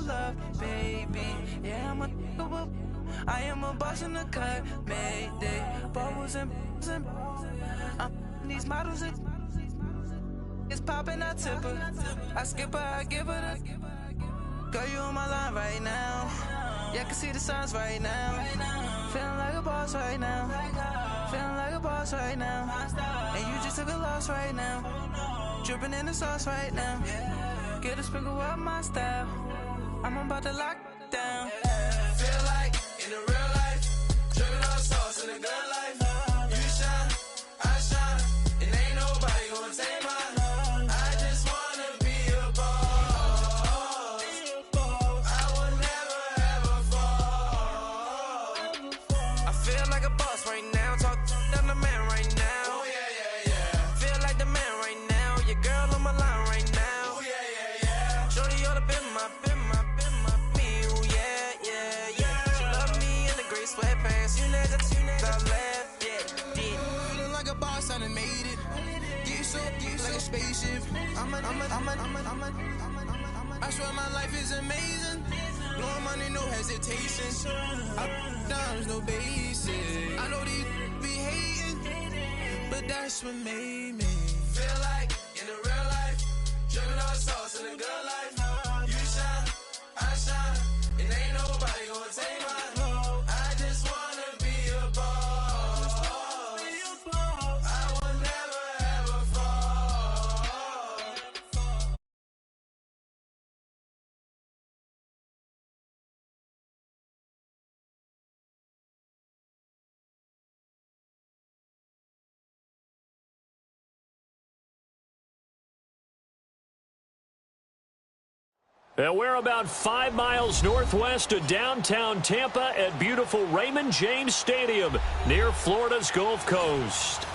love, baby. Yeah, I am a boss in the cut, mayday. Bubbles and these models it's popping, I tip her. I skip her, I give her the. Girl, you on my line right now. Yeah, I can see the signs right now. Feeling like a boss right now. Feeling like a boss right now. And you just took a loss right now. Dripping in the sauce right now. Get a sprinkle up my style. I'm about to lock down. Feel like in the real life, dripping on sauce in the good life. You shine, I shine, and ain't nobody gonna take mine. I just wanna be a boss. I would never ever fall. I feel like a boss right now. Talk to the man right now. Oh yeah. Feel like the man right now. Your girl on my line right now. Oh yeah. Shorty ought to been my me. Ooh, yeah. She love me in the gray sweatpants. You know that I left. Yeah, did. Feeling like a boss, I done made it. Get so like a spaceship. I swear my life is amazing. Blowing money, no hesitation. Dimes, no basic. I know these be hating, but that's what made me feel like in the real life, dripping on sauce in the good life. You shine, I shine, and ain't nobody gonna take mine. I just wanna be a boss. I will never ever fall. And we're about 5 miles northwest of downtown Tampa at beautiful Raymond James Stadium near Florida's Gulf Coast.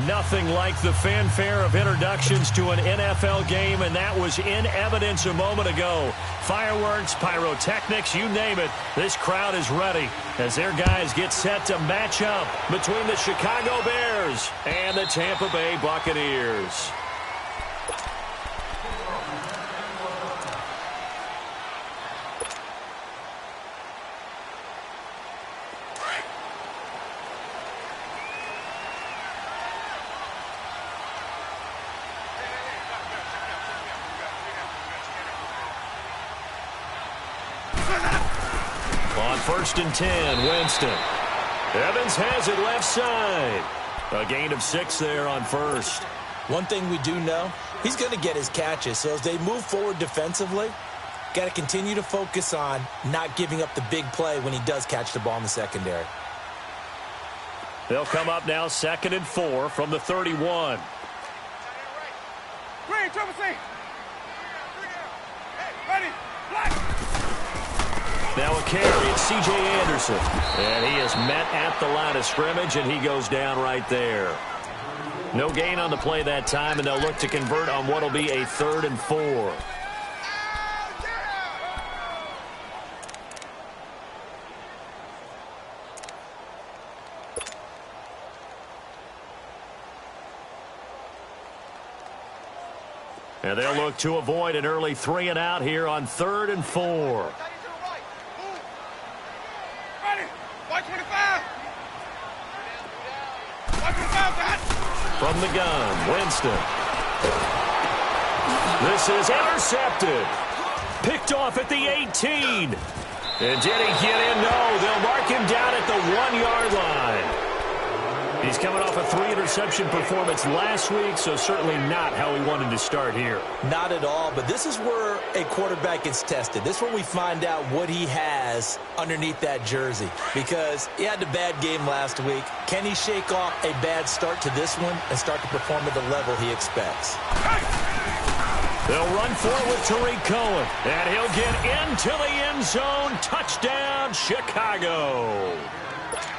Nothing like the fanfare of introductions to an NFL game, and that was in evidence a moment ago. Fireworks, pyrotechnics, you name it. This crowd is ready as their guys get set to match up between the Chicago Bears and the Tampa Bay Buccaneers. On 1st and 10, Winston. Evans has it left side. A gain of 6 there on first. One thing we do know, he's going to get his catches. So as they move forward defensively, got to continue to focus on not giving up the big play when he does catch the ball in the secondary. They'll come up now 2nd and 4 from the 31. Green, triple C. Ready, black. Now a carry, it's C.J. Anderson. And he is met at the line of scrimmage, and he goes down right there. No gain on the play that time, and they'll look to convert on what will be a 3rd and 4. And they'll look to avoid an early 3 and out here on 3rd and 4. From the gun, Winston. This is intercepted. Picked off at the 18. And did he get in? No, they'll mark him down at the 1-yard line. He's coming off a 3-interception performance last week, so certainly not how he wanted to start here. Not at all, but this is where a quarterback gets tested. This is where we find out what he has underneath that jersey, because he had a bad game last week. Can he shake off a bad start to this one and start to perform at the level he expects? They'll run forward with Tariq Cohen, and he'll get into the end zone. Touchdown, Chicago.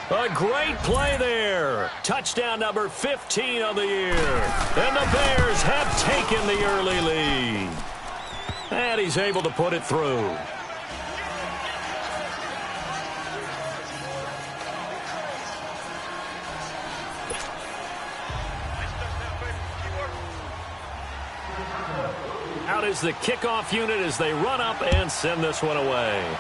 A great play there. Touchdown number 15 on the year. And the Bears have taken the early lead. And he's able to put it through. Out is the kickoff unit as they run up and send this one away.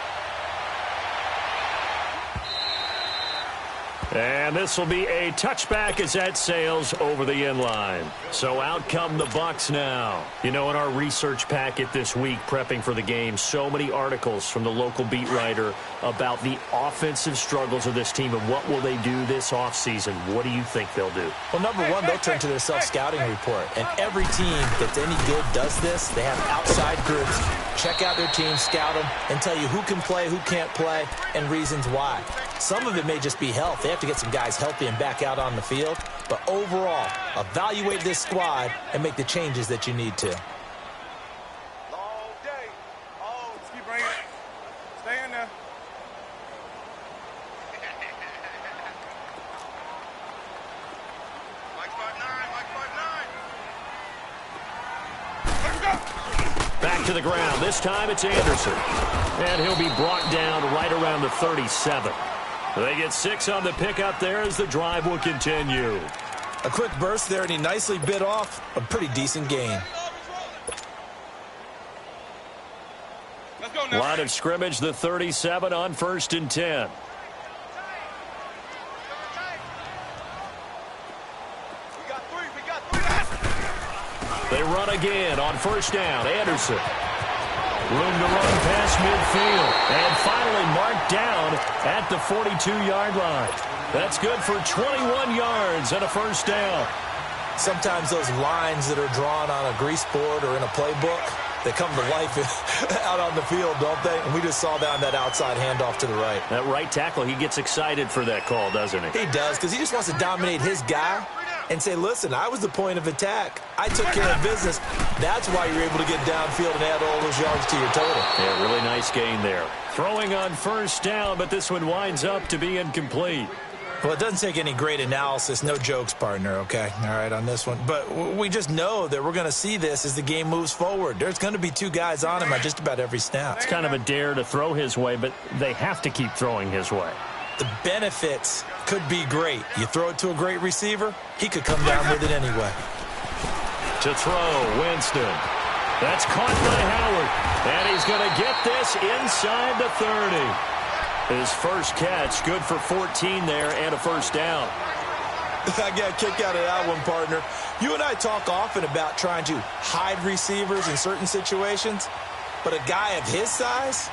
And this will be a touchback as that sails over the end line. So out come the Bucs now. You know, in our research packet this week, prepping for the game, so many articles from the local beat writer about the offensive struggles of this team and what will they do this offseason. What do you think they'll do? Well, number one, they'll turn to their self-scouting report. And every team that's any good does this. They have outside groups. Check out their team, scout them, and tell you who can play, who can't play, and reasons why. Some of it may just be health. They have to get some guys healthy and back out on the field. But overall, evaluate this squad and make the changes that you need to. Long day. Oh, keep bringing it. Stay in there. Mike 5'9", Mike 5'9". Let's go. Back to the ground. This time it's Anderson. And he'll be brought down right around the 37. They get 6 on the pickup there as the drive will continue. A quick burst there, and he nicely bit off a pretty decent gain. Let's go now. Line of scrimmage, the 37 on 1st and 10. We got three. They run again on 1st down. Anderson. Room to run past midfield. And finally marked down at the 42-yard line. That's good for 21 yards and a 1st down. Sometimes those lines that are drawn on a grease board or in a playbook, they come to life out on the field, don't they? And we just saw that outside handoff to the right. That right tackle, he gets excited for that call, doesn't he? He does, because he just wants to dominate his guy and say, listen, I was the point of attack. I took care of business. That's why you're able to get downfield and add all those yards to your total. Yeah, really nice gain there. Throwing on 1st down, but this one winds up to be incomplete. Well, it doesn't take any great analysis. No jokes, partner, okay? All right, on this one. But we just know that we're going to see this as the game moves forward. There's going to be 2 guys on him on just about every snap. It's kind of a dare to throw his way, but they have to keep throwing his way. The benefits could be great. You throw it to a great receiver, he could come down with it anyway. To throw, Winston. That's caught by Howard. And he's going to get this inside the 30. His first catch, good for 14 there and a 1st down. I got a kick out of that one, partner. You and I talk often about trying to hide receivers in certain situations, but a guy of his size,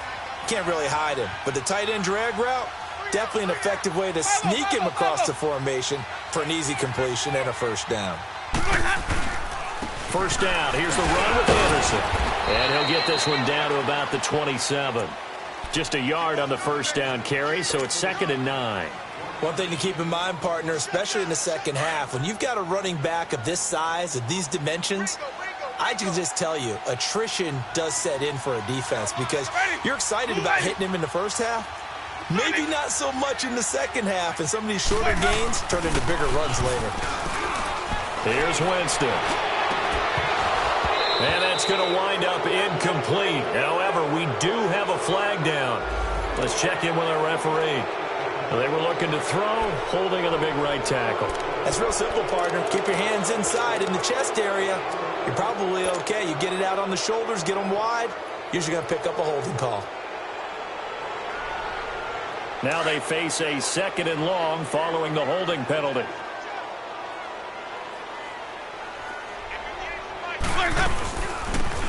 can't really hide him. But the tight end drag route, definitely an effective way to sneak him across the formation for an easy completion and a 1st down. 1st down. Here's the run with Anderson. And he'll get this one down to about the 27. Just a yard on the 1st down carry, so it's 2nd and 9. One thing to keep in mind, partner, especially in the second half, when you've got a running back of this size, of these dimensions, I can just tell you, attrition does set in for a defense because you're excited about hitting him in the first half. Maybe not so much in the second half, and some of these shorter gains turn into bigger runs later. Here's Winston. And that's going to wind up incomplete. However, we do have a flag down. Let's check in with our referee. They were looking to throw, holding on the big right tackle. That's real simple, partner. Keep your hands inside in the chest area. You're probably okay. You get it out on the shoulders, get them wide. Usually going to pick up a holding call. Now they face a 2nd and long following the holding penalty.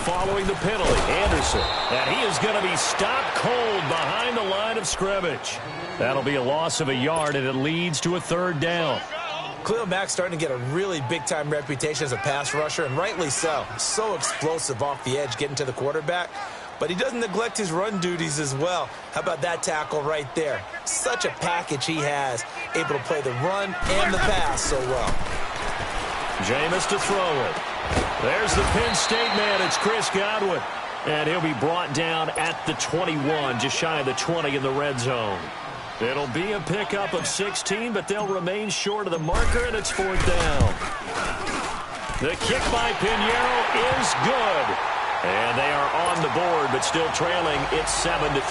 Following the penalty, Anderson. And he is going to be stopped cold behind the line of scrimmage. That'll be a loss of a yard, and it leads to a 3rd down. Khalil Mack's starting to get a really big-time reputation as a pass rusher, and rightly so. So explosive off the edge, getting to the quarterback. But he doesn't neglect his run duties as well. How about that tackle right there? Such a package he has, able to play the run and the pass so well. Jameis to throw it. There's the Penn State man. It's Chris Godwin. And he'll be brought down at the 21, just shy of the 20 in the red zone. It'll be a pickup of 16, but they'll remain short of the marker, and it's 4th down. The kick by Pinheiro is good. And they are on the board, but still trailing. It's 7-3.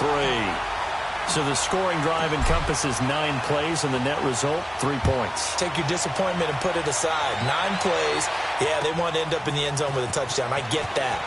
So the scoring drive encompasses 9 plays, and the net result, 3 points. Take your disappointment and put it aside. 9 plays. Yeah, they want to end up in the end zone with a touchdown. I get that.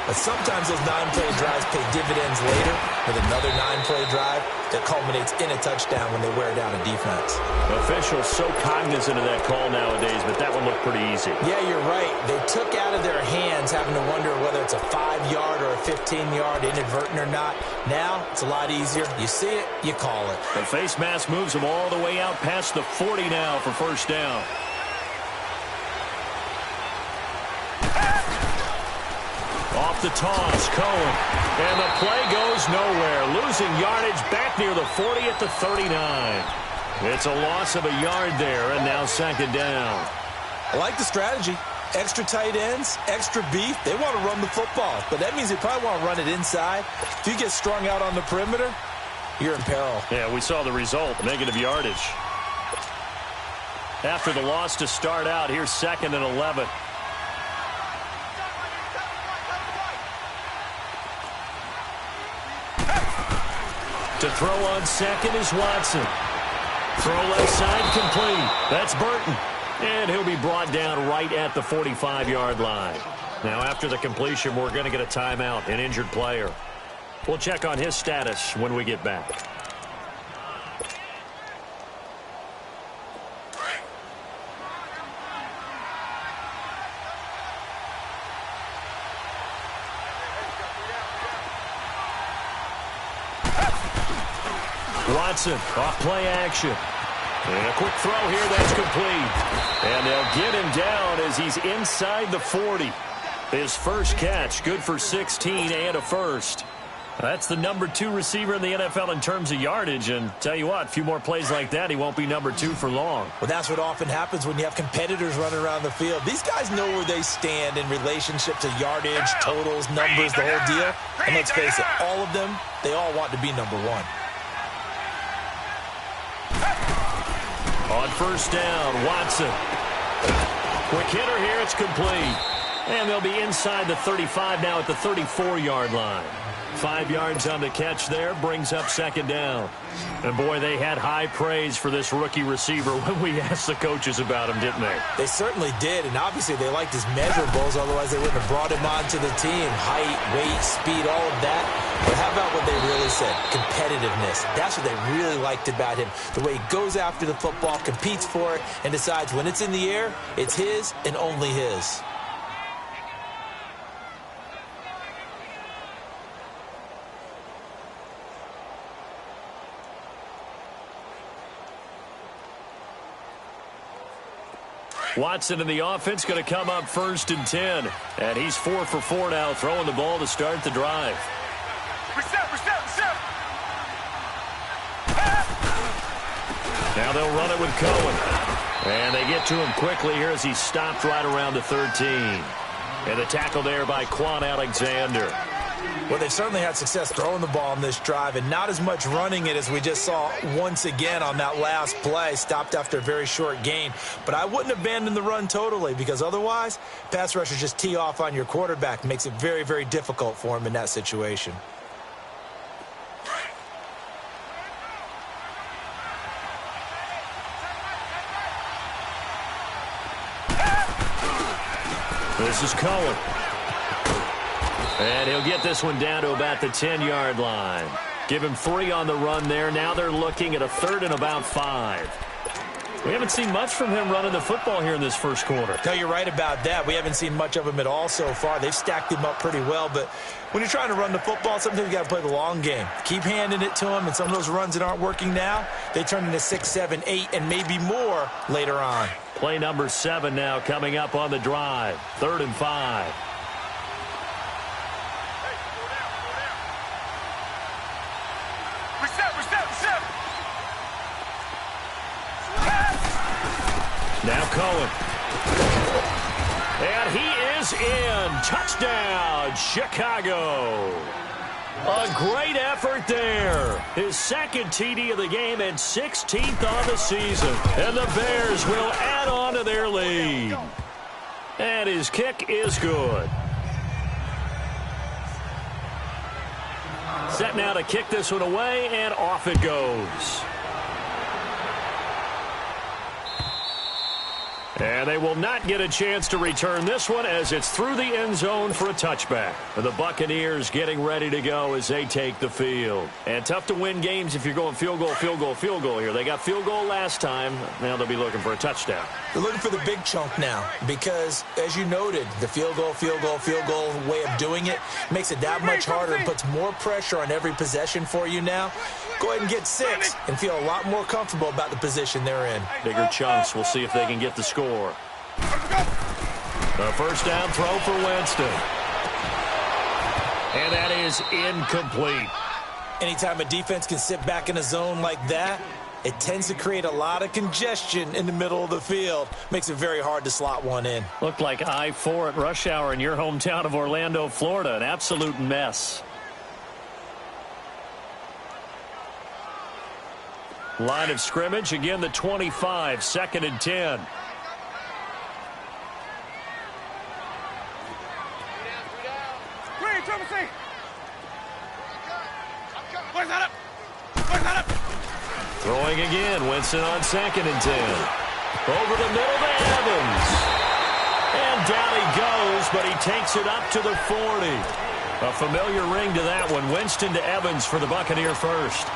But sometimes those 9-play drives pay dividends later with another 9-play drive that culminates in a touchdown when they wear down a defense. Officials so cognizant of that call nowadays, but that one looked pretty easy. Yeah, you're right. They took out of their hands having to wonder whether it's a 5-yard or a 15-yard, inadvertent or not. Now, it's a lot easier. You see it, you call it. The face mask moves them all the way out past the 40 now for first down. Off the toss, Cohen. And the play goes nowhere. Losing yardage back near the 40 at the 39. It's a loss of a yard there, and now second down. I like the strategy. Extra tight ends, extra beef. They want to run the football, but that means they probably want to run it inside. If you get strung out on the perimeter, you're in peril. Yeah, we saw the result, negative yardage. After the loss to start out, here's 2nd and 11. To throw on second is Watson. Throw left side complete. That's Burton. And he'll be brought down right at the 45-yard line. Now, after the completion, we're going to get a timeout, an injured player. We'll check on his status when we get back. Watson, off play action. And a quick throw here, that's complete. And they'll get him down as he's inside the 40. His first catch, good for 16 and a first. That's the number 2 receiver in the NFL in terms of yardage. And tell you what, a few more plays like that, he won't be number 2 for long. Well, that's what often happens when you have competitors running around the field. These guys know where they stand in relationship to yardage, totals, numbers, the whole deal. And let's face it, all of them, they all want to be number 1. On first down, Watson. Quick hitter here, it's complete. And they'll be inside the 35 now at the 34-yard line. 5 yards on the catch there, brings up second down. And boy, they had high praise for this rookie receiver when we asked the coaches about him, didn't they? They certainly did, and obviously they liked his measurables, otherwise they wouldn't have brought him onto the team. Height, weight, speed, all of that. But how about what they really said? Competitiveness. That's what they really liked about him. The way he goes after the football, competes for it, and decides when it's in the air, it's his and only his. Watson in the offense going to come up 1st and 10. And he's 4 for 4 now, throwing the ball to start the drive. Reset. Now they'll run it with Cohen. And they get to him quickly here as he's stopped right around the 13. And the tackle there by Quan Alexander. Well, they've certainly had success throwing the ball on this drive and not as much running it as we just saw once again on that last play. Stopped after a very short gain. But I wouldn't abandon the run totally because otherwise, pass rushers just tee off on your quarterback. Makes it very, very difficult for him in that situation. This is Cohen. And he'll get this one down to about the 10-yard line. Give him 3 on the run there. Now they're looking at a 3rd and about 5. We haven't seen much from him running the football here in this first quarter. No, you're right about that. We haven't seen much of him at all so far. They've stacked him up pretty well, but when you're trying to run the football, sometimes you got to play the long game. Keep handing it to him, and some of those runs that aren't working now, they turn into 6, 7, 8, and maybe more later on. Play number 7 now coming up on the drive. 3rd and 5. Now Cohen. And he is in. Touchdown, Chicago. A great effort there. His 2nd TD of the game and 16th on the season. And the Bears will add on to their lead. And his kick is good. Set now to kick this one away, and off it goes. And they will not get a chance to return this one as it's through the end zone for a touchback. And the Buccaneers getting ready to go as they take the field. And tough to win games if you're going field goal, field goal, field goal here. They got field goal last time. Now they'll be looking for a touchdown. They're looking for the big chunk now because, as you noted, the field goal way of doing it makes it that much harder and puts more pressure on every possession for you now. Go ahead and get 6 and feel a lot more comfortable about the position they're in. Bigger chunks. We'll see if they can get the score. The first down throw for Winston. And that is incomplete. Anytime a defense can sit back in a zone like that, it tends to create a lot of congestion in the middle of the field. Makes it very hard to slot one in. Looked like I-4 at rush hour in your hometown of Orlando, Florida. An absolute mess. Line of scrimmage, again the 25, 2nd and 10. Throwing again, Winston on 2nd and 10. Over the middle to Evans. And down he goes, but he takes it up to the 40. A familiar ring to that one. Winston to Evans for the Buccaneer first.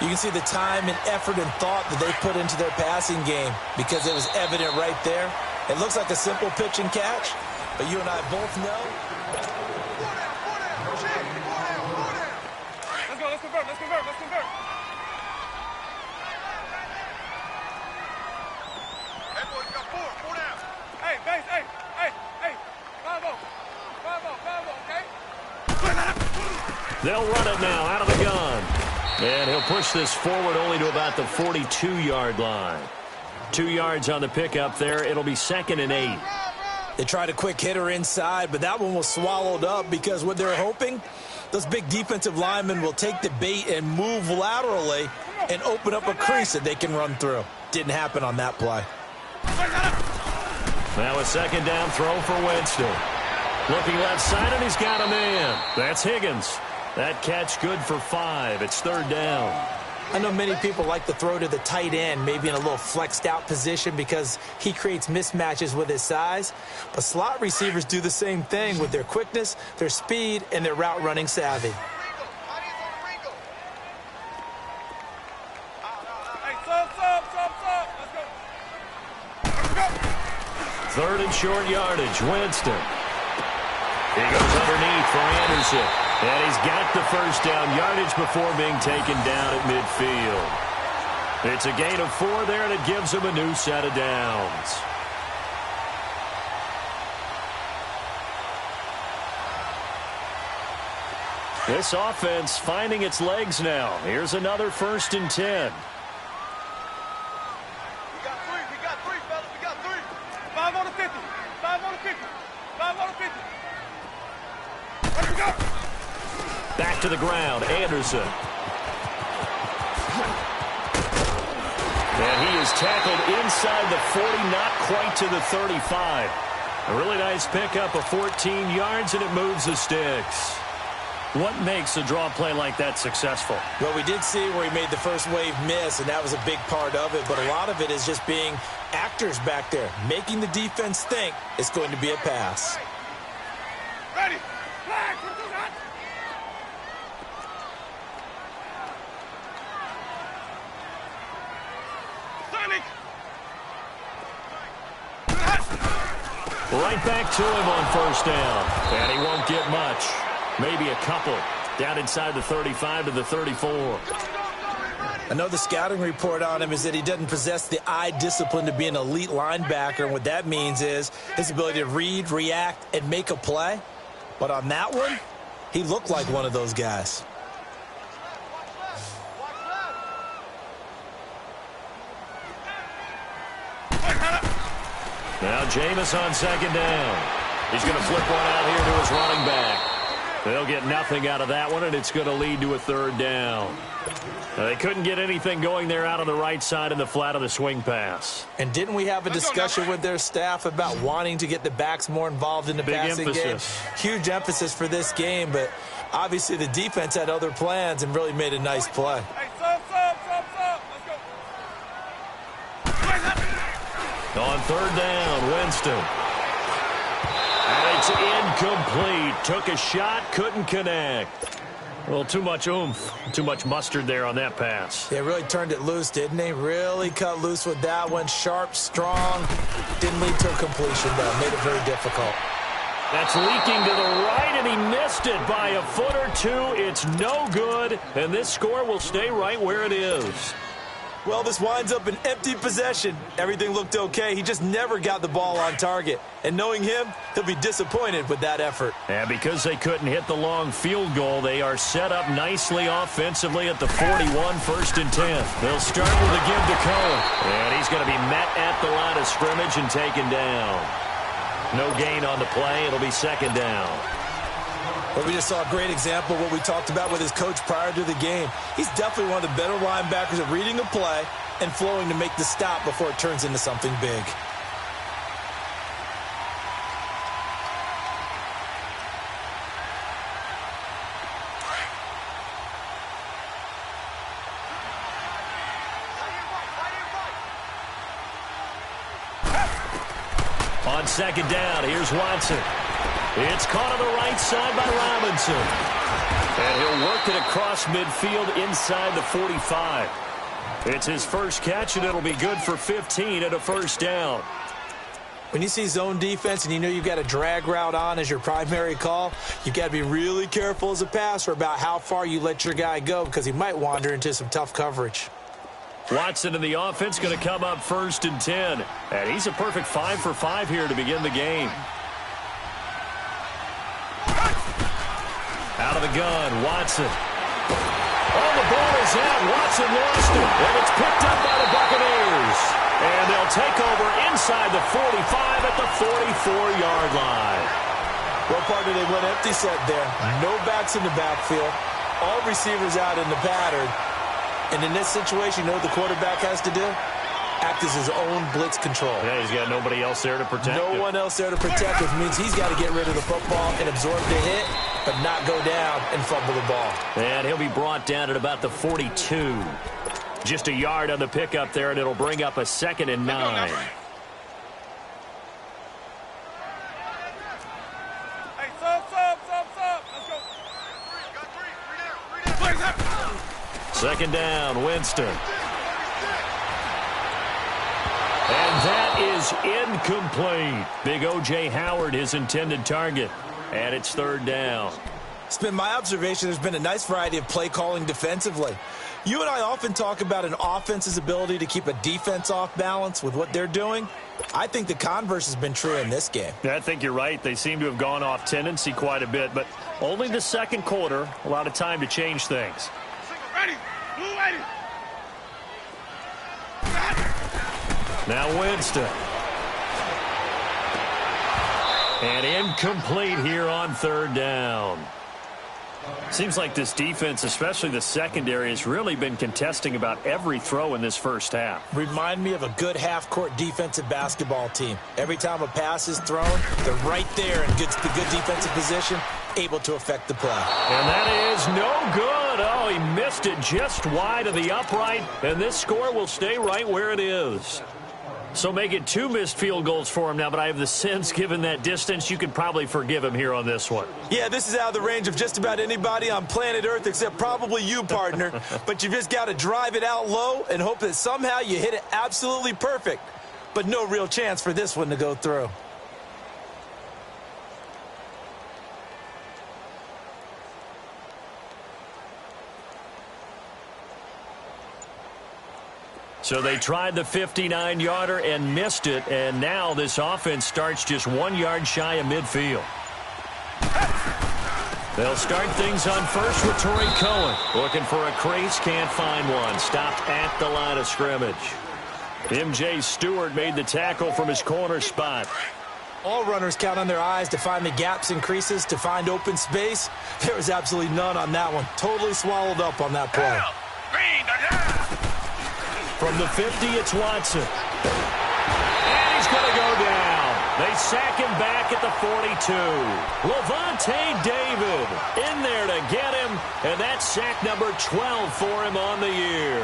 You can see the time and effort and thought that they put into their passing game because it was evident right there. It looks like a simple pitch and catch, but you and I both know. Let's convert. Hey, boys, you got 4 down. Hey, base, hey. 5-0, okay? They'll run it now out of the gun. And he'll push this forward only to about the 42-yard line. 2 yards on the pickup there. It'll be 2nd and 8. They tried a quick hitter inside, but that one was swallowed up because what they're hoping, those big defensive linemen will take the bait and move laterally and open up a crease that they can run through. Didn't happen on that play. Now a 2nd down throw for Winston. Looking left side, and he's got a man. That's Higgins. That catch good for 5. It's 3rd down. I know many people like to throw to the tight end, maybe in a little flexed out position because he creates mismatches with his size. But slot receivers do the same thing with their quickness, their speed, and their route running savvy. Hey, let's go. 3rd and short yardage. Winston. He goes underneath for Anderson. And he's got the first down yardage before being taken down at midfield. It's a gain of 4 there, and it gives him a new set of downs. This offense finding its legs now. Here's another 1st and 10. We got 3, fellas. We got 3. 5 on the 50. 5 on the 50. 5 on the 50. Let's go. Back to the ground, Anderson. And he is tackled inside the 40, not quite to the 35. A really nice pickup of 14 yards, and it moves the sticks. What makes a draw play like that successful? Well, we did see where he made the first wave miss, and that was a big part of it. But a lot of it is just being actors back there, making the defense think it's going to be a pass. Ready. Flag. Let's do that. Sonic. Right back to him on 1st down. And he won't get much. Maybe a couple. Down inside the 35 to the 34. I know the scouting report on him is that he doesn't possess the eye discipline to be an elite linebacker. And what that means is his ability to read, react, and make a play. But on that one, he looked like one of those guys. Now Jameis on 2nd down. He's going to flip one out here to his running back. They'll get nothing out of that one, and it's going to lead to a 3rd down. They couldn't get anything going there out on the right side in the flat of the swing pass. And didn't we have a discussion with their staff about wanting to get the backs more involved in the passing game? Huge emphasis for this game, but obviously the defense had other plans and really made a nice play. Hey, sub. Let's go. On third down, Winston. And it's incomplete. Took a shot, couldn't connect. Well, too much oomph, too much mustard there on that pass. They really turned it loose, didn't they? Really cut loose with that one. Sharp, strong. Didn't lead to a completion, though. Made it very difficult. That's leaking to the right, and he missed it by a foot or two. It's no good, and this score will stay right where it is. Well, this winds up an empty possession. Everything looked okay. He just never got the ball on target. And knowing him, he'll be disappointed with that effort. And because they couldn't hit the long field goal, they are set up nicely offensively at the 41, 1st and 10. They'll start with a give to Cohen. And he's going to be met at the line of scrimmage and taken down. No gain on the play. It'll be 2nd down. But we just saw a great example of what we talked about with his coach prior to the game. He's definitely one of the better linebackers at reading a play and flowing to make the stop before it turns into something big. On 2nd down, here's Watson. It's caught on the right side by Robinson. And he'll work it across midfield inside the 45. It's his first catch, and it'll be good for 15 and a 1st down. When you see zone defense and you know you've got a drag route on as your primary call, you've got to be really careful as a passer about how far you let your guy go because he might wander into some tough coverage. Watson in the offense going to come up 1st and 10. And he's a perfect 5 for 5 here to begin the game. Out of the gun, Watson. Oh, the ball is out. Watson lost it. And it's picked up by the Buccaneers. And they'll take over inside the 45 at the 44-yard line. Well, partner, they went empty set there. No backs in the backfield. All receivers out in the pattern. And in this situation, you know what the quarterback has to do? Act as his own blitz control. Yeah, he's got nobody else there to protect him. No one else there to protect him. Means he's got to get rid of the football and absorb the hit, but not go down and fumble the ball. And he'll be brought down at about the 42. Just a yard on the pickup there, and it'll bring up a 2nd and 9. Hey, sub. Let's go. Got three down. 2nd down, Winston. And that is incomplete. Big O.J. Howard, his intended target. And it's 3rd down. It's been my observation there's been a nice variety of play calling defensively. You and I often talk about an offense's ability to keep a defense off balance with what they're doing. I think the converse has been true in this game. Yeah, I think you're right. They seem to have gone off tendency quite a bit, but only the 2nd quarter, a lot of time to change things. Ready. Blue ready. Now Winston. And incomplete here on 3rd down. Seems like this defense, especially the secondary, has really been contesting about every throw in this first half. Remind me of a good half-court defensive basketball team. Every time a pass is thrown, they're right there in good defensive position, able to affect the play. And that is no good. Oh, he missed it just wide of the upright, and this score will stay right where it is. So make it 2 missed field goals for him now, but I have the sense, given that distance, you could probably forgive him here on this one. Yeah, this is out of the range of just about anybody on planet Earth except probably you, partner. But you've just got to drive it out low and hope that somehow you hit it absolutely perfect. But no real chance for this one to go through. So they tried the 59-yarder and missed it, and now this offense starts just 1 yard shy of midfield. They'll start things on first with Torrey Cohen. Looking for a crease, can't find one. Stopped at the line of scrimmage. M.J. Stewart made the tackle from his corner spot. All runners count on their eyes to find the gaps and creases, to find open space. There was absolutely none on that one. Totally swallowed up on that play. From the 50, it's Watson. And he's going to go down. They sack him back at the 42. Levante David in there to get him, and that's sack number 12 for him on the year.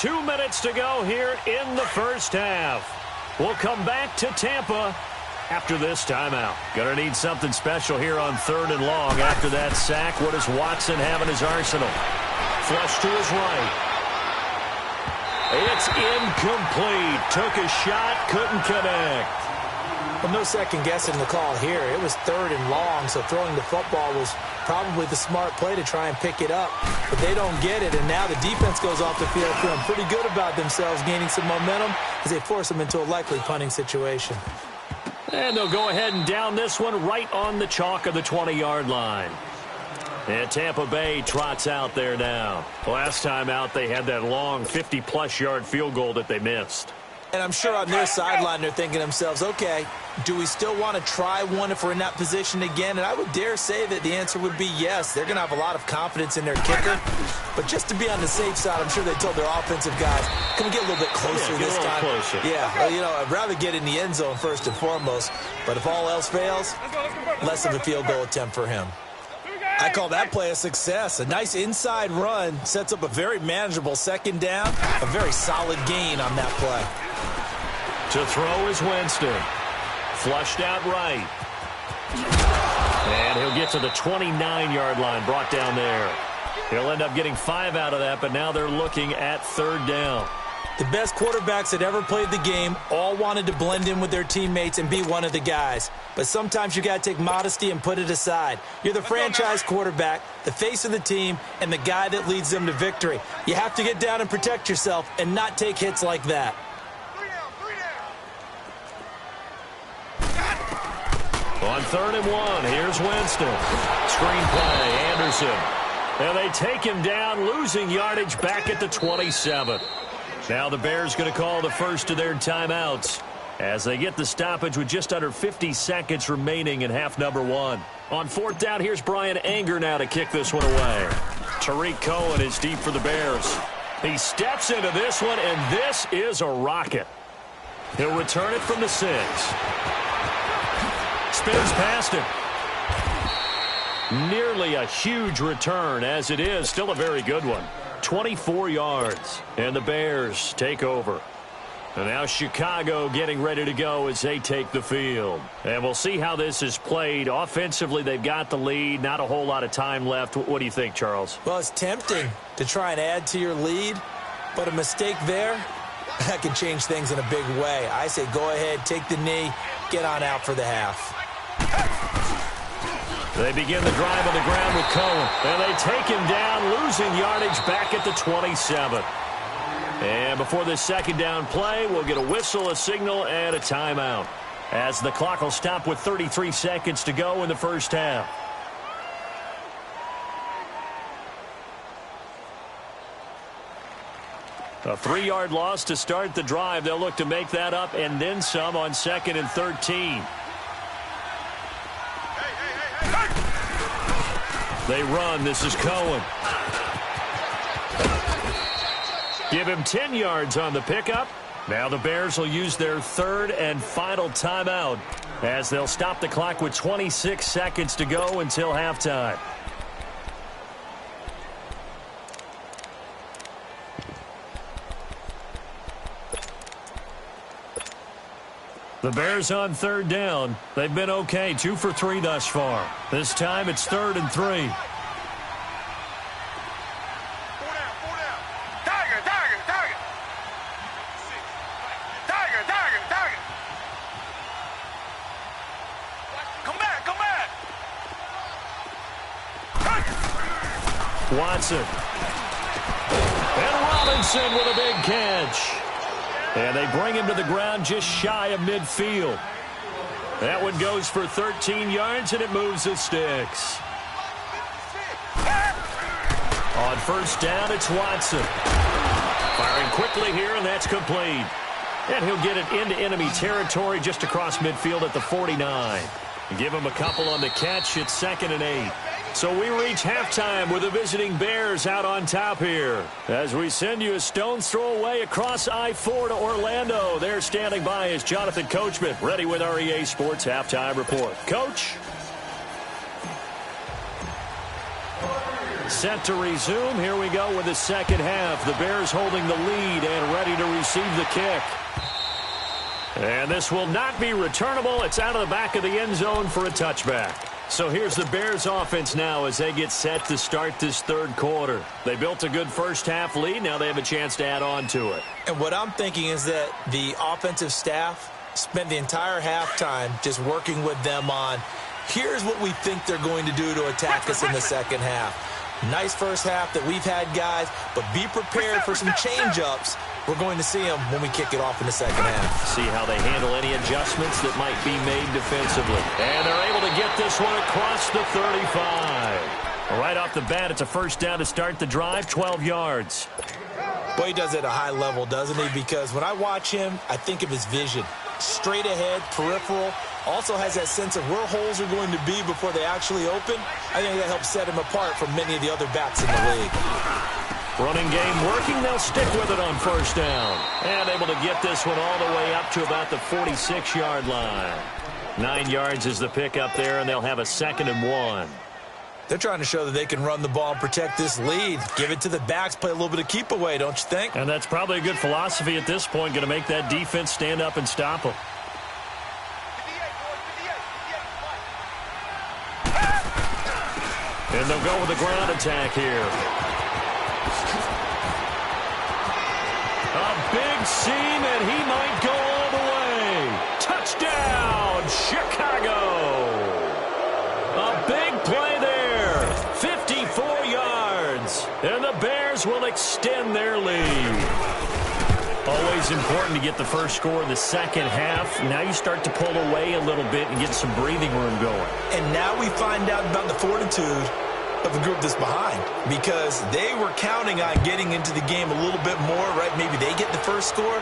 2 minutes to go here in the first half. We'll come back to Tampa after this timeout. Gonna need something special here on 3rd and long. After that sack, what does Watson have in his arsenal? Flush to his right. It's incomplete. Took a shot, couldn't connect. Well, no second guessing the call here. It was 3rd and long, so throwing the football was probably the smart play to try and pick it up. But they don't get it, and now the defense goes off the field feeling pretty good about themselves, gaining some momentum as they force them into a likely punting situation. And they'll go ahead and down this one right on the chalk of the 20-yard line. And Tampa Bay trots out there now. Last time out, they had that long 50-plus yard field goal that they missed. And I'm sure on their sideline they're thinking to themselves, okay, do we still want to try one if we're in that position again? And I would dare say that the answer would be yes. They're going to have a lot of confidence in their kicker. But just to be on the safe side, I'm sure they told their offensive guys, can we get a little bit closer this time? Closer. Yeah, well, I'd rather get in the end zone first and foremost. But if all else fails, less of a field goal attempt for him. I call that play a success. A nice inside run sets up a very manageable second down. A very solid gain on that play. To throw is Winston. Flushed out right. And he'll get to the 29-yard line, brought down there. He'll end up getting 5 out of that, but now they're looking at 3rd down. The best quarterbacks that ever played the game all wanted to blend in with their teammates and be one of the guys. But sometimes you got to take modesty and put it aside. You're the franchise quarterback, the face of the team, and the guy that leads them to victory. You have to get down and protect yourself and not take hits like that. On 3rd and 1, here's Winston. Screen play, Anderson. And they take him down, losing yardage back at the 27. Now the Bears going to call the first of their timeouts as they get the stoppage with just under 50 seconds remaining in half number 1. On 4th down, here's Brian Anger now to kick this one away. Tariq Cohen is deep for the Bears. He steps into this one, and this is a rocket. He'll return it from the 6. Spins past him. Nearly a huge return, as it is still a very good one. 24 yards, and the Bears take over. And now Chicago getting ready to go as they take the field. And we'll see how this is played. Offensively, they've got the lead. Not a whole lot of time left. What do you think, Charles? Well, it's tempting to try and add to your lead, but a mistake there, that can change things in a big way. I say go ahead, take the knee, get on out for the half. They begin the drive on the ground with Cohen. And they take him down, losing yardage back at the 27. And before this second down play, we'll get a whistle, a signal, and a timeout, as the clock will stop with 33 seconds to go in the first half. A 3-yard loss to start the drive. They'll look to make that up and then some on 2nd and 13. They run. This is Cohen. Give him 10 yards on the pickup. Now the Bears will use their 3rd and final timeout as they'll stop the clock with 26 seconds to go until halftime. The Bears on 3rd down. They've been okay, 2 for 3 thus far. This time it's 3rd and 3. 4 down. Tiger. Come back. Tiger. Watson. And Robinson with a big catch. And they bring him to the ground just shy of midfield. That one goes for 13 yards, and it moves the sticks. On 1st down, it's Watson. Firing quickly here, and that's complete. And he'll get it into enemy territory just across midfield at the 49. Give him a couple on the catch. It's 2nd and 8. So we reach halftime with the visiting Bears out on top here. As we send you a stone's throw away across I-4 to Orlando. There standing by is Jonathan Coachman, ready with our EA Sports Halftime Report. Coach? Set to resume. Here we go with the second half. The Bears holding the lead and ready to receive the kick. And this will not be returnable. It's out of the back of the end zone for a touchback. So here's the Bears offense now as they get set to start this third quarter. They built a good first half lead. Now they have a chance to add on to it. And what I'm thinking is that the offensive staff spent the entire halftime just working with them on, here's what we think they're going to do to attack us in the second half. Nice first half that we've had, guys, but be prepared for some change-ups. We're going to see them when we kick it off in the second half. See how they handle any adjustments that might be made defensively. And they're able to get this one across the 35. Right off the bat, it's a first down to start the drive, 12 yards. Boy, he does it at a high level, doesn't he? Because when I watch him, I think of his vision. Straight ahead, peripheral. Also has that sense of where holes are going to be before they actually open. I think that helps set him apart from many of the other backs in the league. Running game working. They'll stick with it on first down. And able to get this one all the way up to about the 46-yard line. 9 yards is the pickup there, and they'll have a 2nd and 1. They're trying to show that they can run the ball and protect this lead. Give it to the backs, play a little bit of keep away, don't you think? And that's probably a good philosophy at this point, going to make that defense stand up and stop them. And they'll go with the ground attack here. A big seam, and he might go all the way. Touchdown, Chicago. A big play there. 54 yards. And the Bears will extend their lead. Always important to get the first score in the second half. Now you start to pull away a little bit and get some breathing room going. And now we find out about the fortitude of the group that's behind, because they were counting on getting into the game a little bit more, right? Maybe they get the first score.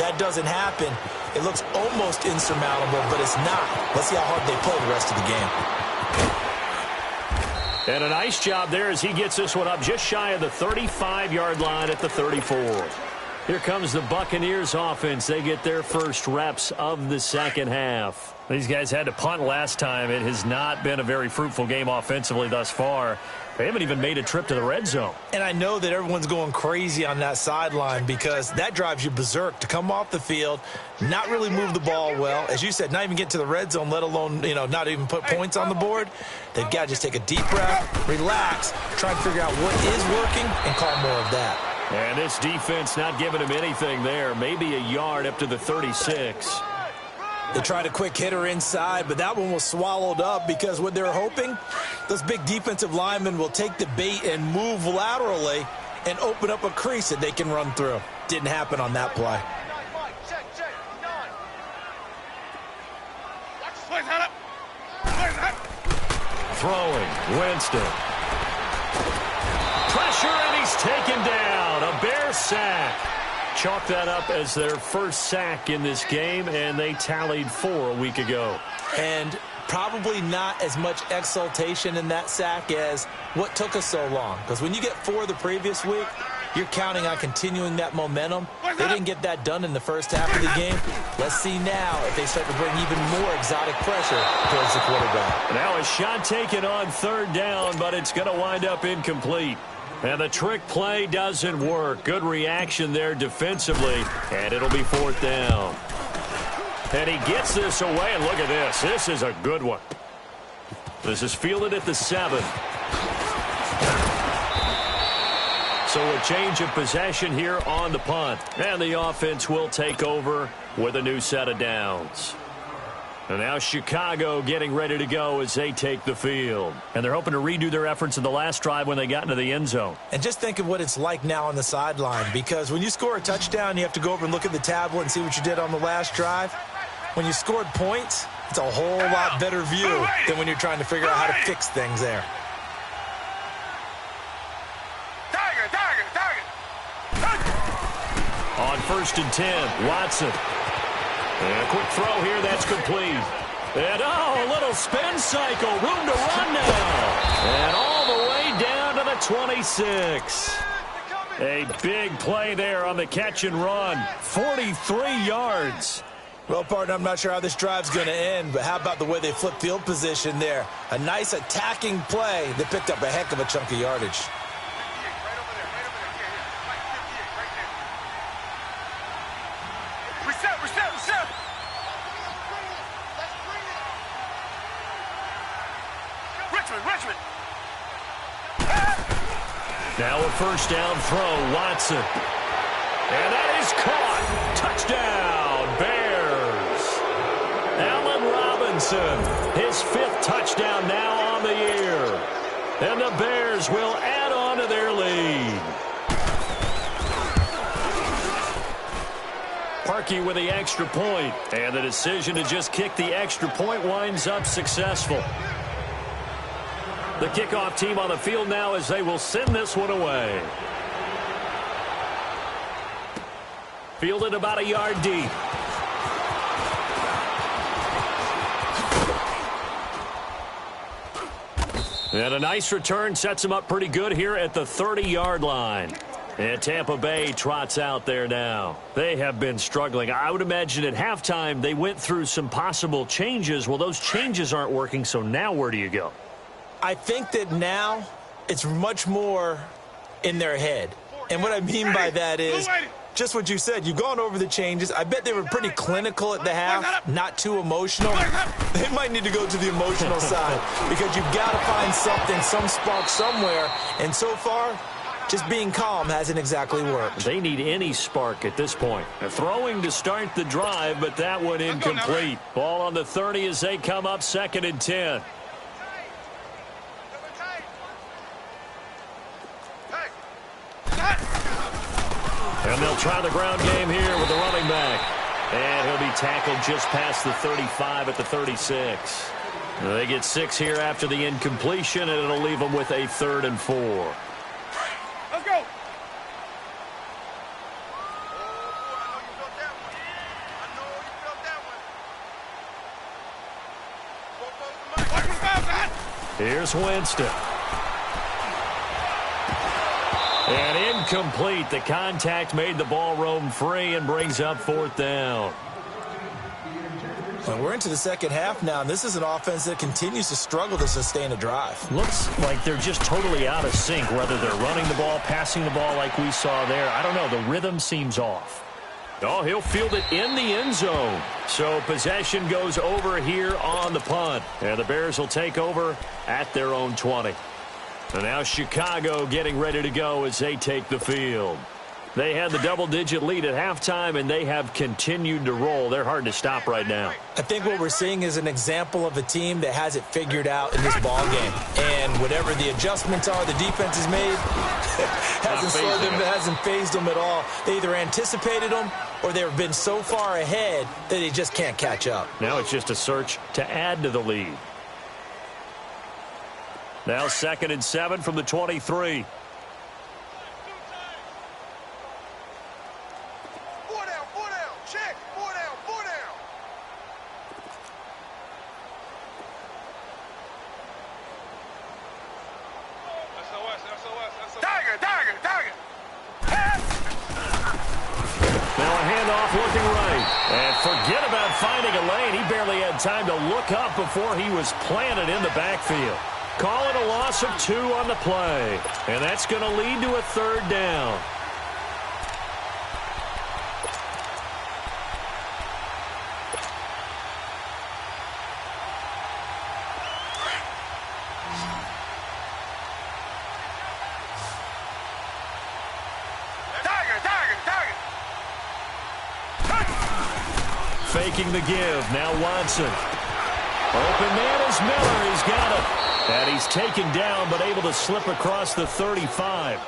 That doesn't happen. It looks almost insurmountable, but it's not. Let's see how hard they play the rest of the game. And a nice job there as he gets this one up just shy of the 35-yard line at the 34. Here comes the Buccaneers offense. They get their first reps of the second half. These guys had to punt last time. It has not been a very fruitful game offensively thus far. They haven't even made a trip to the red zone. And I know that everyone's going crazy on that sideline because that drives you berserk to come off the field, not really move the ball well. As you said, not even get to the red zone, let alone, not even put points on the board. They've got to just take a deep breath, relax, try and figure out what is working and call more of that. And this defense not giving him anything there. Maybe a yard up to the 36. They tried a quick hitter inside, but that one was swallowed up because what they're hoping, those big defensive linemen will take the bait and move laterally and open up a crease that they can run through. Didn't happen on that play. Throwing, Winston. Pressure, and he's taken down. A Bear sack. Chalk that up as their first sack in this game, and they tallied 4 a week ago. And probably not as much exultation in that sack as what took us so long. Because when you get 4 the previous week, you're counting on continuing that momentum. They didn't get that done in the first half of the game. Let's see now if they start to bring even more exotic pressure towards the quarterback. Now a shot taken on third down, but it's going to wind up incomplete. And the trick play doesn't work. Good reaction there defensively, and it'll be 4th down. And he gets this away, and look at this. This is a good one. This is fielded at the 7. So a change of possession here on the punt. And the offense will take over with a new set of downs. And now Chicago getting ready to go as they take the field. And they're hoping to redo their efforts in the last drive when they got into the end zone. And just think of what it's like now on the sideline, because when you score a touchdown, you have to go over and look at the tablet and see what you did on the last drive. When you scored points, it's a whole lot better view than when you're trying to figure out how to fix things there. On 1st and 10, Watson. And a quick throw here, that's complete. And, a little spin cycle. Room to run now. And all the way down to the 26. A big play there on the catch and run. 43 yards. Well, partner, I'm not sure how this drive's going to end, but how about the way they flip field position there? A nice attacking play that picked up a heck of a chunk of yardage. Reset. Richmond. Now a first down throw, Watson. And that is caught. Touchdown, Bears. Allen Robinson, his 5th touchdown now on the year. And the Bears will add on to their lead. Parkey with the extra point, and the decision to just kick the extra point winds up successful. The kickoff team on the field now as they will send this one away. Fielded about a yard deep. And a nice return sets him up pretty good here at the 30-yard line. And Tampa Bay trots out there now. They have been struggling. I would imagine at halftime they went through some possible changes. Well, those changes aren't working, so now where do you go? I think that now it's much more in their head. And what I mean by that is just what you said. You've gone over the changes. I bet they were pretty clinical at the half, not too emotional. They might need to go to the emotional side because you've got to find something, some spark somewhere. And so far, just being calm hasn't exactly worked. They need any spark at this point. They're throwing to start the drive, but that one incomplete. Ball on the 30 as they come up 2nd and 10. And they'll try the ground game here with the running back. And he'll be tackled just past the 35 at the 36. They get 6 here after the incompletion, and it'll leave them with a 3rd and 4. Let's go. Here's Winston. And incomplete. The contact made the ball roam free and brings up 4th down. Well, we're into the second half now, and this is an offense that continues to struggle to sustain a drive. Looks like they're just totally out of sync, whether they're running the ball, passing the ball like we saw there. I don't know. The rhythm seems off. Oh, he'll field it in the end zone. So possession goes over here on the punt. And the Bears will take over at their own 20. And now Chicago getting ready to go as they take the field. They had the double-digit lead at halftime, and they have continued to roll. They're hard to stop right now. I think what we're seeing is an example of a team that has it figured out in this ball game. And whatever the adjustments are the defense has made hasn't phased them at all. They either anticipated them or they've been so far ahead that they just can't catch up. Now it's just a search to add to the lead. Now 2nd and 7 from the 23. Time to look up before he was planted in the backfield. Call it a loss of 2 on the play. And that's going to lead to a 3rd down. Faking the give. Now Watson. Open man is Miller. He's got it. And he's taken down but able to slip across the 35.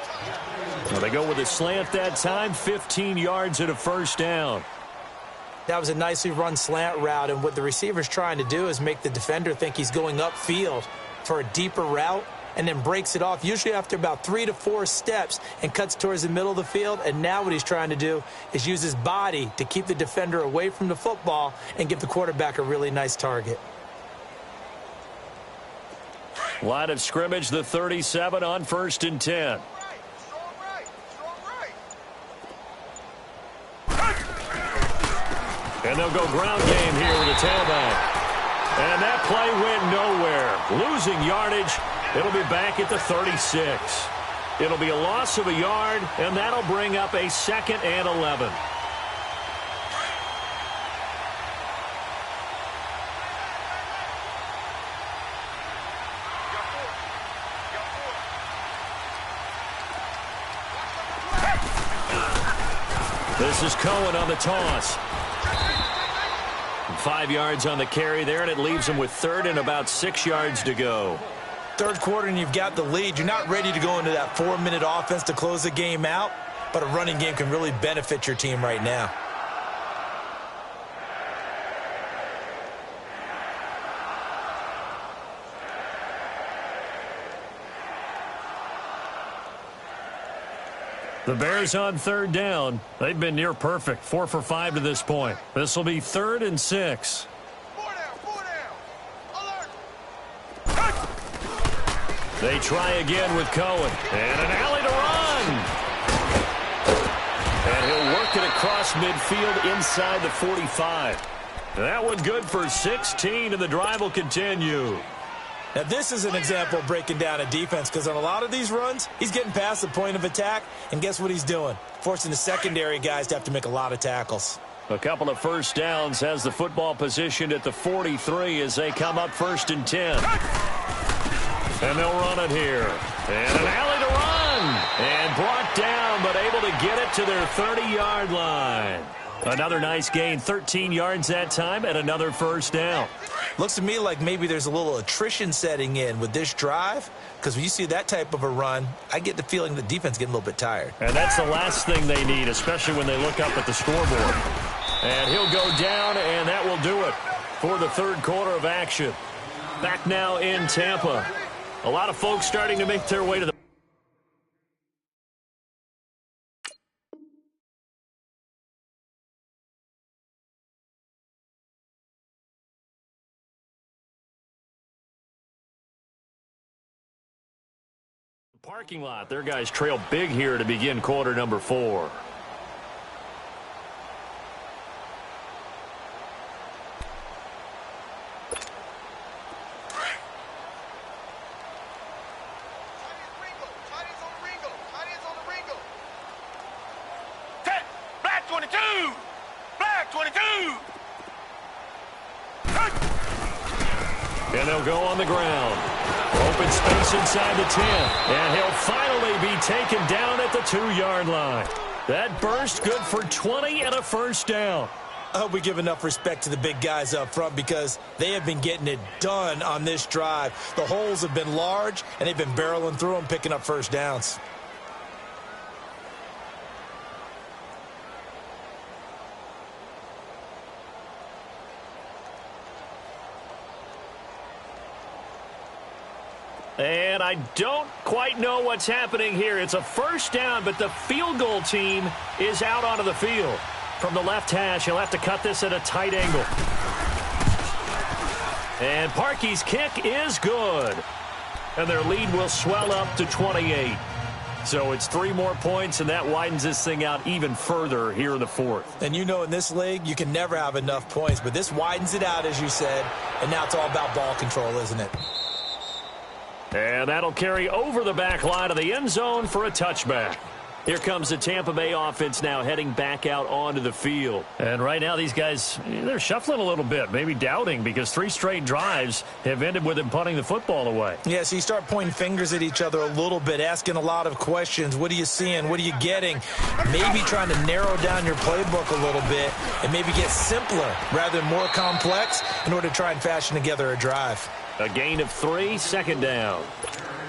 Well, they go with a slant that time. 15 yards and a 1st down. That was a nicely run slant route, and what the receiver's trying to do is make the defender think he's going upfield for a deeper route and then breaks it off, usually after about 3 to 4 steps, and cuts towards the middle of the field. And now what he's trying to do is use his body to keep the defender away from the football and give the quarterback a really nice target. Line of scrimmage, the 37 on 1st and 10. And they'll go ground game here with a tailback. And that play went nowhere. Losing yardage. It'll be back at the 36. It'll be a loss of a yard, and that'll bring up a 2nd and 11. This is Cohen on the toss. 5 yards on the carry there, and it leaves him with 3rd and about 6 yards to go. Third quarter, and you've got the lead. You're not ready to go into that 4-minute offense to close the game out, but a running game can really benefit your team right now. The Bears on 3rd down. They've been near perfect, 4 for 5 to this point. This will be 3rd and 6. 4 down. Alert. They try again with Cohen. And an alley to run. And he'll work it across midfield inside the 45. That one good for 16, and the drive will continue. Now, this is an example of breaking down a defense, because on a lot of these runs, he's getting past the point of attack, and guess what he's doing? Forcing the secondary guys to have to make a lot of tackles. A couple of first downs, has the football positioned at the 43 as they come up 1st and 10. And they'll run it here. And an alley to run. And brought down, but able to get it to their 30-yard line. Another nice gain, 13 yards that time, and another first down. Looks to me like maybe there's a little attrition setting in with this drive, because when you see that type of a run, I get the feeling the defense getting a little bit tired. And that's the last thing they need, especially when they look up at the scoreboard. And he'll go down, and that will do it for the 3rd quarter of action. Back now in Tampa. A lot of folks starting to make their way to the parking lot. Their guys trail big here to begin quarter number 4. Black 22. Black 22. And they'll go on the ground. Open space inside the 10. And he'll finally be taken down at the 2-yard line. That burst good for 20 and a first down. I hope we give enough respect to the big guys up front, because they have been getting it done on this drive. The holes have been large, and they've been barreling through them, picking up first downs. And I don't quite know what's happening here. It's a first down, but the field goal team is out onto the field. From the left hash, he'll have to cut this at a tight angle. And Parkey's kick is good. And their lead will swell up to 28. So it's 3 more points, and that widens this thing out even further here in the 4th. And you know, in this league, you can never have enough points, but this widens it out, as you said, and now it's all about ball control, isn't it? And that'll carry over the back line of the end zone for a touchback. Here comes the Tampa Bay offense now heading back out onto the field. And right now these guys, they're shuffling a little bit, maybe doubting, because 3 straight drives have ended with them punting the football away. Yeah, so you start pointing fingers at each other a little bit, asking a lot of questions. What are you seeing? What are you getting? Maybe trying to narrow down your playbook a little bit and maybe get simpler rather than more complex in order to try and fashion together a drive. A gain of 3, second down.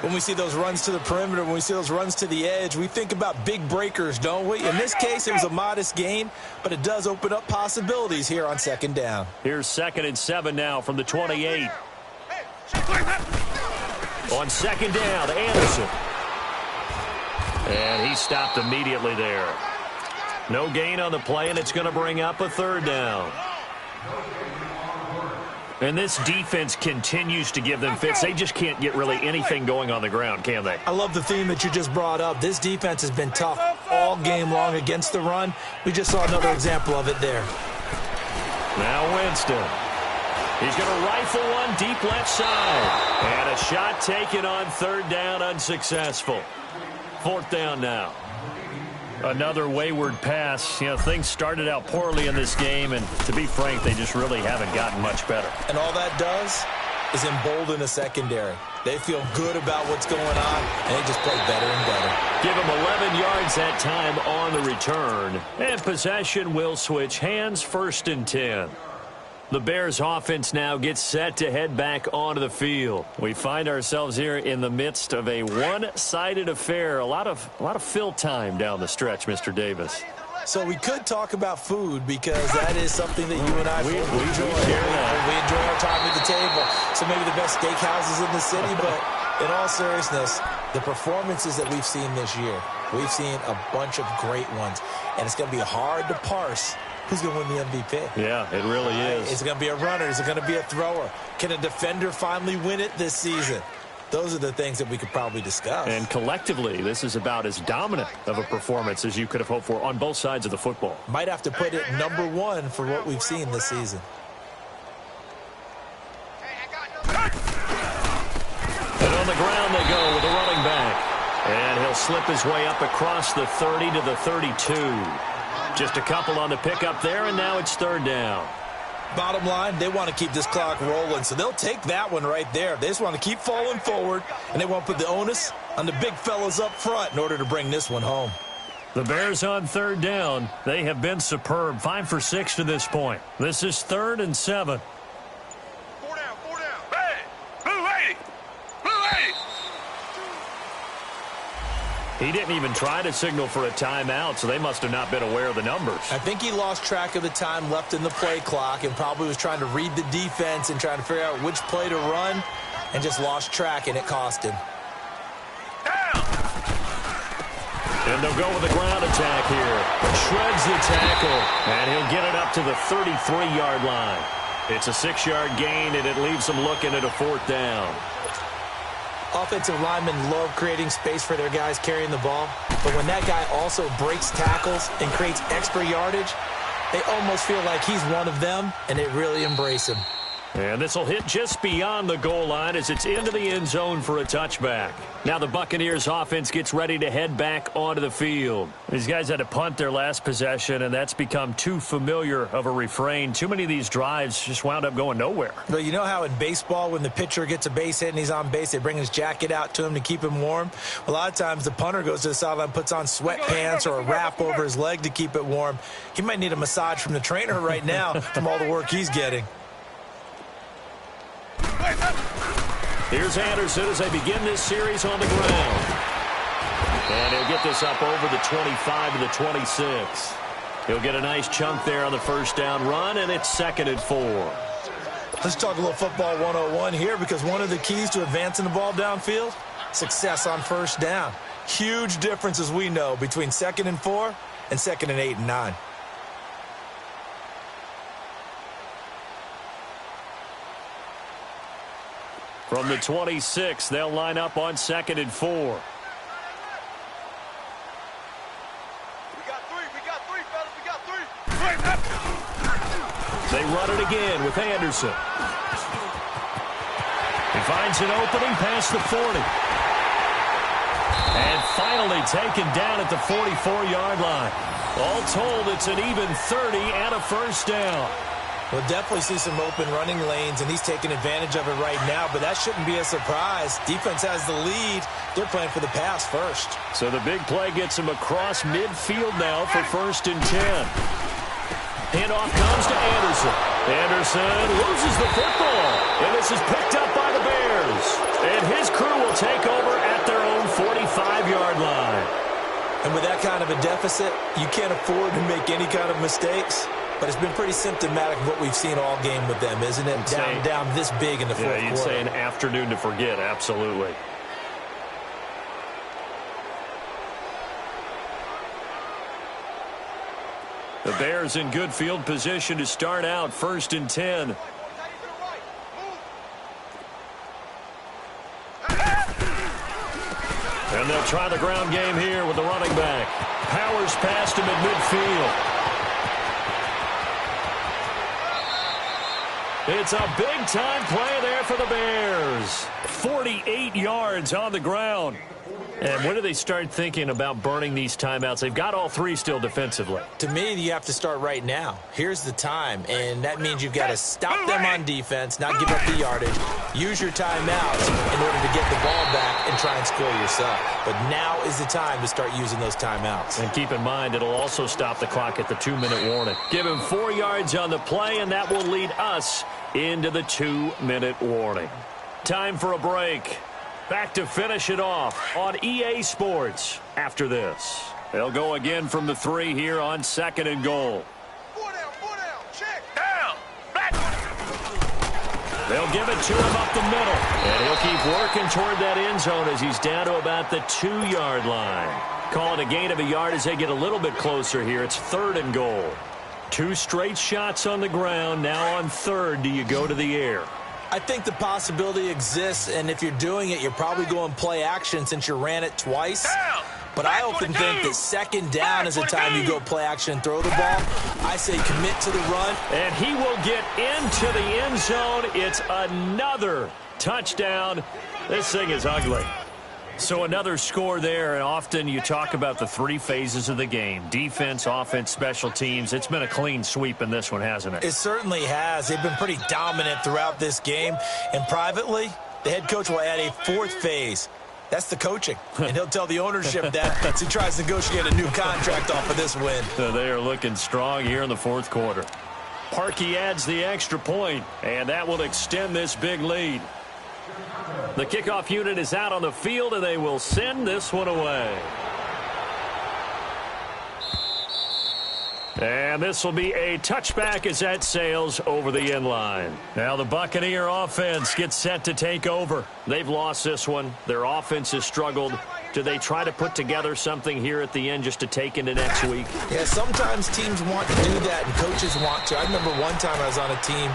When we see those runs to the perimeter, when we see those runs to the edge, we think about big breakers, don't we? In this case, it was a modest gain, but it does open up possibilities here on second down. Here's 2nd and 7 now from the 28. On second down, Anderson. And he stopped immediately there. No gain on the play, and it's going to bring up a 3rd down. And this defense continues to give them fits. They just can't get really anything going on the ground, can they? I love the theme that you just brought up. This defense has been tough all game long against the run. We just saw another example of it there. Now Winston. He's going to rifle one deep left side. And a shot taken on third down, unsuccessful. Fourth down now. Another wayward pass. You know, things started out poorly in this game, and to be frank, they just really haven't gotten much better. And all that does is embolden the secondary. They feel good about what's going on, and they just play better and better. Give them 11 yards that time on the return. And possession will switch hands, 1st and 10. The Bears offense now gets set to head back onto the field. We find ourselves here in the midst of a one-sided affair. A lot of fill time down the stretch, Mr. Davis. So we could talk about food because that is something that you and I we enjoy. We enjoy our time at the table. So maybe the best steakhouses in the city, but in all seriousness, the performances that we've seen this year, we've seen a bunch of great ones, and it's going to be hard to parse who's going to win the MVP. Yeah, it really is. Is it going to be a runner? Is it going to be a thrower? Can a defender finally win it this season? Those are the things that we could probably discuss. And collectively, this is about as dominant of a performance as you could have hoped for on both sides of the football. Might have to put it number one for what we've seen this season. And on the ground they go with the running back. And he'll slip his way up across the 30 to the 32. Just a couple on the pickup there, and now it's 3rd down. Bottom line, they want to keep this clock rolling, so they'll take that one right there. They just want to keep falling forward, and they want to put the onus on the big fellas up front in order to bring this one home. The Bears on 3rd down. They have been superb, 5 for 6 to this point. This is 3rd and 7. 4 down, 4 down. Hey, blue 80. Blue 80. He didn't even try to signal for a timeout, so they must have not been aware of the numbers. I think he lost track of the time left in the play clock and probably was trying to read the defense and trying to figure out which play to run and just lost track, and it cost him. Down. And they'll go with a ground attack here. Shreds the tackle, and he'll get it up to the 33-yard line. It's a 6-yard gain, and it leaves them looking at a 4th down. Offensive linemen love creating space for their guys carrying the ball, but when that guy also breaks tackles and creates extra yardage, they almost feel like he's one of them, and they really embrace him. And this will hit just beyond the goal line as it's into the end zone for a touchback. Now the Buccaneers offense gets ready to head back onto the field. These guys had to punt their last possession, and that's become too familiar of a refrain. Too many of these drives just wound up going nowhere. But you know how in baseball when the pitcher gets a base hit and he's on base, they bring his jacket out to him to keep him warm? A lot of times the punter goes to the sideline, puts on sweatpants or a wrap over his leg to keep it warm. He might need a massage from the trainer right now from all the work he's getting. Here's Anderson as they begin this series on the ground. And he'll get this up over the 25 to the 26. He'll get a nice chunk there on the 1st down run, and it's 2nd and 4. Let's talk a little football 101 here, because one of the keys to advancing the ball downfield, success on 1st down. Huge difference, as we know, between 2nd and 4 and 2nd and 8 and 9. From the 26, they'll line up on 2nd and 4. We got three, fellas. We got 3. They run it again with Anderson. He finds an opening past the 40. And finally taken down at the 44-yard line. All told, it's an even 30 and a 1st down. We'll definitely see some open running lanes, and he's taking advantage of it right now, but that shouldn't be a surprise. Defense has the lead. They're playing for the pass first. So the big play gets him across midfield now for 1st and 10. Handoff comes to Anderson. Anderson loses the football, and this is picked up by the Bears. And his crew will take over at their own 45-yard line. And with that kind of a deficit, you can't afford to make any kind of mistakes. But it's been pretty symptomatic of what we've seen all game with them, isn't it? Down this big in the fourth quarter. Yeah, you'd say an afternoon to forget, absolutely. The Bears in good field position to start out 1st and 10. And they'll try the ground game here with the running back. Powers past him at midfield. It's a big-time play there for the Bears. 48 yards on the ground. And when do they start thinking about burning these timeouts? They've got all three still defensively. To me, you have to start right now. Here's the time, and that means you've got to stop them on defense, not give up the yardage, use your timeouts in order to get the ball back and try and score yourself. But now is the time to start using those timeouts. And keep in mind, it'll also stop the clock at the 2-minute warning. Give him 4 yards on the play, and that will lead us into the 2-minute warning. Time for a break. Back to finish it off on EA Sports after this. They'll go again from the 3 here on 2nd and goal. 4 down, check. Down. Back. They'll give it to him up the middle. And he'll keep working toward that end zone as he's down to about the 2-yard line. Call it a gain of a yard as they get a little bit closer here. It's 3rd and goal. 2 straight shots on the ground. Now on 3rd, do you go to the air? I think the possibility exists, and if you're doing it, you're probably going play action since you ran it twice. But I often think that 2nd down is the time you go play action and throw the ball. I say commit to the run. And he will get into the end zone. It's another touchdown. This thing is ugly. So another score there, and often you talk about the 3 phases of the game. Defense, offense, special teams. It's been a clean sweep in this one, hasn't it? It certainly has. They've been pretty dominant throughout this game. And privately, the head coach will add a 4th phase. That's the coaching. And he'll tell the ownership that as he tries to negotiate a new contract off of this win. So they are looking strong here in the 4th quarter. Parkey adds the extra point, and that will extend this big lead. The kickoff unit is out on the field, and they will send this one away. And this will be a touchback as that sails over the end line. Now the Buccaneer offense gets set to take over. They've lost this one. Their offense has struggled. Do they try to put together something here at the end just to take into next week? Yeah, sometimes teams want to do that, and coaches want to. I remember one time I was on a team,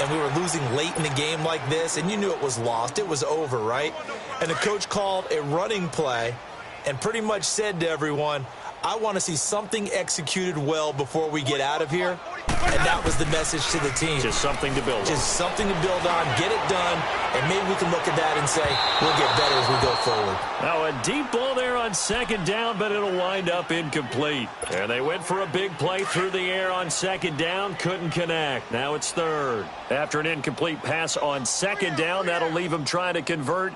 and we were losing late in the game like this, and you knew it was lost. It was over, right? And the coach called a running play and pretty much said to everyone, I want to see something executed well before we get out of here. And that was the message to the team. Just something to build on. Just something to build on, get it done, and maybe we can look at that and say, we'll get better as we go forward. Now a deep ball there on 2nd down, but it'll wind up incomplete. And they went for a big play through the air on 2nd down, couldn't connect. Now it's 3rd. After an incomplete pass on 2nd down, that'll leave them trying to convert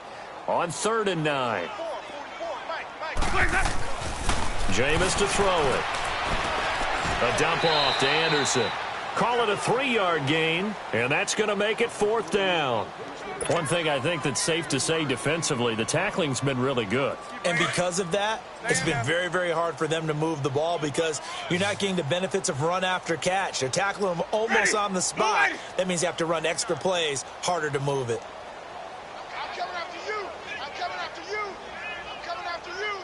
on 3rd and 9. Jameis to throw it. A dump off to Anderson. Call it a 3-yard gain, and that's going to make it 4th down. One thing I think that's safe to say defensively, the tackling's been really good. And because of that, it's been very, very hard for them to move the ball because you're not getting the benefits of run after catch. They're tackling them almost on the spot. That means you have to run extra plays, harder to move it. I'm coming after you. I'm coming after you. I'm coming after you.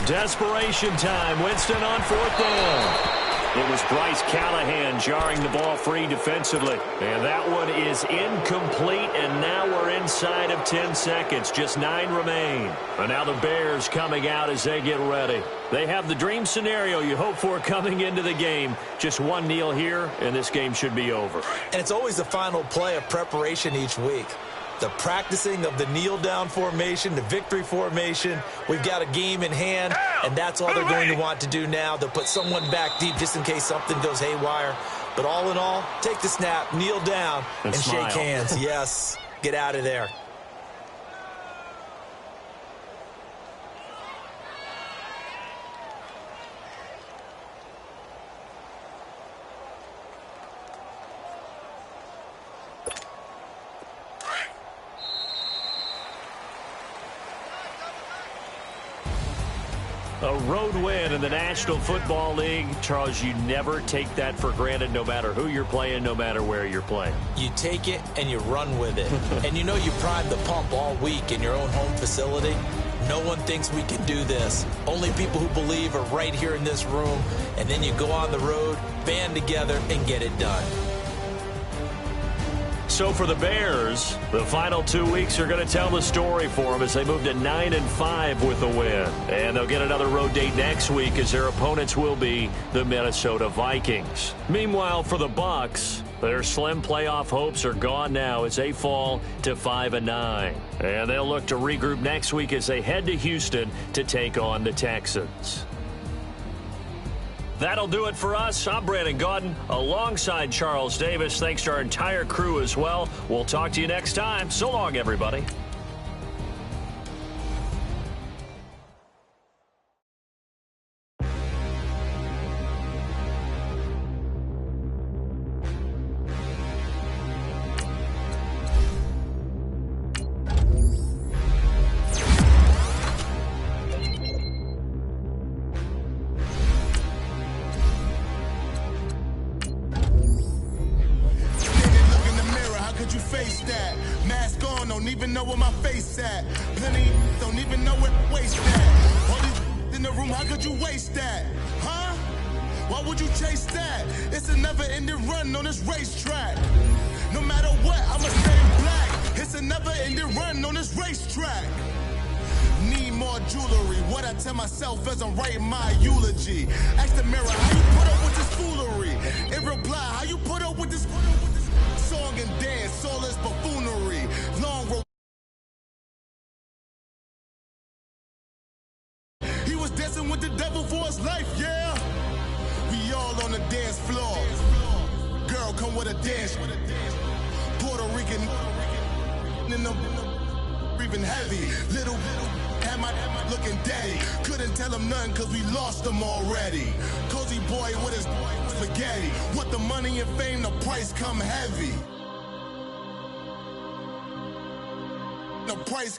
Desperation time. Winston on 4th down. It was Bryce Callahan jarring the ball free defensively. And that one is incomplete, and now we're inside of 10 seconds. Just 9 remain. And now the Bears coming out as they get ready. They have the dream scenario you hope for coming into the game. Just one kneel here, and this game should be over. And it's always the final play of preparation each week. The practicing of the kneel-down formation, the victory formation. We've got a game in hand, and that's all they're going to want to do now. They'll put someone back deep just in case something goes haywire. But all in all, take the snap, kneel down, and shake hands. Yes, get out of there. A road win in the National Football League. Charles, you never take that for granted no matter who you're playing, no matter where you're playing. You take it and you run with it. And you know you primed the pump all week in your own home facility. No one thinks we can do this. Only people who believe are right here in this room. And then you go on the road, band together, and get it done. So for the Bears, the final 2 weeks are going to tell the story for them as they move to 9-5 with a win. And they'll get another road date next week as their opponents will be the Minnesota Vikings. Meanwhile, for the Bucs, their slim playoff hopes are gone now as they fall to 5-9. And they'll look to regroup next week as they head to Houston to take on the Texans. That'll do it for us. I'm Brandon Gaudin alongside Charles Davis. Thanks to our entire crew as well. We'll talk to you next time. So long, everybody.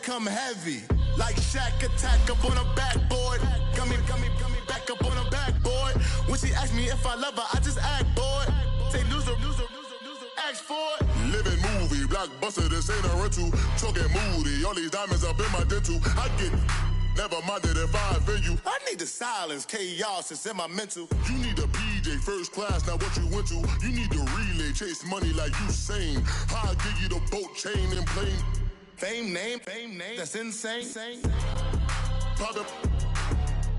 Come heavy, like Shaq attack up on a backboard. Got me back up on a backboard. When she asked me if I love her, I just act bored. Say loser, ask for it. Living movie, blockbuster, this ain't a rental. Talking moody, all these diamonds up in my dental. I get never minded if I offend you. I need the silence, chaos is in my mental. You need a PJ first class, not what you went to. You need the relay, chase money like you sane. I'll give you the boat chain and plane. Fame name, that's insane. Pop up.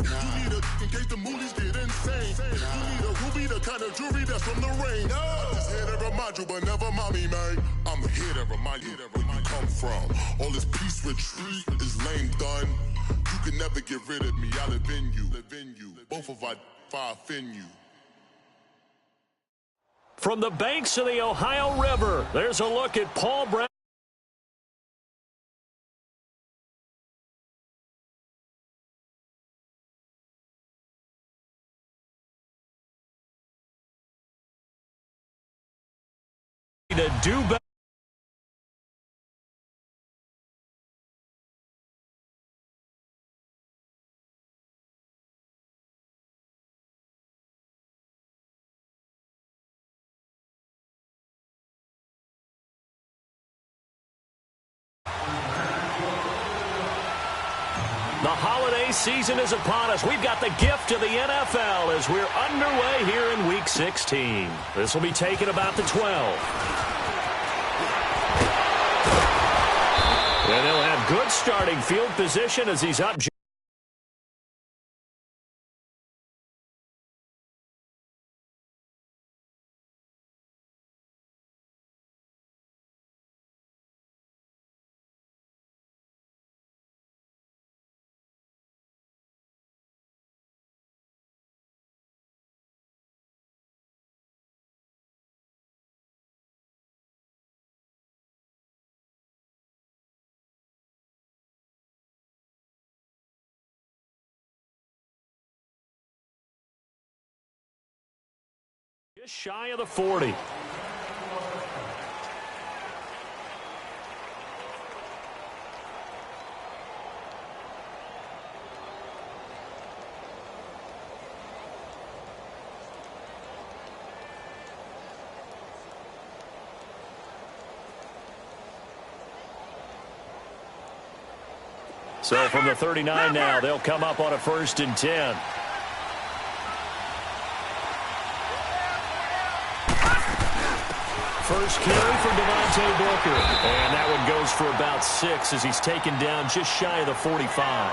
You need a, in case the movies get insane. You need a ruby, the kind of jewelry that's from the rain. I'm just here to remind you, but never mommy, man. I'm here to remind you where you come from. All this peace retreat is lame done. You can never get rid of me, I live in you. Both of our fire fin you. From the banks of the Ohio River, there's a look at Paul Brown. To do better. The holiday season is upon us. We've got the gift of the NFL as we're underway here in Week 16. This will be taken about the 12. And they'll have good starting field position as he's up. Just shy of the 40. So from the 39 now, they'll come up on a 1st and 10. First carry for Devontae Booker. And that one goes for about 6 as he's taken down just shy of the 45.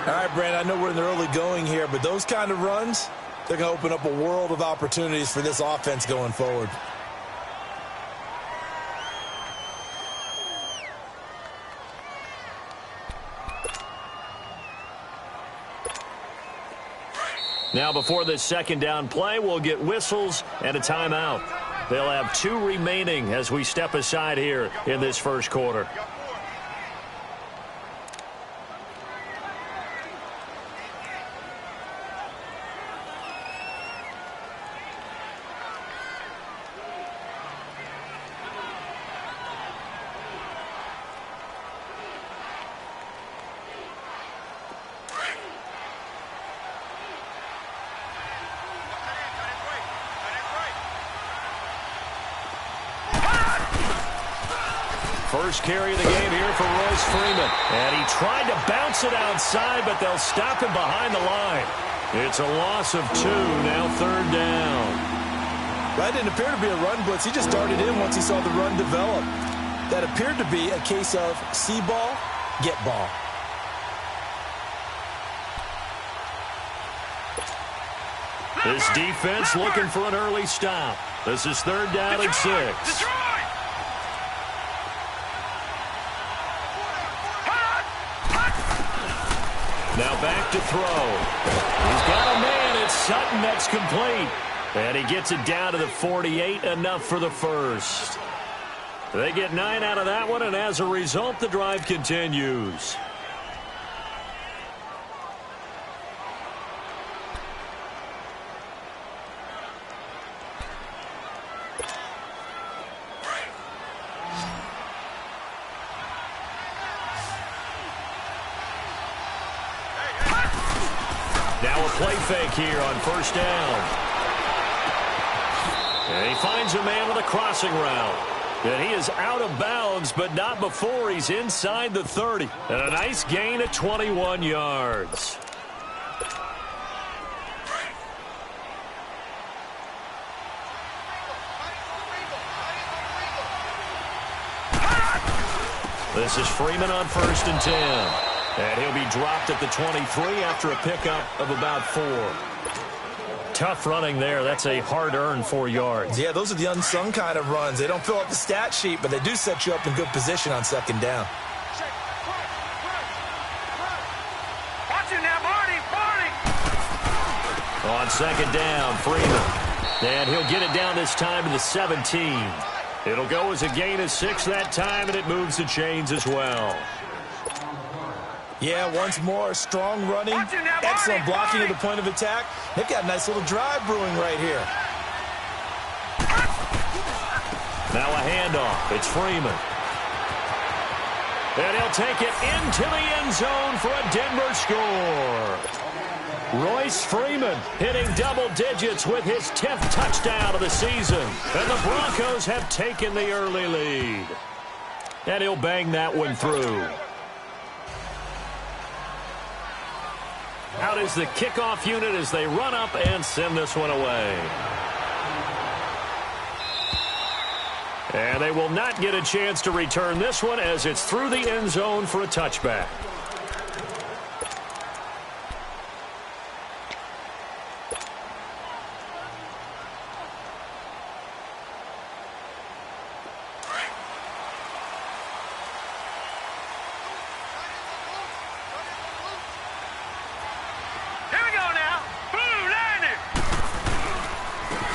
All right, Brandon, I know we're in the early going here, but those kind of runs, they're going to open up a world of opportunities for this offense going forward. Now before this second down play, we'll get whistles and a timeout. They'll have 2 remaining as we step aside here in this first quarter. First carry of the game here for Royce Freeman. And he tried to bounce it outside, but they'll stop him behind the line. It's a loss of 2, now 3rd down. That didn't appear to be a run blitz. He just darted in once he saw the run develop. That appeared to be a case of see ball, get ball. This defense looking for an early stop. This is 3rd down and 6. Now back to throw. He's got a man. It's Sutton that's complete. And he gets it down to the 48, enough for the first. They get 9 out of that one, and as a result, the drive continues. Now a play fake here on 1st down. And he finds a man with a crossing route. And he is out of bounds, but not before he's inside the 30. And a nice gain of 21 yards. This is Freeman on 1st and 10. And he'll be dropped at the 23 after a pickup of about 4. Tough running there. That's a hard-earned 4 yards. Yeah, those are the unsung kind of runs. They don't fill up the stat sheet, but they do set you up in good position on 2nd down. Watch it now, Barney! On 2nd down, Freeman. And he'll get it down this time to the 17. It'll go as a gain of 6 that time, and it moves the chains as well. Yeah, once more, strong running, excellent blocking at the point of attack. They've got a nice little drive brewing right here. Now a handoff. It's Freeman. And he'll take it into the end zone for a Denver score. Royce Freeman hitting double digits with his 10th touchdown of the season. And the Broncos have taken the early lead. And he'll bang that one through. Out is the kickoff unit as they run up and send this one away. And they will not get a chance to return this one as it's through the end zone for a touchback.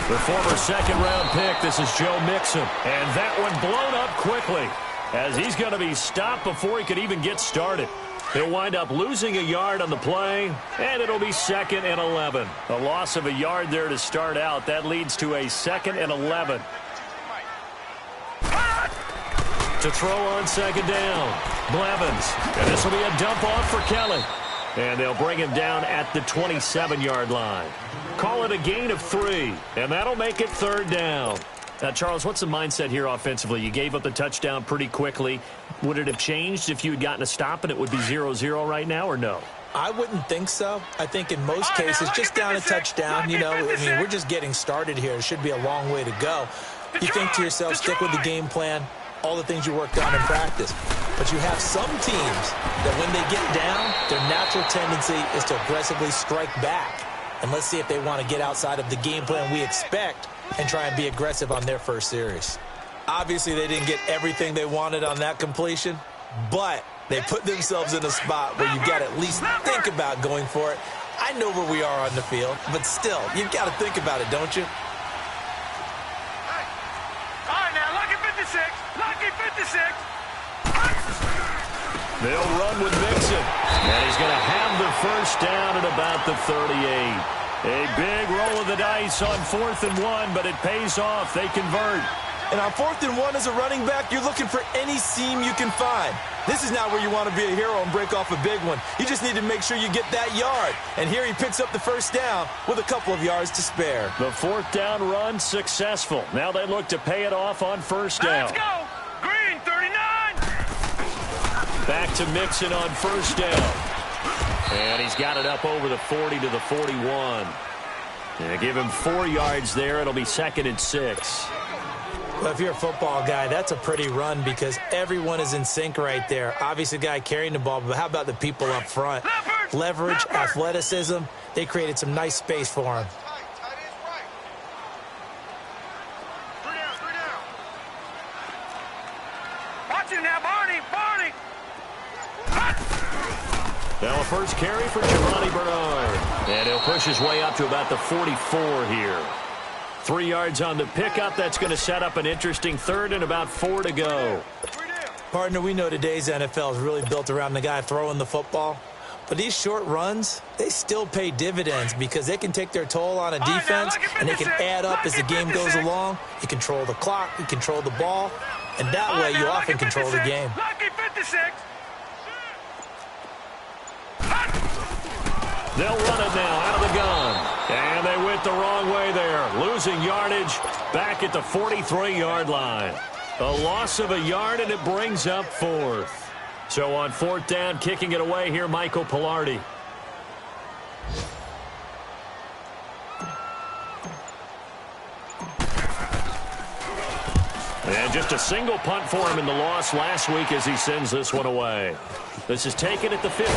The former second-round pick, this is Joe Mixon. And that one blown up quickly as he's going to be stopped before he could even get started. He'll wind up losing a yard on the play, and it'll be 2nd and 11. A loss of a yard there to start out. That leads to a 2nd and 11. To throw on 2nd down, Blevins. And this will be a dump off for Kelly. And they'll bring him down at the 27-yard line. Call it a gain of 3, and that'll make it 3rd down. Now, Charles, what's the mindset here offensively? You gave up the touchdown pretty quickly. Would it have changed if you had gotten a stop and it would be 0-0 right now, or no? I wouldn't think so. I think in most cases, just down a touchdown, you know, I mean, we're just getting started here. It should be a long way to go. You think to yourself, stick with the game plan, all the things you worked on in practice. But you have some teams that when they get down, their natural tendency is to aggressively strike back. And let's see if they want to get outside of the game plan we expect and try and be aggressive on their first series. Obviously, they didn't get everything they wanted on that completion, but they put themselves in a spot where you've got to at least think about going for it. I know where we are on the field, but still, you've got to think about it, don't you? All right, now, lucky 56. Lucky 56. They'll run with Mixon. And he's going to have the first down at about the 38. A big roll of the dice on 4th and 1, but it pays off. They convert. And on 4th and 1 as a running back, you're looking for any seam you can find. This is not where you want to be a hero and break off a big one. You just need to make sure you get that yard. And here he picks up the first down with a couple of yards to spare. The 4th down run successful. Now they look to pay it off on first down. Let's go. Green, 39. Back to Mixon on first down. And he's got it up over the 40 to the 41. And give him 4 yards there. It'll be 2nd and 6. Well, if you're a football guy, that's a pretty run because everyone is in sync right there. Obviously, the guy carrying the ball, but how about the people up front? Leverage, athleticism. They created some nice space for him. Watch him now, Barney. Barney. Now a first carry for Giovanni Bernard. And he'll push his way up to about the 44 here. 3 yards on the pickup. That's going to set up an interesting 3rd and about 4 to go. Partner, we know today's NFL is really built around the guy throwing the football. But these short runs, they still pay dividends because they can take their toll on a defense and they can add up as the game goes along. You control the clock, you control the ball, and that way you often control the game. Lucky 56. They'll run it now out of the gun. And they went the wrong way there. Losing yardage back at the 43-yard line. A loss of a yard, and it brings up 4th. So on 4th down, kicking it away here, Michael Pilardi. And just a single punt for him in the loss last week as he sends this one away. This is taken at the 15.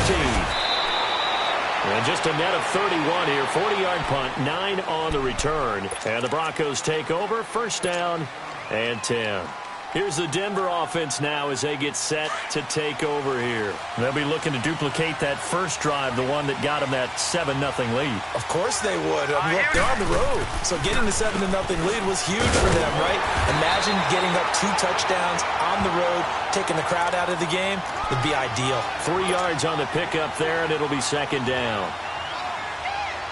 And just a net of 31 here. 40-yard punt, 9 on the return. And the Broncos take over. First down and 10. Here's the Denver offense now as they get set to take over here. They'll be looking to duplicate that first drive, the one that got them that 7-0 lead. Of course they would. Look, they're on the road. So getting the 7-0 lead was huge for them, right? Imagine getting up 2 touchdowns on the road, taking the crowd out of the game would be ideal. 3 yards on the pickup there, and it'll be 2nd down.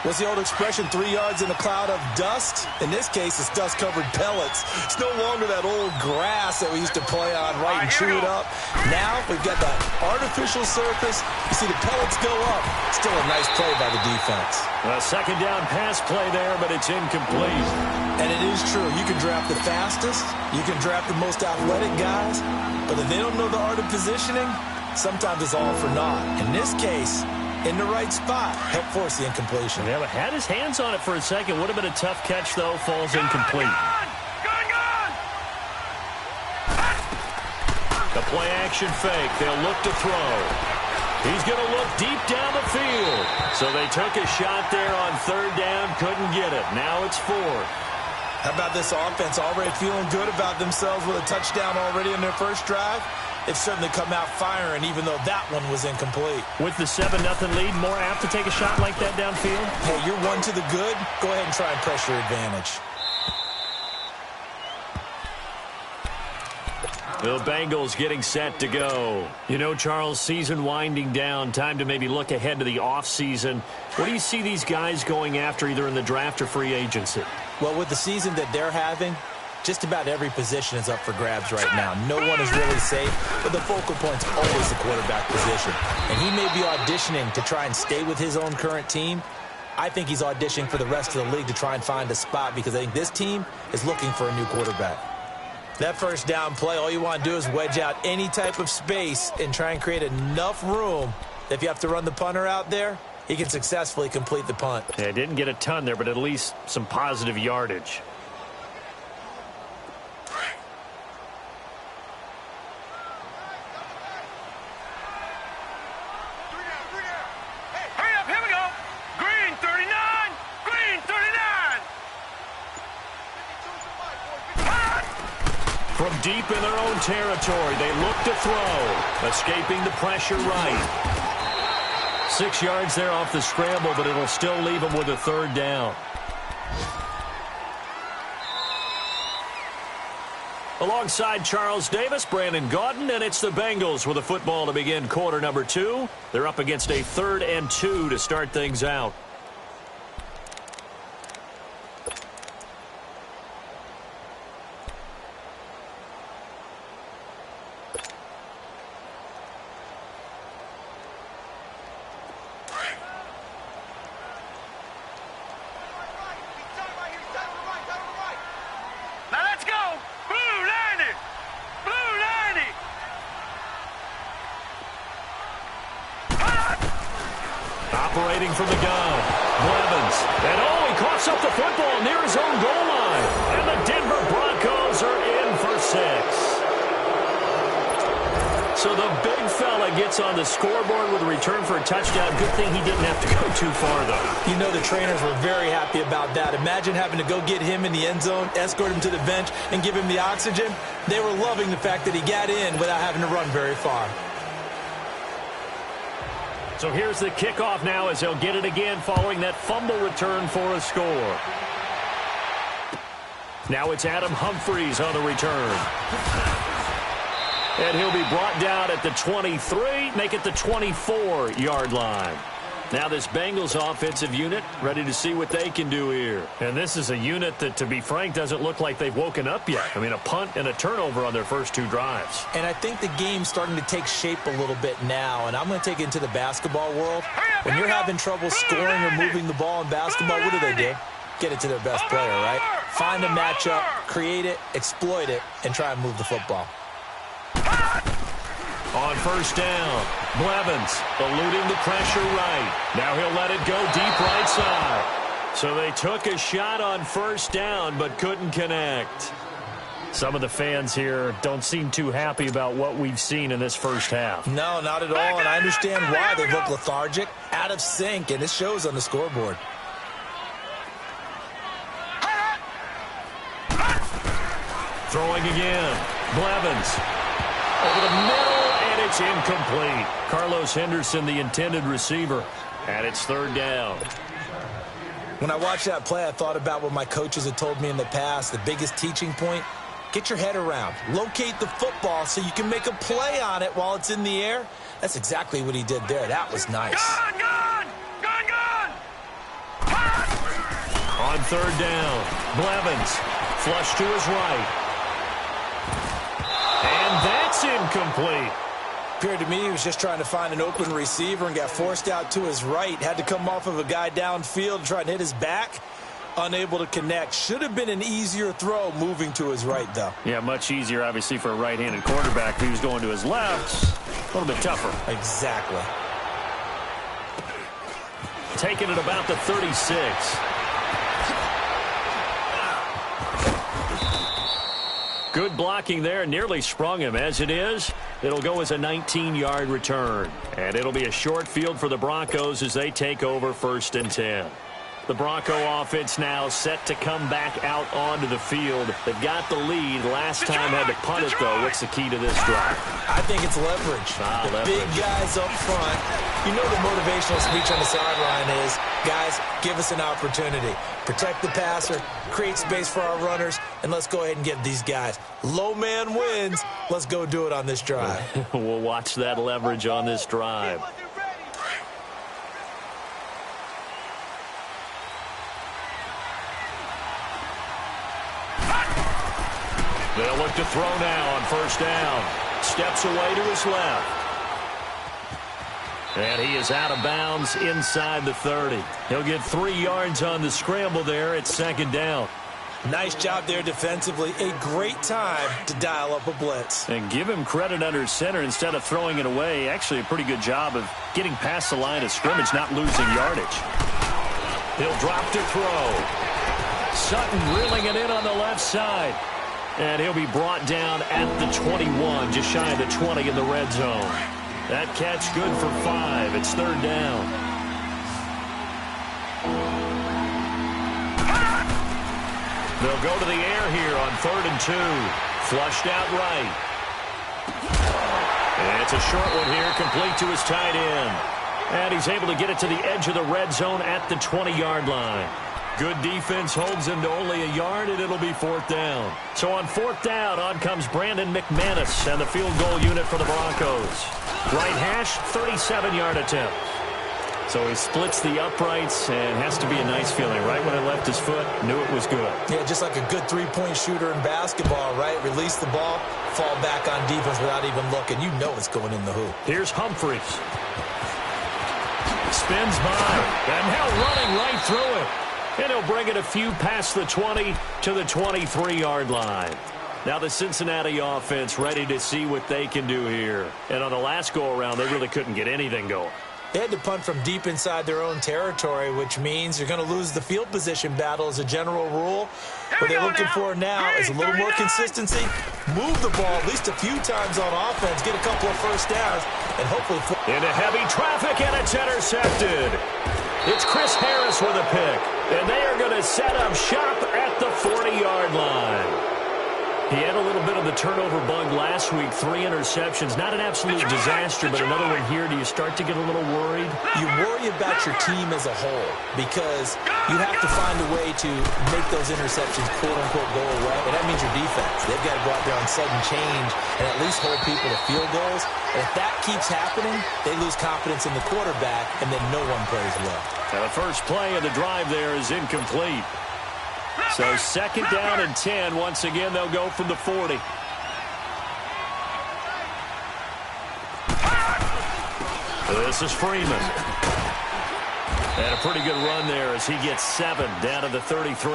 What's the old expression, 3 yards in a cloud of dust? In this case, it's dust-covered pellets. It's no longer that old grass that we used to play on, right, and chew it up. Now we've got that artificial surface. You see the pellets go up. Still a nice play by the defense. A 2nd down pass play there, but it's incomplete. And it is true. You can draft the fastest. You can draft the most athletic guys. But if they don't know the art of positioning, sometimes it's all for naught. In this case, in the right spot, help force the incompletion. Yeah, but had his hands on it for a second. Would have been a tough catch, though. Falls incomplete. Gun! The play-action fake. They'll look to throw. He's going to look deep down the field. So they took a shot there on 3rd down. Couldn't get it. Now it's 4th. How about this offense already feeling good about themselves with a touchdown already in their first drive? They've certainly come out firing, even though that one was incomplete. With the 7-0 lead, more apt to take a shot like that downfield? Hey, you're one to the good. Go ahead and try and press your advantage. The Bengals getting set to go. You know, Charles, season winding down. Time to maybe look ahead to the offseason. What do you see these guys going after either in the draft or free agency? Well, with the season that they're having, just about every position is up for grabs right now. No one is really safe, but the focal point's always the quarterback position. And he may be auditioning to try and stay with his own current team. I think he's auditioning for the rest of the league to try and find a spot because I think this team is looking for a new quarterback. That first down play, all you want to do is wedge out any type of space and try and create enough room. If you have to run the punter out there, he can successfully complete the punt. Yeah, didn't get a ton there, but at least some positive yardage. Hurry up, here we go. Green 39, green 39. From deep in their own territory, they look to throw, escaping the pressure right. 6 yards there off the scramble, but it'll still leave them with a third down. Alongside Charles Davis, Brandon Gaudin, and it's the Bengals with a football to begin quarter number 2. They're up against a 3rd and 2 to start things out. Operating from the gun, Blevins. And he coughs up the football near his own goal line. And the Denver Broncos are in for 6. So the big fella gets on the scoreboard with a return for a touchdown. Good thing he didn't have to go too far, though. You know the trainers were very happy about that. Imagine having to go get him in the end zone, escort him to the bench, and give him the oxygen. They were loving the fact that he got in without having to run very far. So here's the kickoff now as they'll get it again following that fumble return for a score. Now it's Adam Humphries on the return. And he'll be brought down at the 23, make it the 24-yard line. Now this Bengals offensive unit ready to see what they can do here. And this is a unit that, to be frank, doesn't look like they've woken up yet. I mean, a punt and a turnover on their first 2 drives. And I think the game's starting to take shape a little bit now. And I'm going to take it into the basketball world. When you're having trouble scoring or moving the ball in basketball, what do? Get it to their best player, right? Find a matchup, create it, exploit it, and try and move the football. On first down, Blevins eluding the pressure right. Now he'll let it go deep right side. So they took a shot on first down but couldn't connect. Some of the fans here don't seem too happy about what we've seen in this first half. No, not at all, and I understand why. They look lethargic, out of sync, and it shows on the scoreboard. Throwing again, Blevins over the middle. It's incomplete. Carlos Henderson, the intended receiver, and it's third down. When I watched that play, I thought about what my coaches had told me in the past. The biggest teaching point, get your head around. Locate the football so you can make a play on it while it's in the air. That's exactly what he did there. That was nice. Gun! On third down, Blevins flush to his right. And that's incomplete. Appeared to me he was just trying to find an open receiver and got forced out to his right. Had to come off of a guy downfield and try and hit his back. Unable to connect. Should have been an easier throw moving to his right, though. Yeah, much easier, obviously, for a right-handed quarterback. If he was going to his left, a little bit tougher. Exactly. Taking it about the 36. Good blocking there, nearly sprung him. As it is, it'll go as a 19-yard return. And it'll be a short field for the Broncos as they take over 1st and 10. The Bronco offense now set to come back out onto the field. They've got the lead. Last time had to punt it, though. What's the key to this drive? I think it's leverage. The big guys up front. You know the motivational speech on the sideline is, guys, give us an opportunity. Protect the passer, create space for our runners, and let's go ahead and get these guys. Low man wins. Let's go do it on this drive. We'll watch that leverage on this drive. They'll look to throw now on first down. Steps away to his left. And he is out of bounds inside the 30. He'll get 3 yards on the scramble there at 2nd down. Nice job there defensively. A great time to dial up a blitz. And give him credit under center instead of throwing it away. Actually, a pretty good job of getting past the line of scrimmage, not losing yardage. He'll drop to throw. Sutton reeling it in on the left side. And he'll be brought down at the 21, just shy of the 20 in the red zone. That catch good for 5. It's third down. They'll go to the air here on 3rd and 2. Flushed out right. And it's a short one here, complete to his tight end. And he's able to get it to the edge of the red zone at the 20-yard line. Good defense holds him to only a yard, and it'll be 4th down. So on 4th down, on comes Brandon McManus and the field goal unit for the Broncos. Right hash, 37-yard attempt. So he splits the uprights, and has to be a nice feeling. Right when it left his foot, knew it was good. Yeah, just like a good three-point shooter in basketball, right? Release the ball, fall back on defense without even looking. You know it's going in the hoop. Here's Humphries. Spins by, and now running right through it. And he'll bring it a few past the 20 to the 23-yard line. Now the Cincinnati offense ready to see what they can do here. And on the last go-around, they really couldn't get anything going. They had to punt from deep inside their own territory, which means you're going to lose the field position battle as a general rule. What they're looking for now is a little more consistency, move the ball at least a few times on offense, get a couple of first downs, and hopefully... Into heavy traffic, and it's intercepted. It's Chris Harris with a pick, and they are going to set up shop at the 40-yard line. He had a little bit of the turnover bug last week, 3 interceptions. Not an absolute disaster, but another one here. Do you start to get a little worried? You worry about your team as a whole because you have to find a way to make those interceptions, quote-unquote, go away. And that means your defense. They've got to go out there on sudden change and at least hold people to field goals. And if that keeps happening, they lose confidence in the quarterback, and then no one plays well. Now the first play of the drive there is incomplete. So 2nd down and 10. Once again, they'll go from the 40. This is Freeman. And a pretty good run there as he gets 7 down to the 33.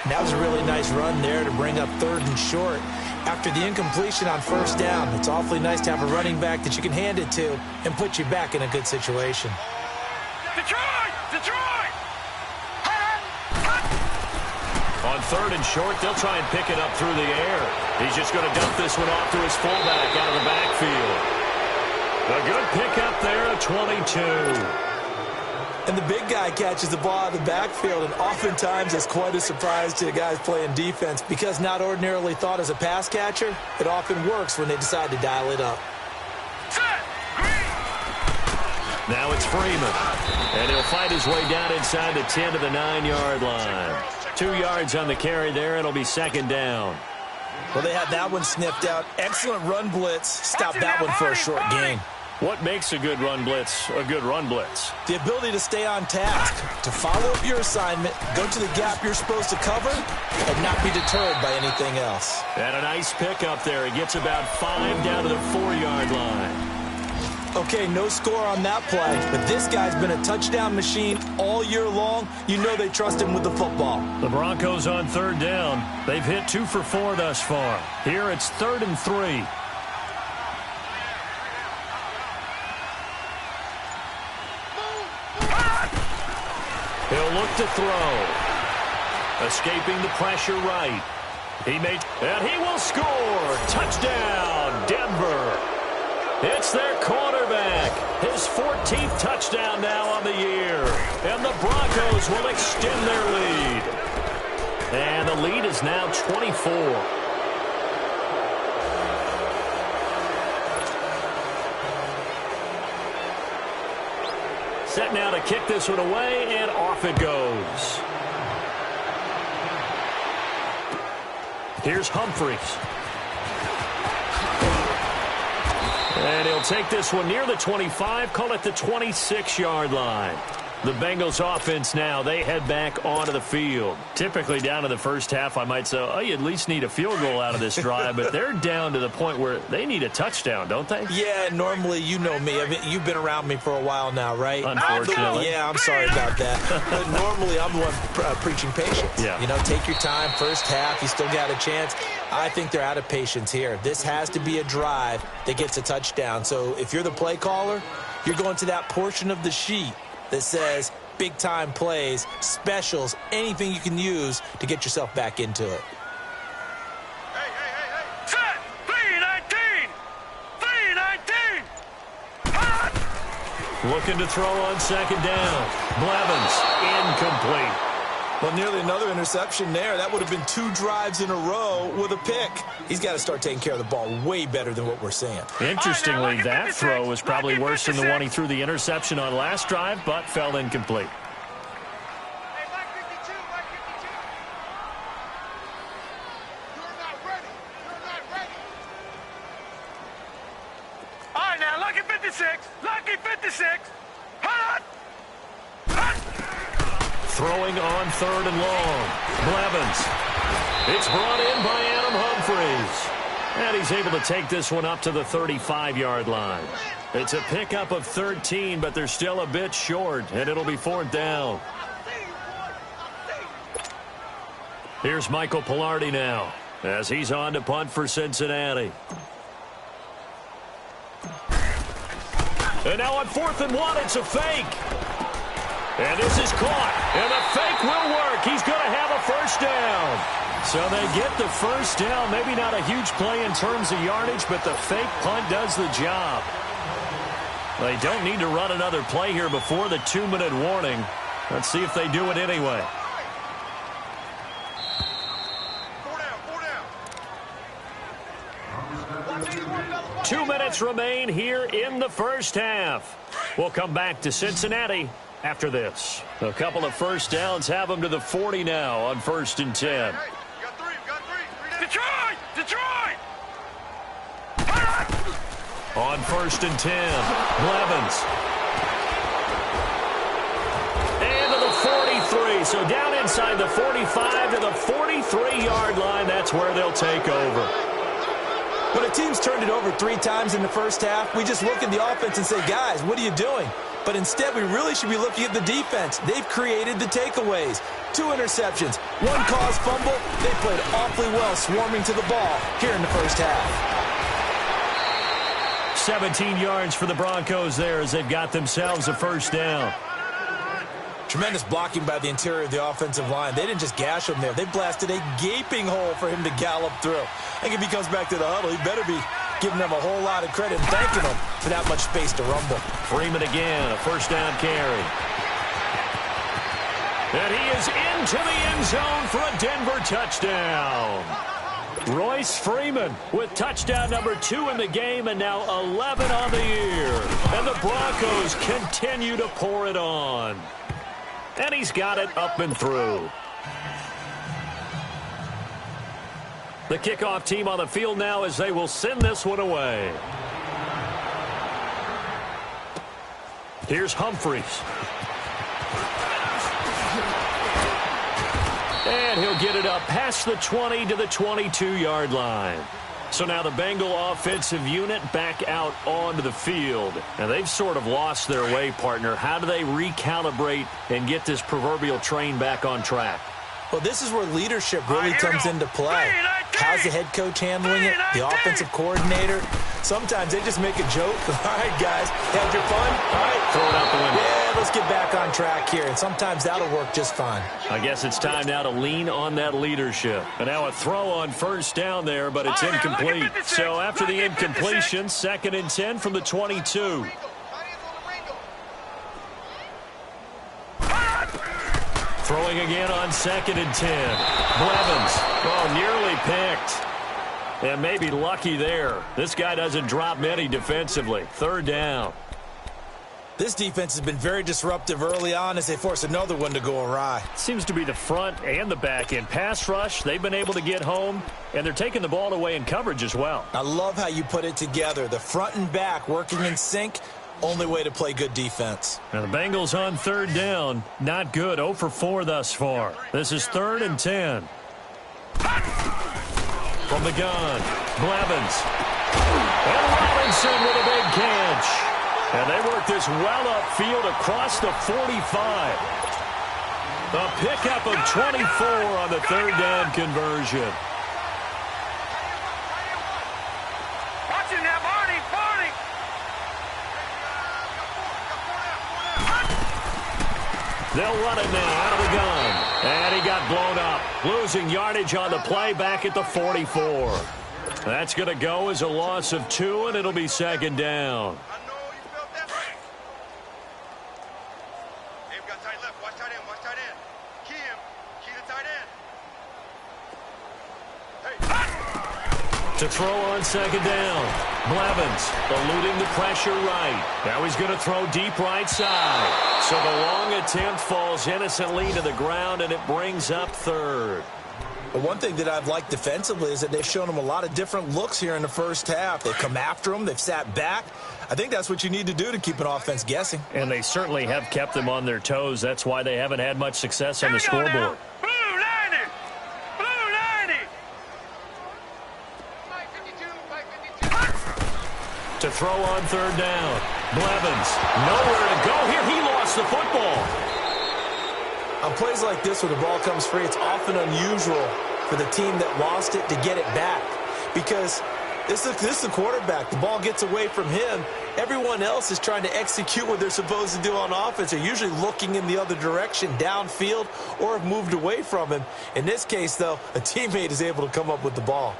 That was a really nice run there to bring up 3rd and short. After the incompletion on 1st down, it's awfully nice to have a running back that you can hand it to and put you back in a good situation. Detroit! Detroit! On 3rd and short, they'll try and pick it up through the air. He's just going to dump this one off to his fullback out of the backfield. A good pickup there at 22. And the big guy catches the ball out of the backfield, and oftentimes it's quite a surprise to the guys playing defense because not ordinarily thought as a pass catcher, it often works when they decide to dial it up. Now it's Freeman, and he'll fight his way down inside the 10 to the 9-yard line. 2 yards on the carry there. It'll be 2nd down. Well, they had that one sniffed out. Excellent run blitz. Stop that one for a short gain. What makes a good run blitz a good run blitz? The ability to stay on task, to follow up your assignment, go to the gap you're supposed to cover, and not be deterred by anything else. And a nice pickup there. He gets about 5 down to the 4-yard line. Okay, no score on that play, but this guy's been a touchdown machine all year long. You know they trust him with the football. The Broncos on 3rd down. They've hit 2 for 4 thus far. Here it's 3rd and 3. He'll look to throw. Escaping the pressure right. And he will score. Touchdown, Denver. It's their quarterback. His 14th touchdown now on the year. And the Broncos will extend their lead. And the lead is now 24. Set now to kick this one away, and off it goes. Here's Humphries. And he'll take this one near the 25, call it the 26-yard line. The Bengals offense now, they head back onto the field. Typically down in the first half, I might say, oh, you at least need a field goal out of this drive, but they're down to the point where they need a touchdown, don't they? Yeah, normally, you know me. I mean, you've been around me for a while now, right? Unfortunately. Yeah, I'm sorry about that. But normally, I'm the one preaching patience. Yeah. You know, take your time. First half, you still got a chance. I think they're out of patience here. This has to be a drive that gets a touchdown. So if you're the play caller, you're going to that portion of the sheet that says big-time plays, specials, anything you can use to get yourself back into it. Hey. Set! 3-19! 3-19! Looking to throw on second down. Blevins, incomplete. Well, nearly another interception there. That would have been 2 drives in a row with a pick. He's got to start taking care of the ball way better than what we're seeing. Interestingly, that throw was probably worse than the one he threw the interception on last drive, but fell incomplete. Hey, Mike 52, Mike 52. You're not ready. You're not ready. All right, now, lucky 56. Lucky 56. Hot! Throwing on third and long. Blevins. It's brought in by Adam Humphries. And he's able to take this one up to the 35-yard line. It's a pickup of 13, but they're still a bit short, and it'll be 4th down. Here's Michael Pilardi now, as he's on to punt for Cincinnati. And now on 4th and 1, it's a fake. And this is caught. And the fake will work. He's going to have a first down. So they get the first down. Maybe not a huge play in terms of yardage, but the fake punt does the job. They don't need to run another play here before the 2-minute warning. Let's see if they do it anyway. 2 minutes remain here in the first half. We'll come back to Cincinnati after this. A couple of first downs have them to the 40 now on 1st and 10. Hey, you got three. Detroit! Detroit! On 1st and 10, Blevins. And to the 43. So down inside the 45 to the 43-yard line. That's where they'll take over. When a team's turned it over 3 times in the first half, we just look at the offense and say, guys, what are you doing? But instead, we really should be looking at the defense. They've created the takeaways. 2 interceptions, 1 caused fumble. They played awfully well swarming to the ball here in the first half. 17 yards for the Broncos there as they've got themselves a first down. Tremendous blocking by the interior of the offensive line. They didn't just gash him there. They blasted a gaping hole for him to gallop through. I think if he comes back to the huddle, he better be giving them a whole lot of credit and thanking them for that much space to rumble. Freeman again, a first down carry. And he is into the end zone for a Denver touchdown. Royce Freeman with touchdown number 2 in the game and now 11 on the year. And the Broncos continue to pour it on. And he's got it up and through. The kickoff team on the field now as they will send this one away. Here's Humphries. And he'll get it up past the 20 to the 22-yard line. So now the Bengal offensive unit back out onto the field. And they've sort of lost their way, partner. How do they recalibrate and get this proverbial train back on track? Well, this is where leadership really comes into play. How's the head coach handling it? The offensive coordinator? Sometimes they just make a joke. All right, guys, had your fun? All right. Throw it out the window. Yeah, let's get back on track here. And sometimes that'll work just fine. I guess it's time now to lean on that leadership. And now a throw on first down there, but it's incomplete. So after the incompletion, 2nd and 10 from the 22. Throwing again on 2nd and 10. Blevins. Oh, nearly picked. And maybe lucky there. This guy doesn't drop many defensively. 3rd down. This defense has been very disruptive early on as they force another one to go awry. Seems to be the front and the back end. Pass rush, they've been able to get home, and they're taking the ball away in coverage as well. I love how you put it together. The front and back working in sync. Only way to play good defense. Now the Bengals on third down. Not good. 0 for 4 thus far. This is 3rd and 10. From the gun, Blevins. And Robinson with a big catch. And they work this well upfield across the 45. A pickup of 24 on the 3rd down conversion. Watch him now, Barney. They'll run it now out of the gun. And he got blown up. Losing yardage on the play back at the 44. That's going to go as a loss of 2, and it'll be 2nd down. I know you felt that. Hey, we got tight left. Watch tight end. Key him. Key the tight end. To throw on 2nd down. Blevins eluding the pressure right. Now he's going to throw deep right side. So the long attempt falls innocently to the ground, and it brings up 3rd. But one thing that I've liked defensively is that they've shown him a lot of different looks here in the first half. They've come after him. They've sat back. I think that's what you need to do to keep an offense guessing. And they certainly have kept them on their toes. That's why they haven't had much success on the scoreboard. Blue 90. To throw on 3rd down. Blevins, nowhere to go here. He lost the football. On plays like this where the ball comes free, it's often unusual for the team that lost it to get it back. Because this is the quarterback. The ball gets away from him. Everyone else is trying to execute what they're supposed to do on offense. They're usually looking in the other direction, downfield, or have moved away from him. In this case, though, a teammate is able to come up with the ball.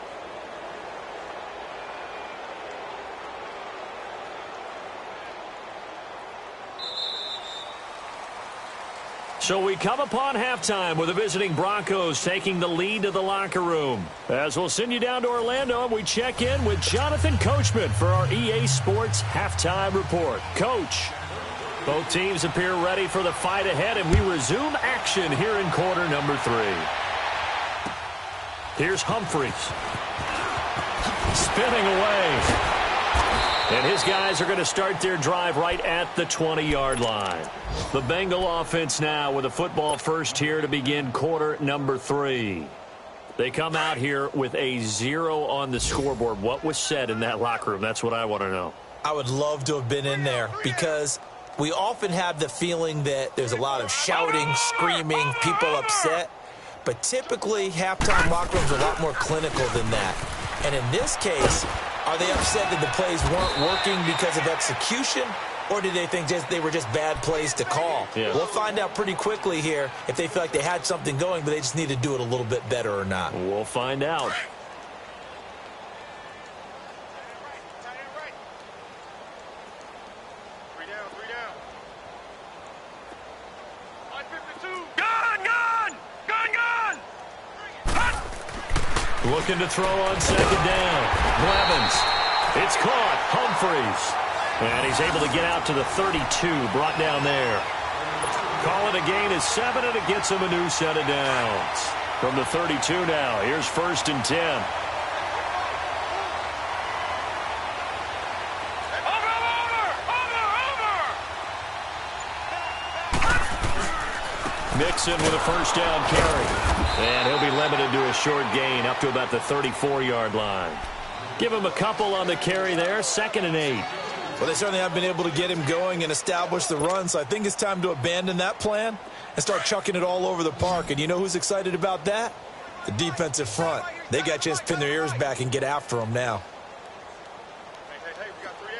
So we come upon halftime with the visiting Broncos taking the lead to the locker room. As we'll send you down to Orlando, and we check in with Jonathan Coachman for our EA Sports Halftime Report. Coach, both teams appear ready for the fight ahead, and we resume action here in quarter number 3. Here's Humphries. Spinning away. And his guys are going to start their drive right at the 20-yard line. The Bengal offense now with a football first here to begin quarter number 3. They come out here with a 0 on the scoreboard. What was said in that locker room? That's what I want to know. I would love to have been in there because we often have the feeling that there's a lot of shouting, screaming, people upset. But typically, halftime locker rooms are a lot more clinical than that. And in this case, are they upset that the plays weren't working because of execution, or did they think they were just bad plays to call? Yeah. We'll find out pretty quickly here if they feel like they had something going, but they just need to do it a little bit better or not. We'll find out. Three down. Looking to throw on 2nd down. Blevins. It's caught. Humphries. And he's able to get out to the 32. Brought down there. Call it a gain of 7, and it gets him a new set of downs. From the 32 now. Here's 1st and 10. Mixon with a first down carry. And he'll be limited to a short gain up to about the 34-yard line. Give him a couple on the carry there. 2nd and 8. Well, they certainly have been able to get him going and establish the run, so I think it's time to abandon that plan and start chucking it all over the park. And you know who's excited about that? The defensive front. They got a chance to pin their ears back and get after him now. Hey, we got 3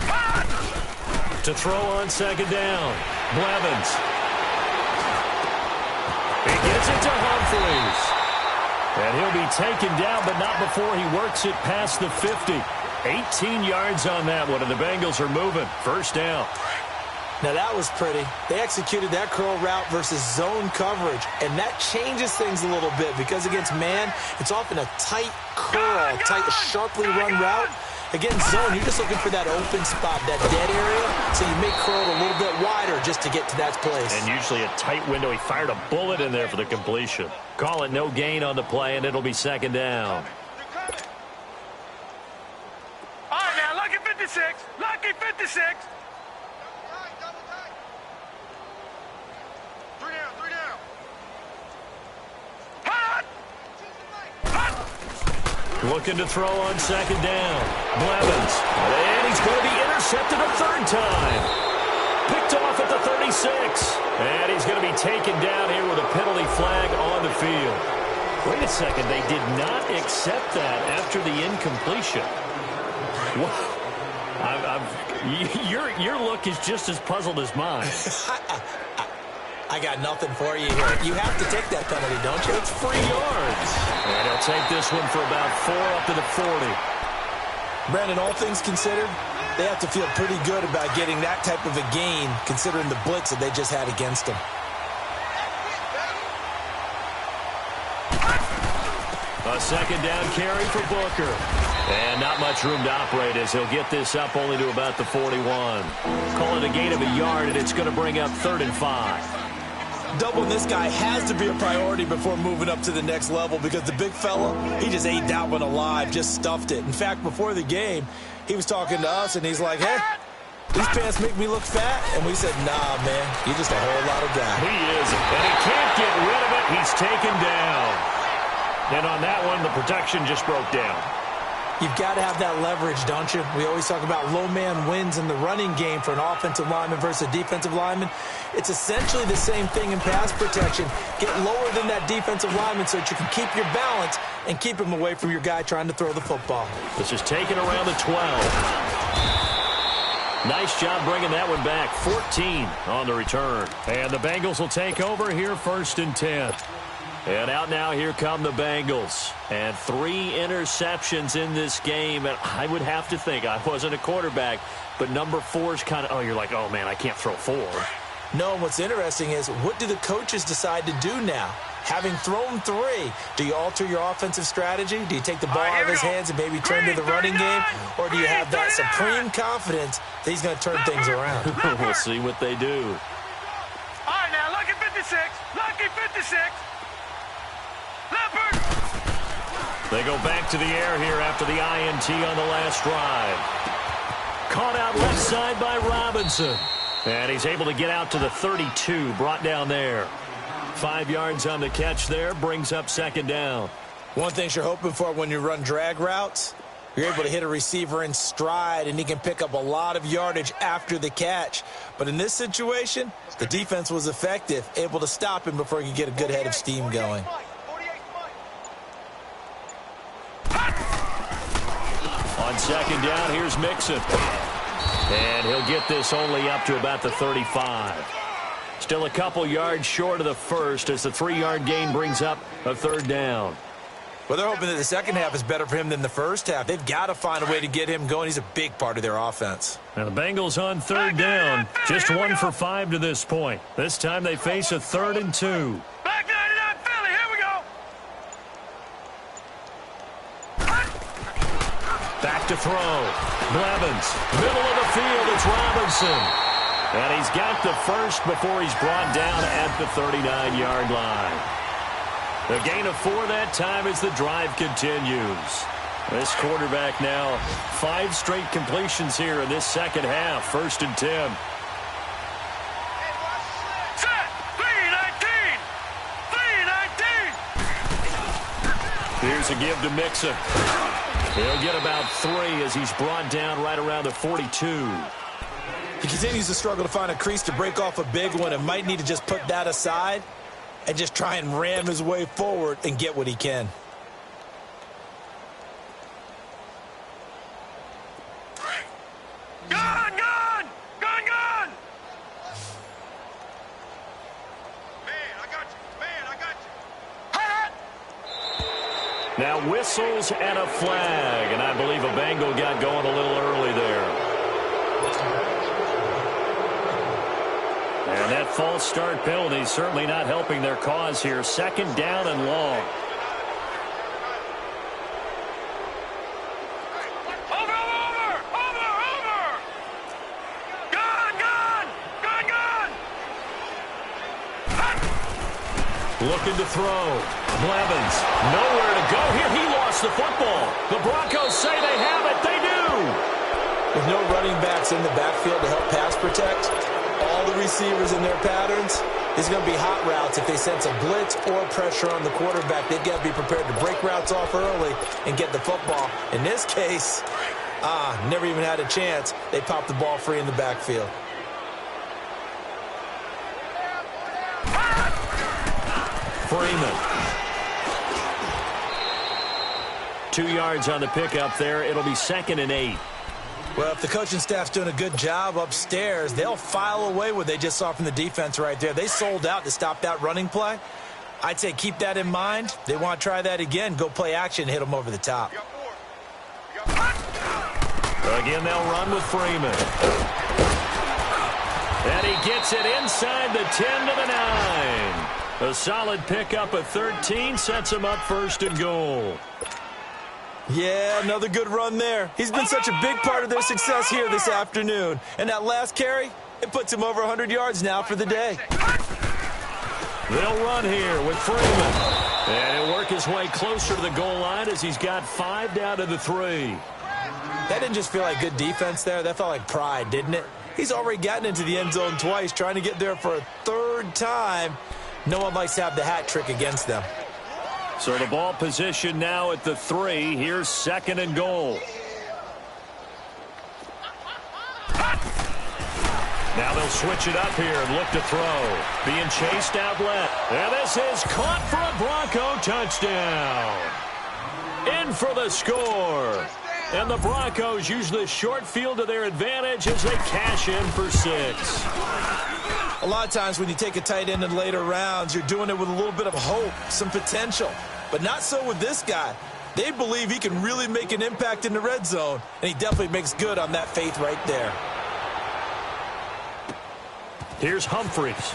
down. To throw on 2nd down. Blevins. He gets it to Humphries. And he'll be taken down, but not before he works it past the 50. 18 yards on that one, and the Bengals are moving. First down. Now, that was pretty. They executed that curl route versus zone coverage, and that changes things a little bit because against man, it's often a tight curl, tight, sharply run route. Against zone, you're just looking for that open spot, that dead area, so you make curl a little bit wider just to get to that place. And usually a tight window. He fired a bullet in there for the completion. Call it no gain on the play, and it'll be 2nd down. All right, now, look at 56. 56. Double tight. 3 down. Hot. Looking to throw on second down. Blevins. And he's going to be intercepted a third time. Picked off at the 36. And he's going to be taken down here with a penalty flag on the field. Wait a second. They did not accept that after the incompletion. Wow. Your look is just as puzzled as mine. I got nothing for you here. You have to take that penalty, don't you? It's 3 yards. And he'll take this one for about 4 up to the 40. Brandon, all things considered, they have to feel pretty good about getting that type of a gain, considering the blitz that they just had against them. A second down carry for Booker. And not much room to operate as he'll get this up only to about the 41. Call it a gain of a yard, and it's going to bring up 3rd and 5. Doubling this guy has to be a priority before moving up to the next level because the big fella, he just ate that one alive, just stuffed it. In fact, before the game, he was talking to us, and he's like, hey, these pants make me look fat. And we said, nah, man, you're just a whole lot of guy. He is, and he can't get rid of it. He's taken down. And on that one, the protection just broke down. You've got to have that leverage, don't you? We always talk about low man wins in the running game for an offensive lineman versus a defensive lineman. It's essentially the same thing in pass protection. Get lower than that defensive lineman so that you can keep your balance and keep him away from your guy trying to throw the football. This is taken around the 12. Nice job bringing that one back. 14 on the return. And the Bengals will take over here 1st and 10. And out now, here come the Bengals. And 3 interceptions in this game. And I would have to think, I wasn't a quarterback, but number 4 is kind of, you're like, oh, man, I can't throw 4. No, what's interesting is, what do the coaches decide to do now? Having thrown 3, do you alter your offensive strategy? Do you take the ball out of his hands and maybe turn to the running game? Or do you have that supreme confidence that he's going to turn things around? We'll see what they do. All right, now, lucky 56. Lucky 56. Leopard. They go back to the air here after the INT on the last drive. Caught out left side by Robinson. And he's able to get out to the 32, brought down there. 5 yards on the catch there, brings up 2nd down. One thing you're hoping for when you run drag routes, you're able to hit a receiver in stride, and he can pick up a lot of yardage after the catch. But in this situation, the defense was effective, able to stop him before he could get a good head of steam going. On 2nd down, here's Mixon. And he'll get this only up to about the 35. Still a couple yards short of the first as the 3-yard gain brings up a 3rd down. Well, they're hoping that the second half is better for him than the first half. They've got to find a way to get him going. He's a big part of their offense. Now the Bengals on 3rd down. Just 1 for 5 to this point. This time they face a 3rd and 2. Back 99 Philly, here we go. Back to throw. Blevins. Middle of the field, it's Robinson. And he's got the first before he's brought down at the 39-yard line. The gain of 4 that time as the drive continues. This quarterback now 5 straight completions here in this second half. 1st and 10. Set. 3-19. 3-19. Here's a give to Mixon. He'll get about 3 as he's brought down right around the 42. He continues to struggle to find a crease to break off a big one and might need to just put that aside and just try and ram his way forward and get what he can. Gone, gone! Gone, gone! Man, I got you. Man, I got you. Now whistles and a flag, and I believe a Bengal got going a little early there. And that false start penalty certainly not helping their cause here. 2nd down and long. Over! Gone, gone! Gone, gone! Looking to throw. Blevins, nowhere to go here. He lost the football. The Broncos say they have it. They do. With no running backs in the backfield to help pass protect, all the receivers in their patterns, it's going to be hot routes. If they sense a blitz or pressure on the quarterback, they've got to be prepared to break routes off early and get the football. In this case, never even had a chance. They popped the ball free in the backfield. Freeman. 2 yards on the pickup there. It'll be 2nd and 8. Well, if the coaching staff's doing a good job upstairs, they'll file away what they just saw from the defense right there. They sold out to stop that running play. I'd say keep that in mind. They want to try that again. Go play action, hit them over the top. Again, they'll run with Freeman. And he gets it inside the 10 to the 9. A solid pickup of 13 sets him up 1st and goal. Yeah, another good run there. He's been such a big part of their success here this afternoon. And that last carry, it puts him over 100 yards now for the day. They'll run here with Freeman. And he'll work his way closer to the goal line as he's got 5 down to the 3. That didn't just feel like good defense there. That felt like pride, didn't it? He's already gotten into the end zone twice, trying to get there for a 3rd time. No one likes to have the hat trick against them. So the ball position now at the 3. Here's 2nd and goal. Now they'll switch it up here and look to throw. Being chased out left. And this is caught for a Bronco touchdown. In for the score. And the Broncos use the short field to their advantage as they cash in for 6. A lot of times when you take a tight end in later rounds, you're doing it with a little bit of hope, some potential. But not so with this guy. They believe he can really make an impact in the red zone, and he definitely makes good on that faith right there. Here's Humphries.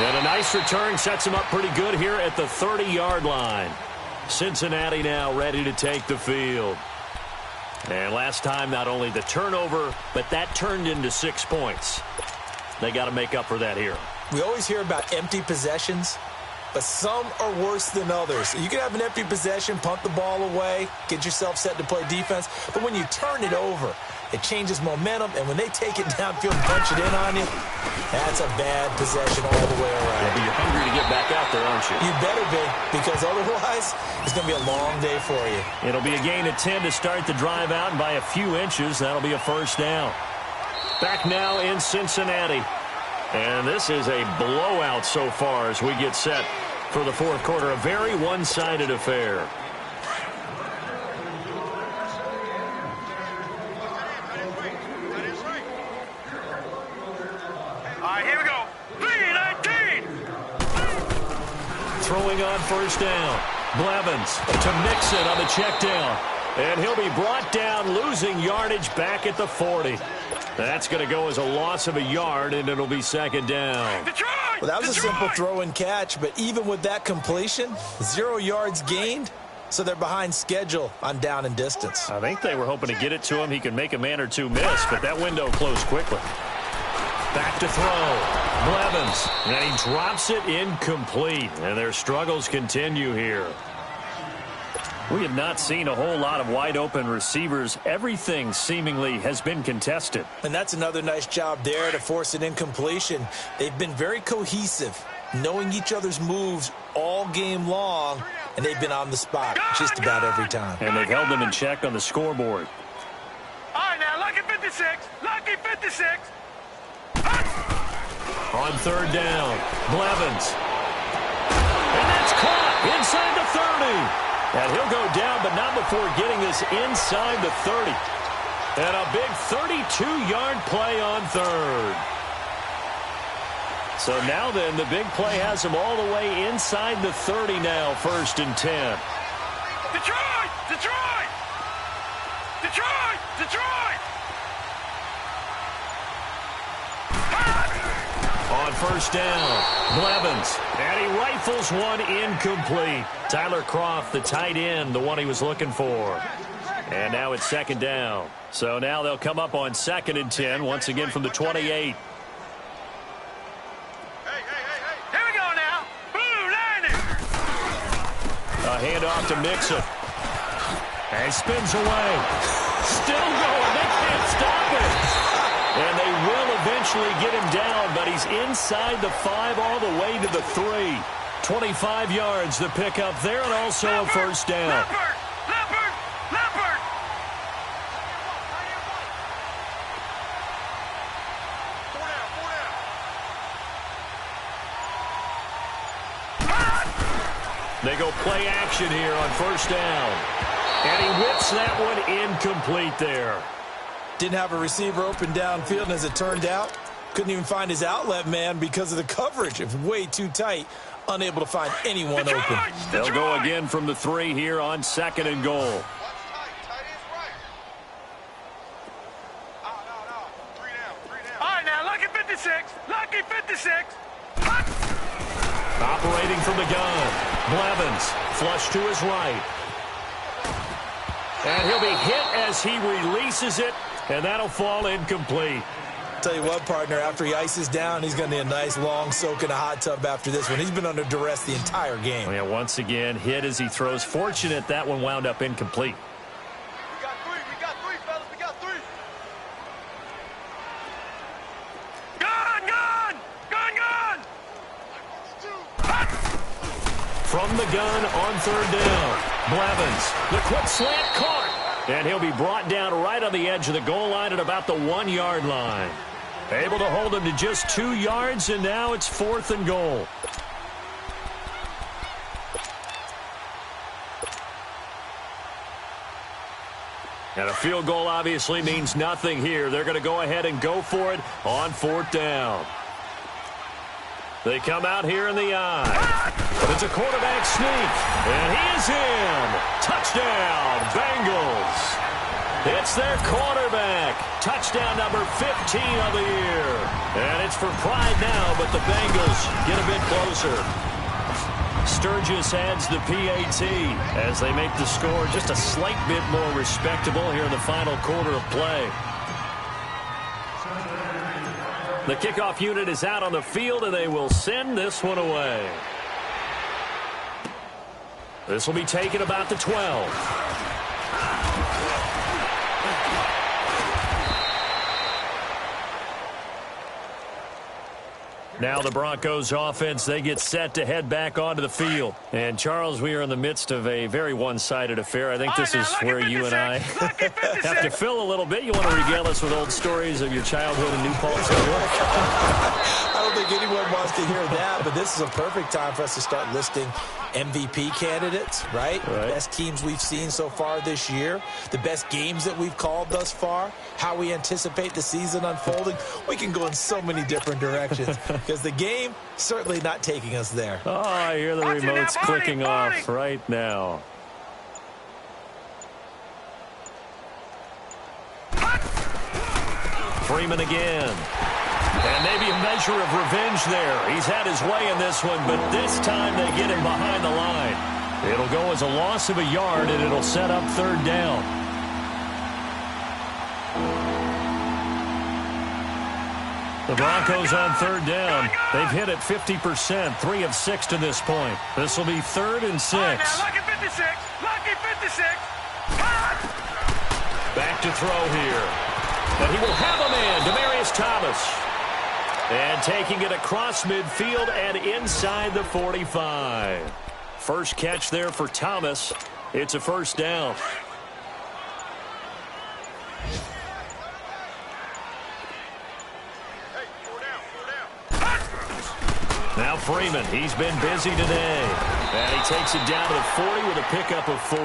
And a nice return sets him up pretty good here at the 30-yard line. Cincinnati now ready to take the field. And last time, not only the turnover, but that turned into 6 points. They got to make up for that here. We always hear about empty possessions, but some are worse than others. You can have an empty possession, punt the ball away, get yourself set to play defense, but when you turn it over, it changes momentum, and when they take it downfield and punch it in on you, that's a bad possession all the way around. Yeah, but you're hungry to get back out there, aren't you? You better be, because otherwise, it's going to be a long day for you. It'll be a gain of 10 to start the drive out, and by a few inches, that'll be a 1st down. Back now in Cincinnati. And this is a blowout so far as we get set for the 4th quarter. A very one-sided affair. All right, here we go. 3-19. Throwing on 1st down. Blevins to Mixon on the check down. And he'll be brought down, losing yardage back at the 40. That's going to go as a loss of a yard, and it'll be 2nd down. Well, that was a simple throw and catch, but even with that completion, 0 yards gained, so they're behind schedule on down and distance. I think they were hoping to get it to him. He could make a man or two miss, but that window closed quickly. Back to throw. Blevins, and he drops it incomplete, and their struggles continue here. We have not seen a whole lot of wide-open receivers. Everything seemingly has been contested. And that's another nice job there to force an incompletion. They've been very cohesive, knowing each other's moves all game long, and they've been on the spot just about every time. And they've held them in check on the scoreboard. All right, now, lucky 56. Lucky 56. On 3rd down, Blevins. And that's caught inside the 30. And he'll go down, but not before getting this inside the 30. And a big 32-yard play on 3rd. So now then, the big play has him all the way inside the 30 now, 1st and 10. Detroit! Detroit! Detroit! Detroit! On 1st down, Blevins, and he rifles one incomplete. Tyler Kroft, the tight end, the one he was looking for. And now it's 2nd down. So now they'll come up on 2nd and 10, once again from the 28. Here we go now. Blue landing. A handoff to Mixon. And spins away. Still going. They can't stop it. And they will eventually get him down, but he's inside the 5 all the way to the 3. 25 yards to pick up there, and also a first down. Leopard! They go play action here on first down. And he whips that one incomplete there. Didn't have a receiver open downfield, and as it turned out, couldn't even find his outlet man because of the coverage. It was way too tight, unable to find anyone open. They'll go again from the 3 here on 2nd and goal. Tight is right. No. 3 down. All right, now, lucky 56. Lucky 56. Operating from the gun. Blevins, flush to his right. And he'll be hit as he releases it, and that'll fall incomplete. Tell you what, partner, after he ices down, he's going to need a nice long soak in a hot tub after this one. He's been under duress the entire game. Yeah, once again, hit as he throws. Fortunate that one wound up incomplete. We got three, fellas. We got 3. Gun! From the gun on 3rd down. Blevins, the quick slant caught. And he'll be brought down right on the edge of the goal line at about the 1-yard line. Able to hold him to just 2 yards, and now it's 4th and goal. And a field goal obviously means nothing here. They're going to go ahead and go for it on 4th down. They come out here in the eye. But it's a quarterback sneak. And he is in. Touchdown, Bengals. It's their quarterback. Touchdown number 15 of the year. And it's for pride now, but the Bengals get a bit closer. Sturgis adds the PAT as they make the score just a slight bit more respectable here in the final quarter of play. The kickoff unit is out on the field, and they will send this one away. This will be taken about the 12. Now the Broncos offense, they get set to head back onto the field. And, Charles, we are in the midst of a very one-sided affair. I think this is where you and I have to fill a little bit. You want to regale us with old stories of your childhood in New Paltz, New York? I don't think anyone wants to hear that, but this is a perfect time for us to start listing MVP candidates, right? Best teams we've seen so far this year, the best games that we've called thus far, how we anticipate the season unfolding. We can go in so many different directions because the game certainly not taking us there. Oh, I hear the remotes clicking off right now. Freeman again. And maybe a measure of revenge there. He's had his way in this one, but this time they get him behind the line. It'll go as a loss of a yard, and it'll set up 3rd down. The Broncos on 3rd down. They've hit it 50%, 3 of 6 to this point. This will be 3rd and 6. Lucky 56. Lucky 56. Back to throw here. And he will have a man, Demaryius Thomas. And taking it across midfield and inside the 45. First catch there for Thomas. It's a first down. Now Freeman, he's been busy today. And he takes it down to the 40 with a pickup of 4.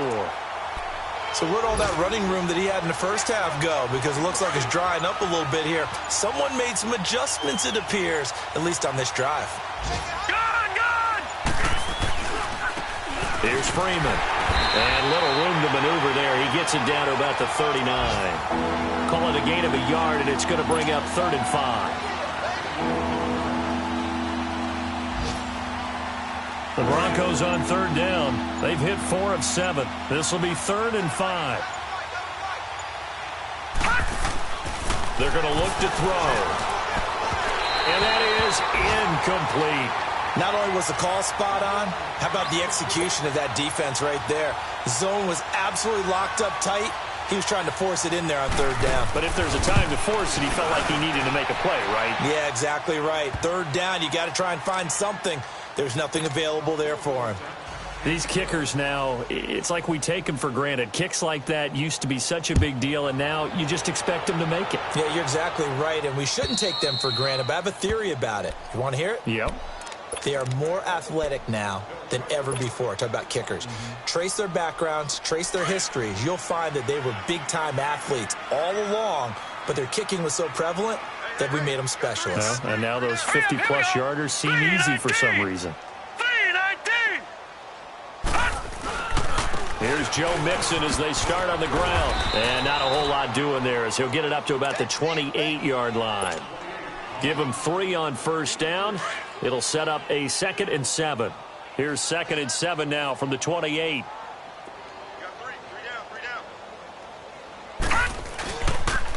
So where'd all that running room that he had in the first half go? Because it looks like it's drying up a little bit here. Someone made some adjustments, it appears, at least on this drive. Gun! Here's Freeman. And little room to maneuver there. He gets it down to about the 39. Call it a gain of a yard, and it's going to bring up 3rd and 5. The Broncos on 3rd down. They've hit 4 of 7. This will be 3rd and 5. They're going to look to throw. And that is incomplete. Not only was the call spot on, how about the execution of that defense right there? The zone was absolutely locked up tight. He was trying to force it in there on third down. But if there's a time to force it, he felt like he needed to make a play, right? Yeah, exactly right. Third down, you got to try and find something. There's nothing available there for him. These kickers now, it's like we take them for granted. Kicks like that used to be such a big deal, and now you just expect them to make it. Yeah, you're exactly right, and we shouldn't take them for granted, but I have a theory about it. You want to hear it? Yep. They are more athletic now than ever before. Talk about kickers. Trace their backgrounds, trace their histories. You'll find that they were big-time athletes all along, but their kicking was so prevalent that we made them specialists. Well, and now those 50-plus yarders seem easy for some reason. Here's Joe Mixon as they start on the ground. And not a whole lot doing there as he'll get it up to about the 28-yard line. Give him 3 on first down. It'll set up a 2nd and 7. Here's 2nd and 7 now from the 28.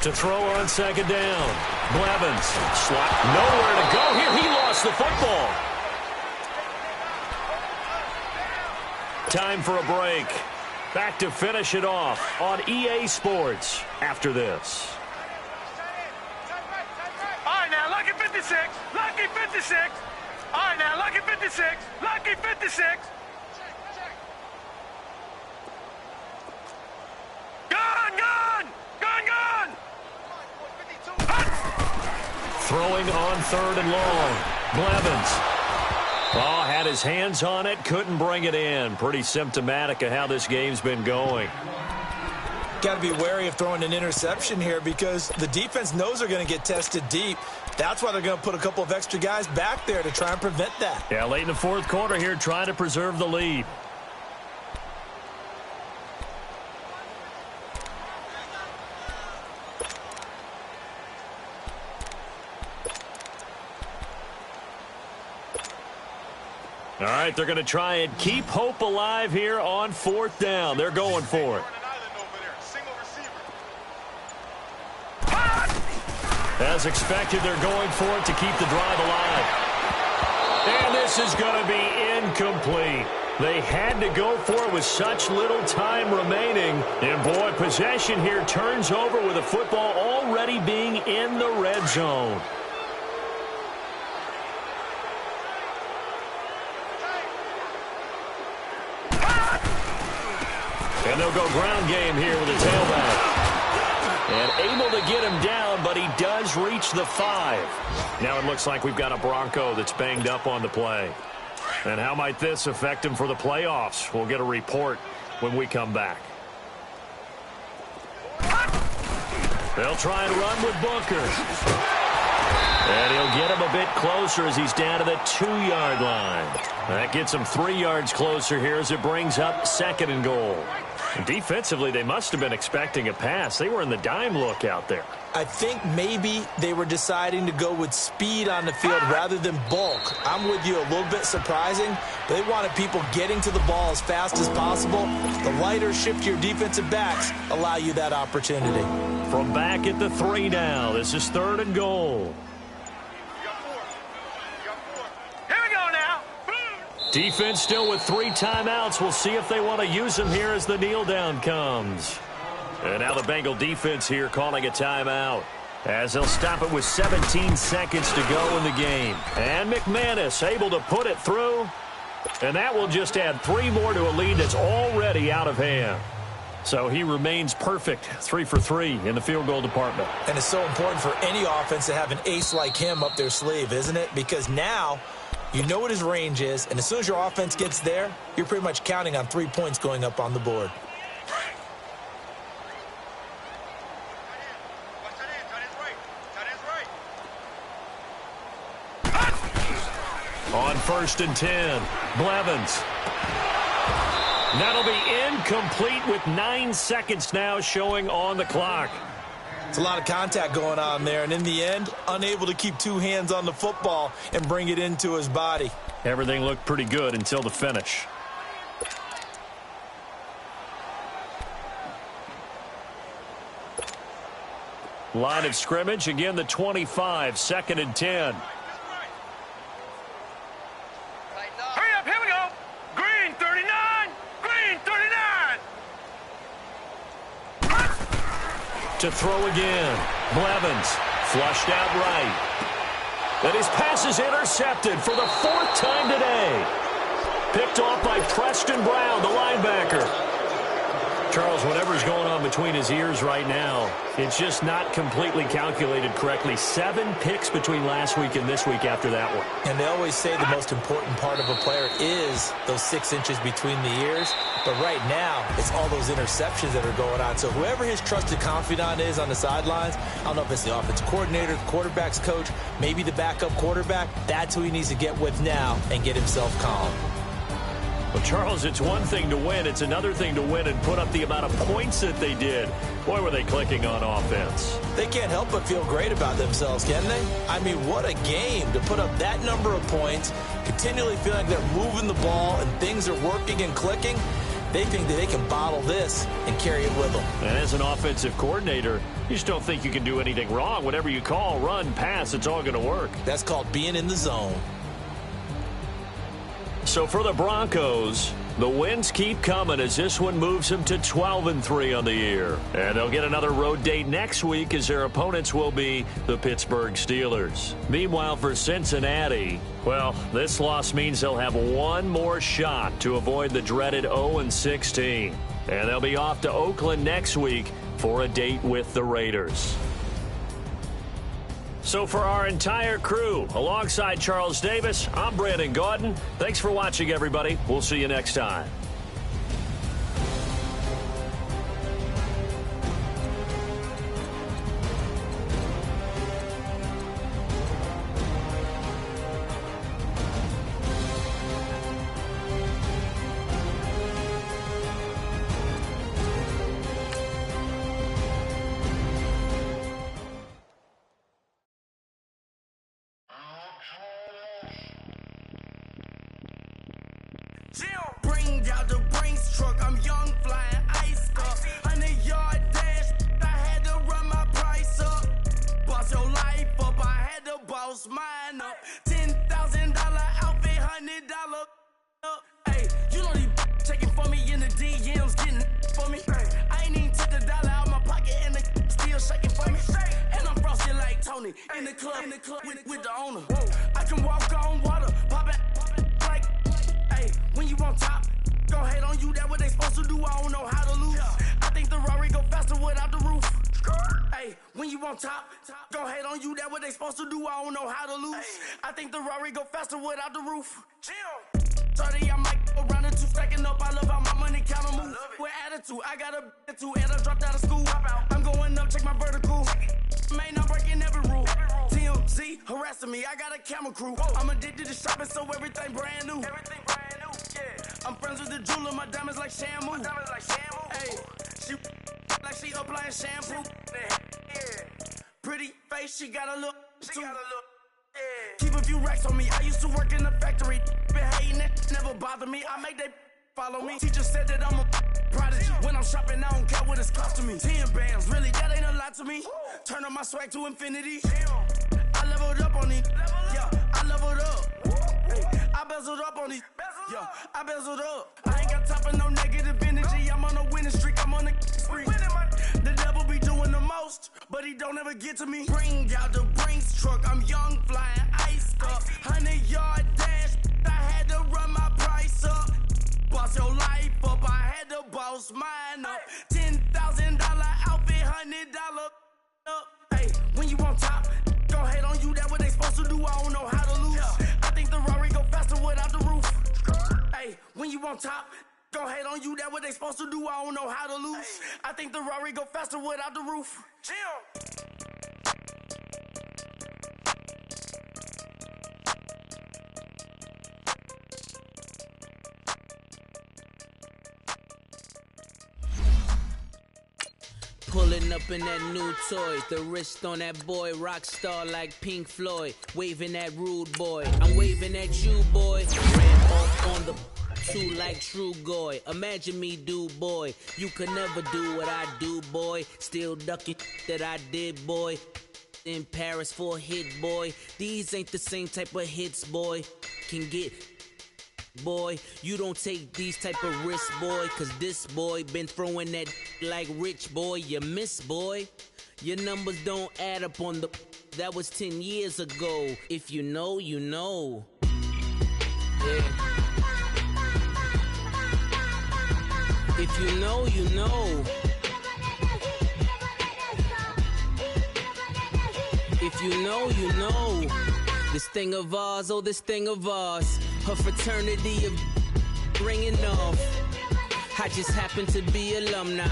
To throw on 2nd down. Blevins. Slot. Nowhere to go here. He lost the football. Time for a break. Back to finish it off on EA Sports after this. All right, now, lucky 56. Lucky 56. All right, now, lucky 56. Lucky 56. Gone, gone. Gone, gone. Throwing on 3rd and long. Blevins. Oh, had his hands on it, couldn't bring it in. Pretty symptomatic of how this game's been going. Got to be wary of throwing an interception here because the defense knows they're going to get tested deep. That's why they're going to put a couple of extra guys back there to try and prevent that. Yeah, late in the 4th quarter here, trying to preserve the lead. All right, they're going to try and keep hope alive here on 4th down. They're going for it. As expected, they're going for it to keep the drive alive. And this is going to be incomplete. They had to go for it with such little time remaining. And, boy, possession here turns over with the football already being in the red zone. And they'll go ground game here with the tailback. And able to get him down, but he does reach the 5. Now it looks like we've got a Bronco that's banged up on the play. And how might this affect him for the playoffs? We'll get a report when we come back. They'll try and run with Booker. And he'll get him a bit closer as he's down to the 2-yard line. That gets him 3 yards closer here as it brings up 2nd and goal. Defensively, they must have been expecting a pass. They were in the dime look out there. I think maybe they were deciding to go with speed on the field rather than bulk. I'm with you, a little bit surprising, but they wanted people getting to the ball as fast as possible. The lighter, shiftier defensive backs allow you that opportunity. From back at the 3 now, this is 3rd and goal. Defense still with 3 timeouts. We'll see if they want to use them here as the kneel down comes. And now the Bengal defense here calling a timeout as they'll stop it with 17 seconds to go in the game. And McManus able to put it through. And that will just add 3 more to a lead that's already out of hand. So he remains perfect, 3 for 3 in the field goal department. And it's so important for any offense to have an ace like him up their sleeve, isn't it? Because now you know what his range is, and as soon as your offense gets there, you're pretty much counting on 3 points going up on the board. On 1st and 10, Blevins. That'll be incomplete with 9 seconds now showing on the clock. It's a lot of contact going on there, and in the end, unable to keep 2 hands on the football and bring it into his body. Everything looked pretty good until the finish. Line of scrimmage, again the 25, 2nd and 10. to throw again. Blevins flushed out right. And his pass is intercepted for the 4th time today. Picked off by Preston Brown, the linebacker. Charles, whatever's going on between his ears right now, it's just not completely calculated correctly. 7 picks between last week and this week after that one. And they always say the most important part of a player is those 6 inches between the ears. But right now, it's all those interceptions that are going on. So whoever his trusted confidant is on the sidelines, I don't know if it's the offensive coordinator, the quarterback's coach, maybe the backup quarterback, that's who he needs to get with now and get himself calm. Well, Charles, it's one thing to win. It's another thing to win and put up the amount of points that they did. Boy, were they clicking on offense. They can't help but feel great about themselves, can they? I mean, what a game to put up that number of points, continually feeling like they're moving the ball and things are working and clicking. They think that they can bottle this and carry it with them. And as an offensive coordinator, you just don't think you can do anything wrong. Whatever you call, run, pass, it's all going to work. That's called being in the zone. So for the Broncos, the wins keep coming as this one moves them to 12-3 on the year. And they'll get another road date next week as their opponents will be the Pittsburgh Steelers. Meanwhile, for Cincinnati, well, this loss means they'll have one more shot to avoid the dreaded 0-16. And they'll be off to Oakland next week for a date with the Raiders. So for our entire crew, alongside Charles Davis, I'm Brandon Gaudin. Thanks for watching, everybody. We'll see you next time. Bring out the Brinks truck, I'm young, flying ice up. 100-yard dash, I had to run my price up. Boss your life up, I had to boss mine up. $10,000 outfit, $100 up. Hey, you know these checking for me in the DMs, getting for me. I ain't even took the dollar out my pocket and the still shaking for me. And I'm frosty like Tony in the club with the owner. I can walk on water, pop it like, hey, when you on top. Gon' hate on you, that what they supposed to do, I don't know how to lose. I think the Rari go faster without the roof. Hey, when you on top, gon' hate on you, that what they supposed to do, I don't know how to lose. I think the Rari go faster without the roof. 30, I might go around the 2 stacking up, I love how my money counter move. With attitude, I got a attitude, and I dropped out of school. I'm going up, check my vertical. Man, I'm breaking every rule. TMZ harassing me, I got a camera crew. I'm addicted to shopping, so everything brand new. I'm friends with the jeweler, my diamonds like Shamu. Hey, she like she applying shampoo. Pretty face, she got a look. Keep a few racks on me. I used to work in the factory. Been hating it, never bother me. I make they follow me. Teacher said that I'm a prodigy. When I'm shopping, I don't care what it's costing me. 10 bands, really, that ain't a lot to me. Turn up my swag to infinity. I leveled up on these. Yeah, I leveled up. Hey, I bezeled up on these. Yeah, I bezeled up. I ain't got time for no negative energy. I'm on a winning streak. I'm on a spree. The devil be doing the most, but he don't ever get to me. Bring out the Brinks truck. I'm young, flying ice up. 100-yard dash. I had to run my price up. Boss your life up. I had to boss mine up. $10,000 outfit, $100 up. Hey, when you on top, gon' hate on you. That what they supposed to do. I don't know how to lose. I think the Rari go faster without the roof. Hey, when you on top, gon' hate on you, that what they supposed to do, I don't know how to lose. I think the Rari go faster without the roof. Pulling up in that new toy, the wrist on that boy, rock star like Pink Floyd, waving at rude boy, I'm waving at you boy, ran off on the two like True Goy, imagine me do boy, you could never do what I do boy, still ducking that I did boy, in Paris for a hit boy, these ain't the same type of hits boy, can get boy, you don't take these type of risks, boy, cause this boy been throwing that like rich boy, you miss, boy. Your numbers don't add up on the... That was 10 years ago. If you know, you know. Yeah. If you know, you know. If you know, you know. This thing of ours, oh, this thing of ours. Her fraternity of ringing off. I just happen to be alumni.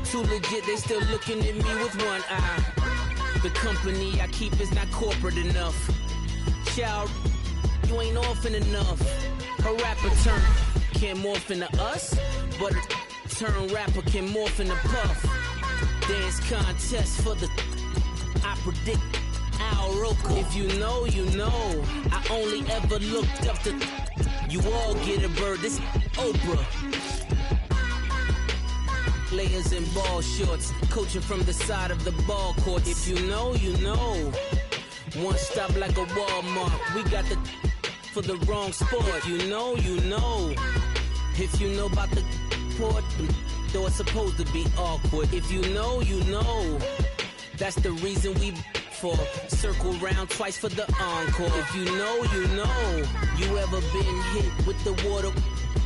Too legit, they still looking at me with one eye. The company I keep is not corporate enough. Child, you ain't orphan enough. A rapper turn can't morph into us, but a turn rapper can morph into Puff. Dance contest for the... I predict Al Roker. If you know, you know. I only ever looked up to... You all get a bird, this Oprah. Layers in ball shorts, coaching from the side of the ball court. If you know, you know. One stop like a Walmart. We got the for the wrong sport. If you know, you know. If you know about the port, though it's supposed to be awkward. If you know, you know. That's the reason we for circle round twice for the encore. If you know, you know. You ever been hit with the water?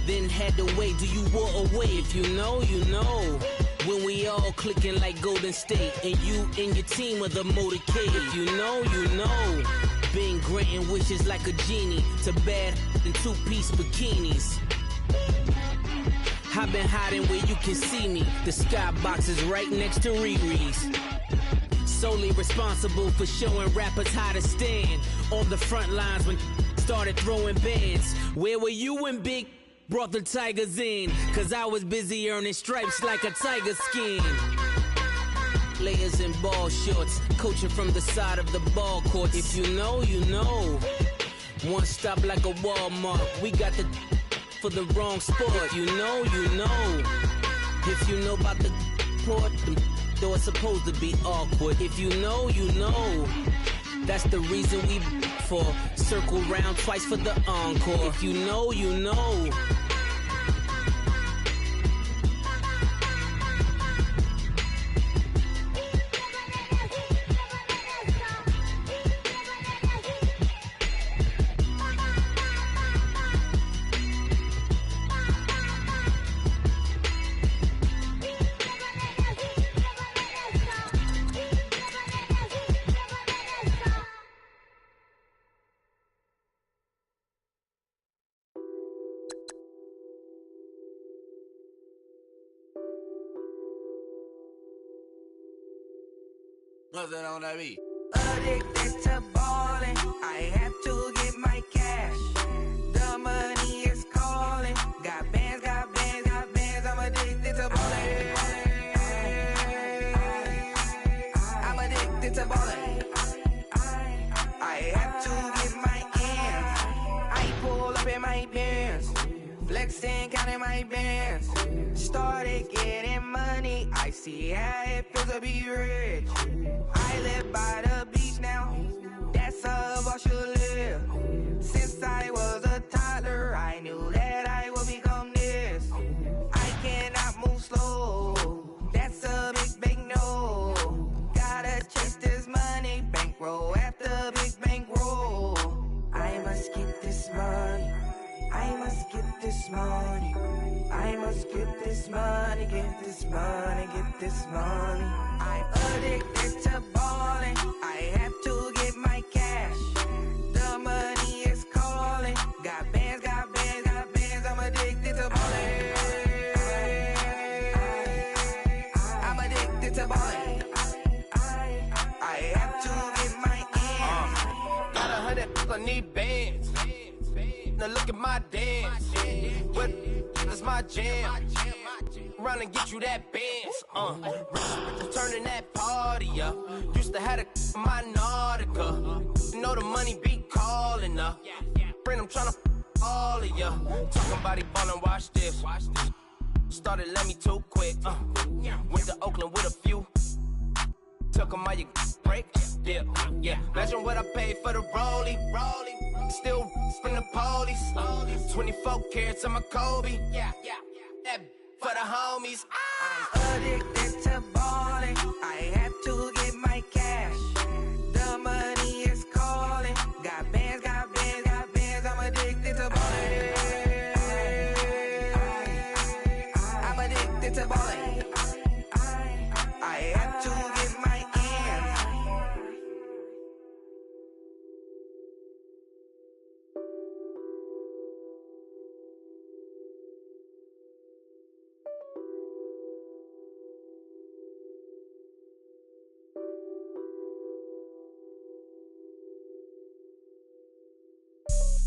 Then had to wait, do you walk away? If you know, you know. When we all clicking like Golden State, and you and your team are the motorcade. If you know, you know. Been granting wishes like a genie to bad in two-piece bikinis. I've been hiding where you can see me. The skybox is right next to Riri's. Solely responsible for showing rappers how to stand on the front lines when started throwing bands. Where were you when Big brought the Tigers in? Cause I was busy earning stripes like a tiger skin. Layers in ball shorts, coaching from the side of the ball court. If you know, you know. One stop like a Walmart. We got the for the wrong sport. If you know, you know. If you know about the port, though it's supposed to be awkward. If you know, you know. That's the reason we for circle round twice for the encore. If you know, you know. Nothing on that beat. Addicted to ballin', I have to get my cash. The money is calling. Got bands, got bands, got bands. I'm addicted to ballin'. I'm addicted to ballin'. I have to get my ends. I pull up in my bands, flexing, counting my bands. Started getting money. I see how it feels to be rich. I live by the beach now, that's how I should live. Since I was a toddler, I knew that I would become this. I cannot move slow, that's a big, big no. Gotta chase this money, bankroll after big bankroll. I must get this money, I must get this money. I must get this money, get this money, get this money. I'm addicted to ballin', I have to get my cash. The money is calling. Got bands, got bands, got bands. I'm addicted to ballin'. I'm addicted to ballin'. I have to get my ends. Got 100, I need bands. Now look at my dance. What is my jam? Run and get you that bands. Turning that party up. Used to have a my Nautica. You know the money be calling up. Friend, I'm tryna all of ya. Talking about it ballin', watch this. Started let me too quick. Went to Oakland with a few. Took 'em all you break. Yeah. Imagine what I paid for the rollie. Still from the police. 24 carats on my Kobe. Yeah. That for the homies. I'm addicted to ballin'. I have to to ballin'. I have to get my ends.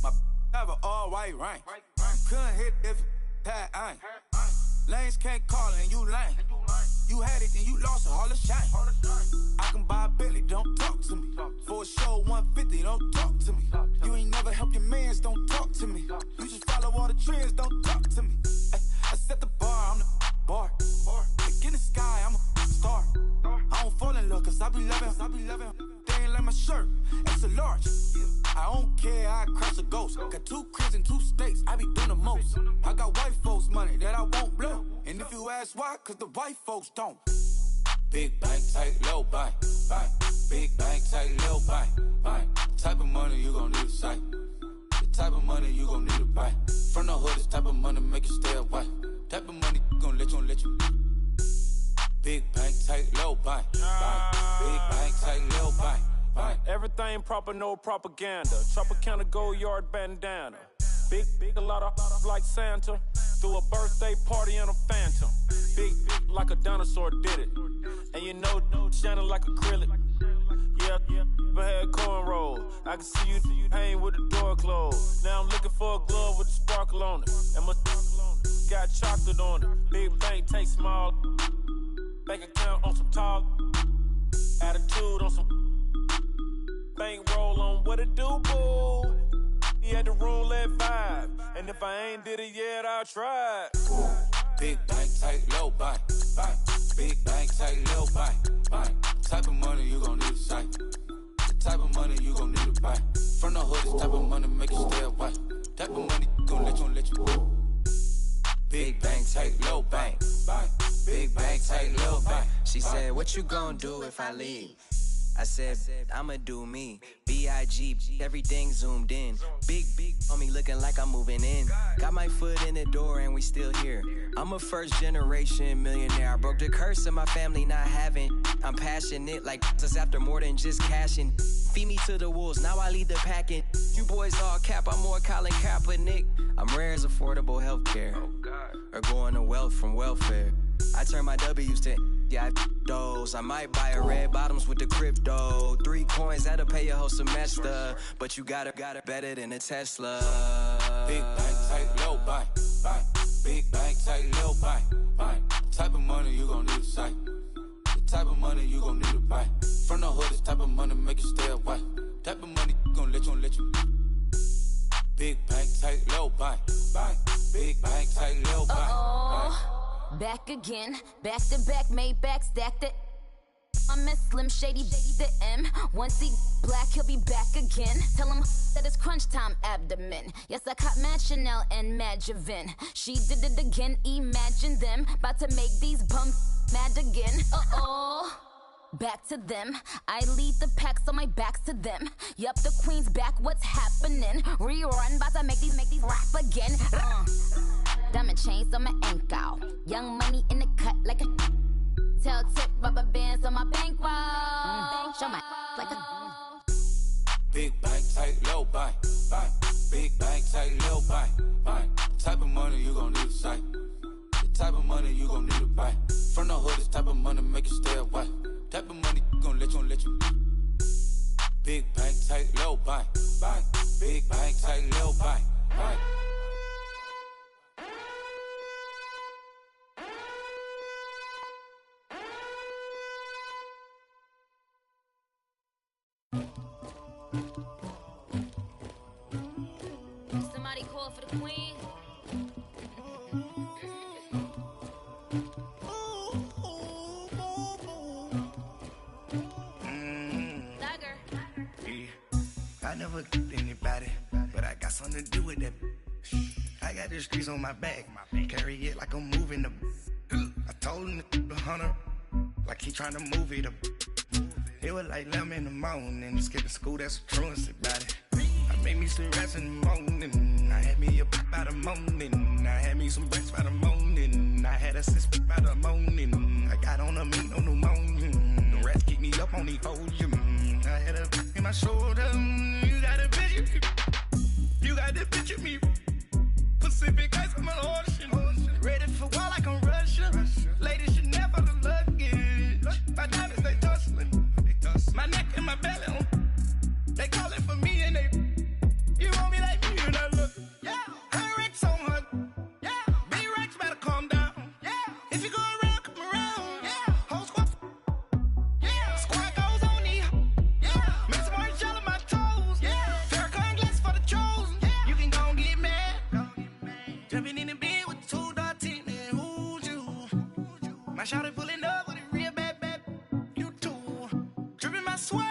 My have an all-white ring. Couldn't hit if that ain't. Lanes can't call and you lame. You had it and you lost it, all the shame. I can buy a Bentley, don't talk to me. For a show 150, don't talk to me. You ain't never help your mans, don't talk to me. You just follow all the trends, don't talk to me. I set the bar, I'm the bar. Like in the sky, I'm a star. I don't fall in love, cause I be loving. They ain't like my shirt, extra large. I don't care, I crush a ghost. Got 2 cribs in 2 states, I be doing the most. I got white folks money that I won't blow. And if you ask why, cause the white folks don't. Big bank, tight, low bank, bank. Big bank, tight, low bank, bank. The type of money you gon' need to sight. The type of money you gon' need to buy. From the hood, this type of money make you stay away. Type of money gon' let you. Big bank, tight, low bank, bank. Big bank, tight, low bank. Everything proper, no propaganda. Tropicana gold yard bandana. Big, a lot of like Santa. Threw a birthday party in a phantom. Big like a dinosaur did it. And you know, shining like acrylic. Yeah, I had cornrow. I can see you hang with the door closed. Now I'm looking for a glove with a sparkle on it. And my got chocolate on it. Big bank, take small. Bank account on some tall. Attitude on some. Bankroll on what it do, boo. He had the roulette vibe. And if I ain't did it yet, I'll try. Big bank, tight, low bank, bank. Big bank, tight, low bank, bank. Type of money you gon' need to sight. The type of money you gon' need to buy. From the hood, this type of money make you stay away. Type of money gon' let you. Big bank, tight, low bank, bank. Big bank, tight, low bank. She said, what you gon' do if I leave? I said, I'ma do me. B.I.G. Everything zoomed in. Big on me looking like I'm moving in. Got my foot in the door and we still here. I'm a first generation millionaire. I broke the curse of my family not having. I'm passionate like just after more than just cashing. Feed me to the wolves, now I lead the packing. You boys all cap, I'm more Colin Kaepernick. I'm rare as affordable healthcare. Or going to wealth from welfare. I turn my W's to those. I might buy a red bottoms with the crypto. 3 coins, that'll pay your whole semester. But you gotta better than a Tesla. Big bank, tight, low bank, bank. Big bank, tight, low bank, bank. Type of money you gon' need to sight. The type of money you gon' need to buy. From the hood, this type of money make you stay away. Type of money gon' let you. Big bank, tight, low bank, bank. Big bank, tight, low bank, bank. Back again, back to back, made back, stacked it. I'm a Slim Shady, the M. Once he black, he'll be back again. Tell him that it's crunch time abdomen. Yes, I caught Mad Chanel and Mad Javin. She did it again, imagine them. About to make these bums mad again. Back to them. I lead the pack, so my back's to them. Yup, the queen's back, what's happening? Rerun, about to make these rap again. Diamond chains on my ankle. Young money in the cut like a tail tip, rubber bands on my bankroll. Show my like a Big bank, tight, low bank, bank. Big bank, tight, low bank, bank. Type of money you gon' need to sight. The type of money you gon' need to buy. From the hood, this type of money make you stay away. Type of money gon' let you. Big bank, tight, low bank, bank. Big bank, tight, low bank, bank. somebody call for the queen. I never anybody, but I got something to do with that. I got the streets on my back, carry it like I'm moving the. I told him the hunter, like he trying to move it up. It was like 11 in the morning, skipping school, that's a truancy about it. I made me some rest in the morning, I had me a by the morning, I had me some breaks by the morning, I had a a sis by the morning. I got on a meat, no pneumonia. The rats keep me up on these podium. I had a in my shoulder. You got a picture. You got this picture me. Pacific ice on my ocean. Ready for war like I'm Russia. Ladies should never the luggage. My diamonds they tussling. My neck and my belly. They calling for me and they. You want me like me and I look. Yeah. Her Rex on her. Yeah. Big Rex better calm down. Yeah. If you go around, come around. Yeah. Whole squad. Yeah. Squad goes on the. Yeah. Make some orange gel on my toes. Yeah. Farrakhan glass for the chosen. Yeah. You can go and get mad. Jumping in the bed with 2 dark teeth and who's you? My shawty pulling up with a real bad. You too. Dripping my swag.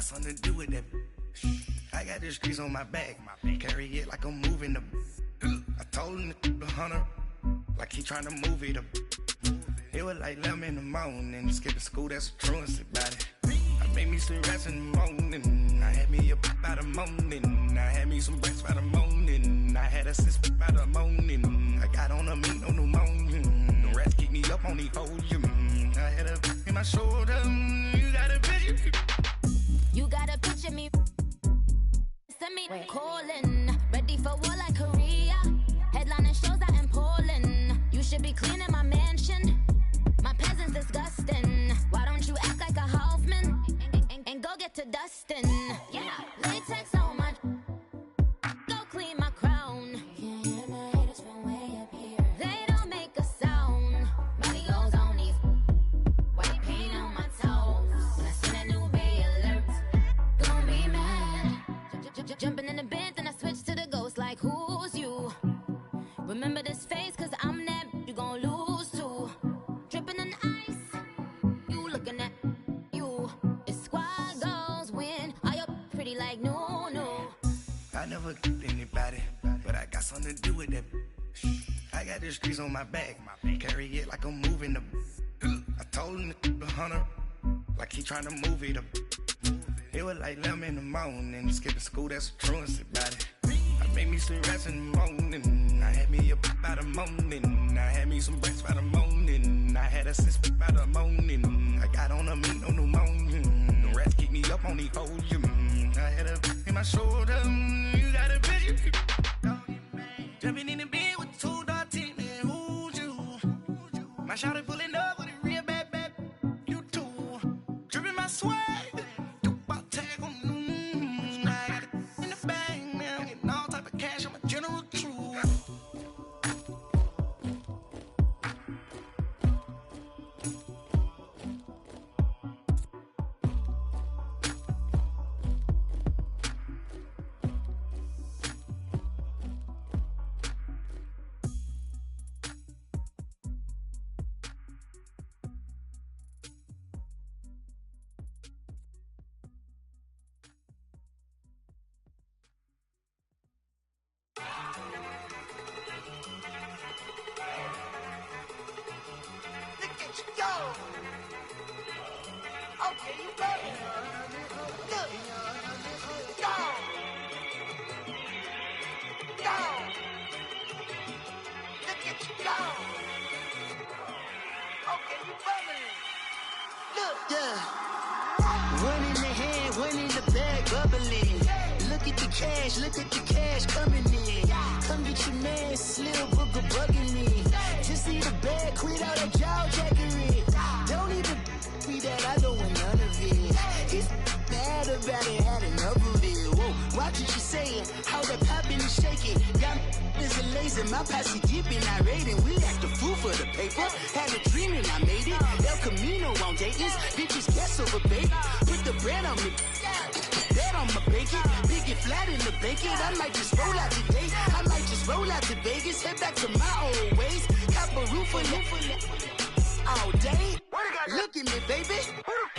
Something to do with that. I got the streets on my back. Carry it like I'm moving the. I told him the hunter, like he trying to move it up. It was like 11 in the morning. Skipping school, that's a truancy about it. I made me some rest in the morning. I had me up by the morning. I had me some breaks by the morning. I had a sis by the morning. I got on a meat, no pneumonia. The rats keep me up on these podium. I had a in my shoulder. You got a picture. You gotta picture me. Send me calling. Ready for war like Korea. Headlining shows out in Poland. You should be cleaning my mansion. My peasants disgusting. Why don't you act like a Hoffman and go get to dustin'? Yeah, latex on my. Go clean my crown. Can't hear my haters from way up here. They don't make a sound. Money goes on these. White paint on my toes. When I see that new bay alert. Jumping in the bed, then I switch to the ghost like who's you? Remember this face, cause I'm that you gon' lose too. Dripping in ice, you looking at you. It's squad goals win, are you pretty like no? I never anybody, but I got something to do with that. I got the streets on my back, carry it like I'm moving the. I told him the hunter, like he trying to move it up. It was like 11 in the morning. Skipping school, that's a truancy about it. I made me some rest in the morning. I had me up by the morning. I had me some breaks by the morning. I had a sis by the morning. I got on a meat, no pneumonia. The rats keep me up on these podium. I had a in my shoulder. You got a picture. Jumping in the bed with 2 dark teeth and who's you? My shawty pulling up with a real bad. You too. Dripping my swag. One in the hand, one in the bag, bubbling. Look at the cash coming in. Come get your man, Slil Booger bugging me. Just see the bag, quit all that jaw jackery. Don't even me that, I don't want none of it. He's mad about it, had enough of it. Whoa, watch what you saying, how the poppin' is shaking. Y'all is a lazy, my posse dipping, I raiding. We act a fool for the paper. Had a dream and I made it. El Camino on Dayton's, bitches guess over bait. Put the bread on me. Bet on my bacon, big it flat in the bacon. I might just roll out today. I might just roll out to Vegas, head back to my old ways. Cop a roof for all day. Look at me, baby.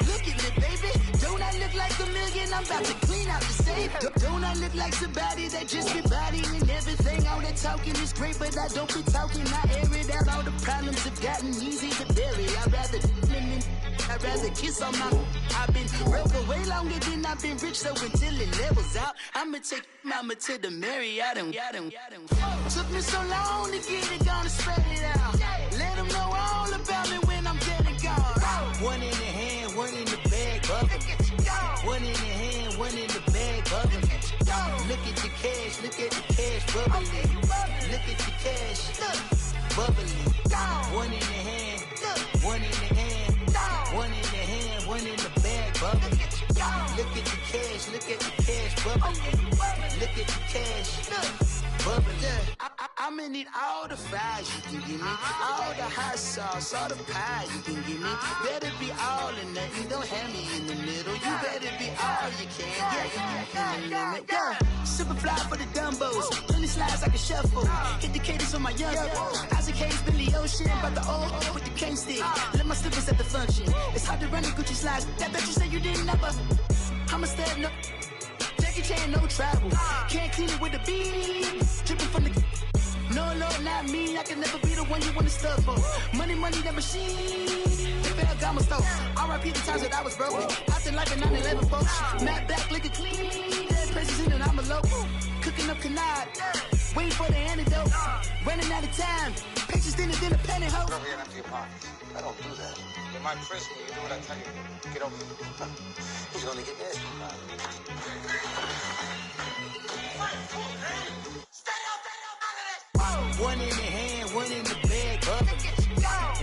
Look at me, baby. Don't I look like a million? I'm about to clean out the safe. Don't I look like somebody that just be bodying everything? All that talking is great, but I don't be talking. I air it out. All the problems have gotten easy to bury. I'd rather kiss on my. I've been broke way longer than I've been rich, so until it levels out, I'ma take mama to the Marriott and took me so long to get it, gonna spread it out. Let them know all about me when I'm dead and gone. One in the hand, one in the bag, bubble. One in the hand, one in the bag, bubble. Look at the cash, look at the cash, bubbling. Look at the cash, bubbling. One in the hand, one in the hand, one in the hand, one in the bag, bubbling. Look at the cash, look at the cash, bubbling. Look at the cash, bubbling. I'ma need all the fries you can give me, all the hot sauce, all the pie you can give me. Better be all or nothing, don't have me in the middle. You better be all you can. Yeah. Super fly for the dumbos, plenty slides like a shuffle. Hit the cadence on my young Isaac Hayes, Billy Ocean, but the old with the cane stick. Let my slippers at the function. It's hard to run the Gucci slides. That bet you say you didn't never. I'm a step no. Jackie Chan, no travel. Can't clean it with the beat. Dripping from the. No, not me. I can never be the one you want to stuff for. Money, the machine. If it got my stove. R.I.P. the times that I was broken. Out in like a 9/11 folks. Matte back, looking clean. Dead places in and I'm a local. Cooking up canard. Waiting for the antidote. Running out of time. Pictures thinner than a penny hoe. Over here, empty your pockets. I don't do that. You might frisk me. You do what I tell you. Get over here. He's gonna get nasty. One in the hand, one in the bag, bubbling.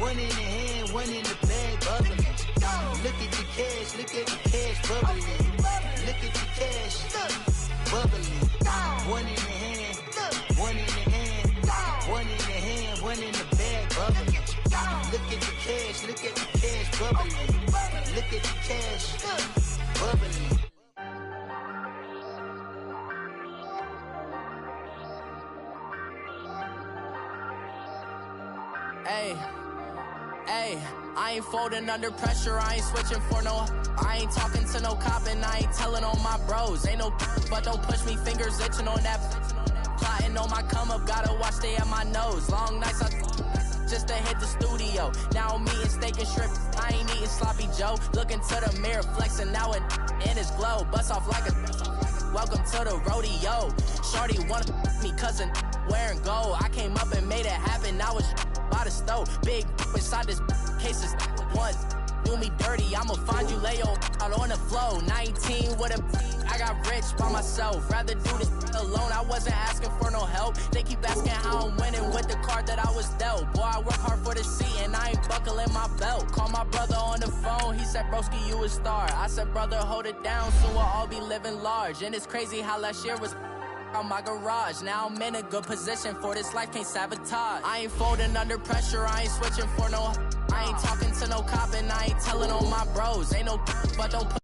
One in the hand, one in the bag, bubbling. Look at the cash, look at the cash, bubbling. Look at the cash, bubbling. One in the hand, one in the hand, one in the hand, one in the bag, bubbling. Look at the cash, look at the cash, bubbling. Look at the cash, bubbling. Hey, I ain't folding under pressure, I ain't switching for no. I ain't talking to no cop and I ain't telling on my bros. Ain't no but don't push me, fingers itching on that. Plotting on my come up, gotta watch stay at my nose. Long nights just to hit the studio. Now I'm eating steak and shrimp, I ain't eating sloppy Joe. Looking to the mirror, flexing now it in his glow. Bust off like a welcome to the rodeo. Shorty wanna me cousin wearing gold. I came up and made it happen, now it's by the stove. Big inside this cases one do me dirty. I'ma find you lay out on the floor. 19 with a I got rich by myself. Rather do this alone. I wasn't asking for no help. They keep asking how I'm winning with the card that I was dealt. Boy, I work hard for the seat and I ain't buckling my belt. Call my brother on the phone. He said, broski, you a star. I said, brother, hold it down. Soon we'll all be living large. And it's crazy how last year was on my garage. Now I'm in a good position for this life, can't sabotage. I ain't folding under pressure, I ain't switching for no. I ain't talking to no cop and I ain't telling on my bros. Ain't no but don't push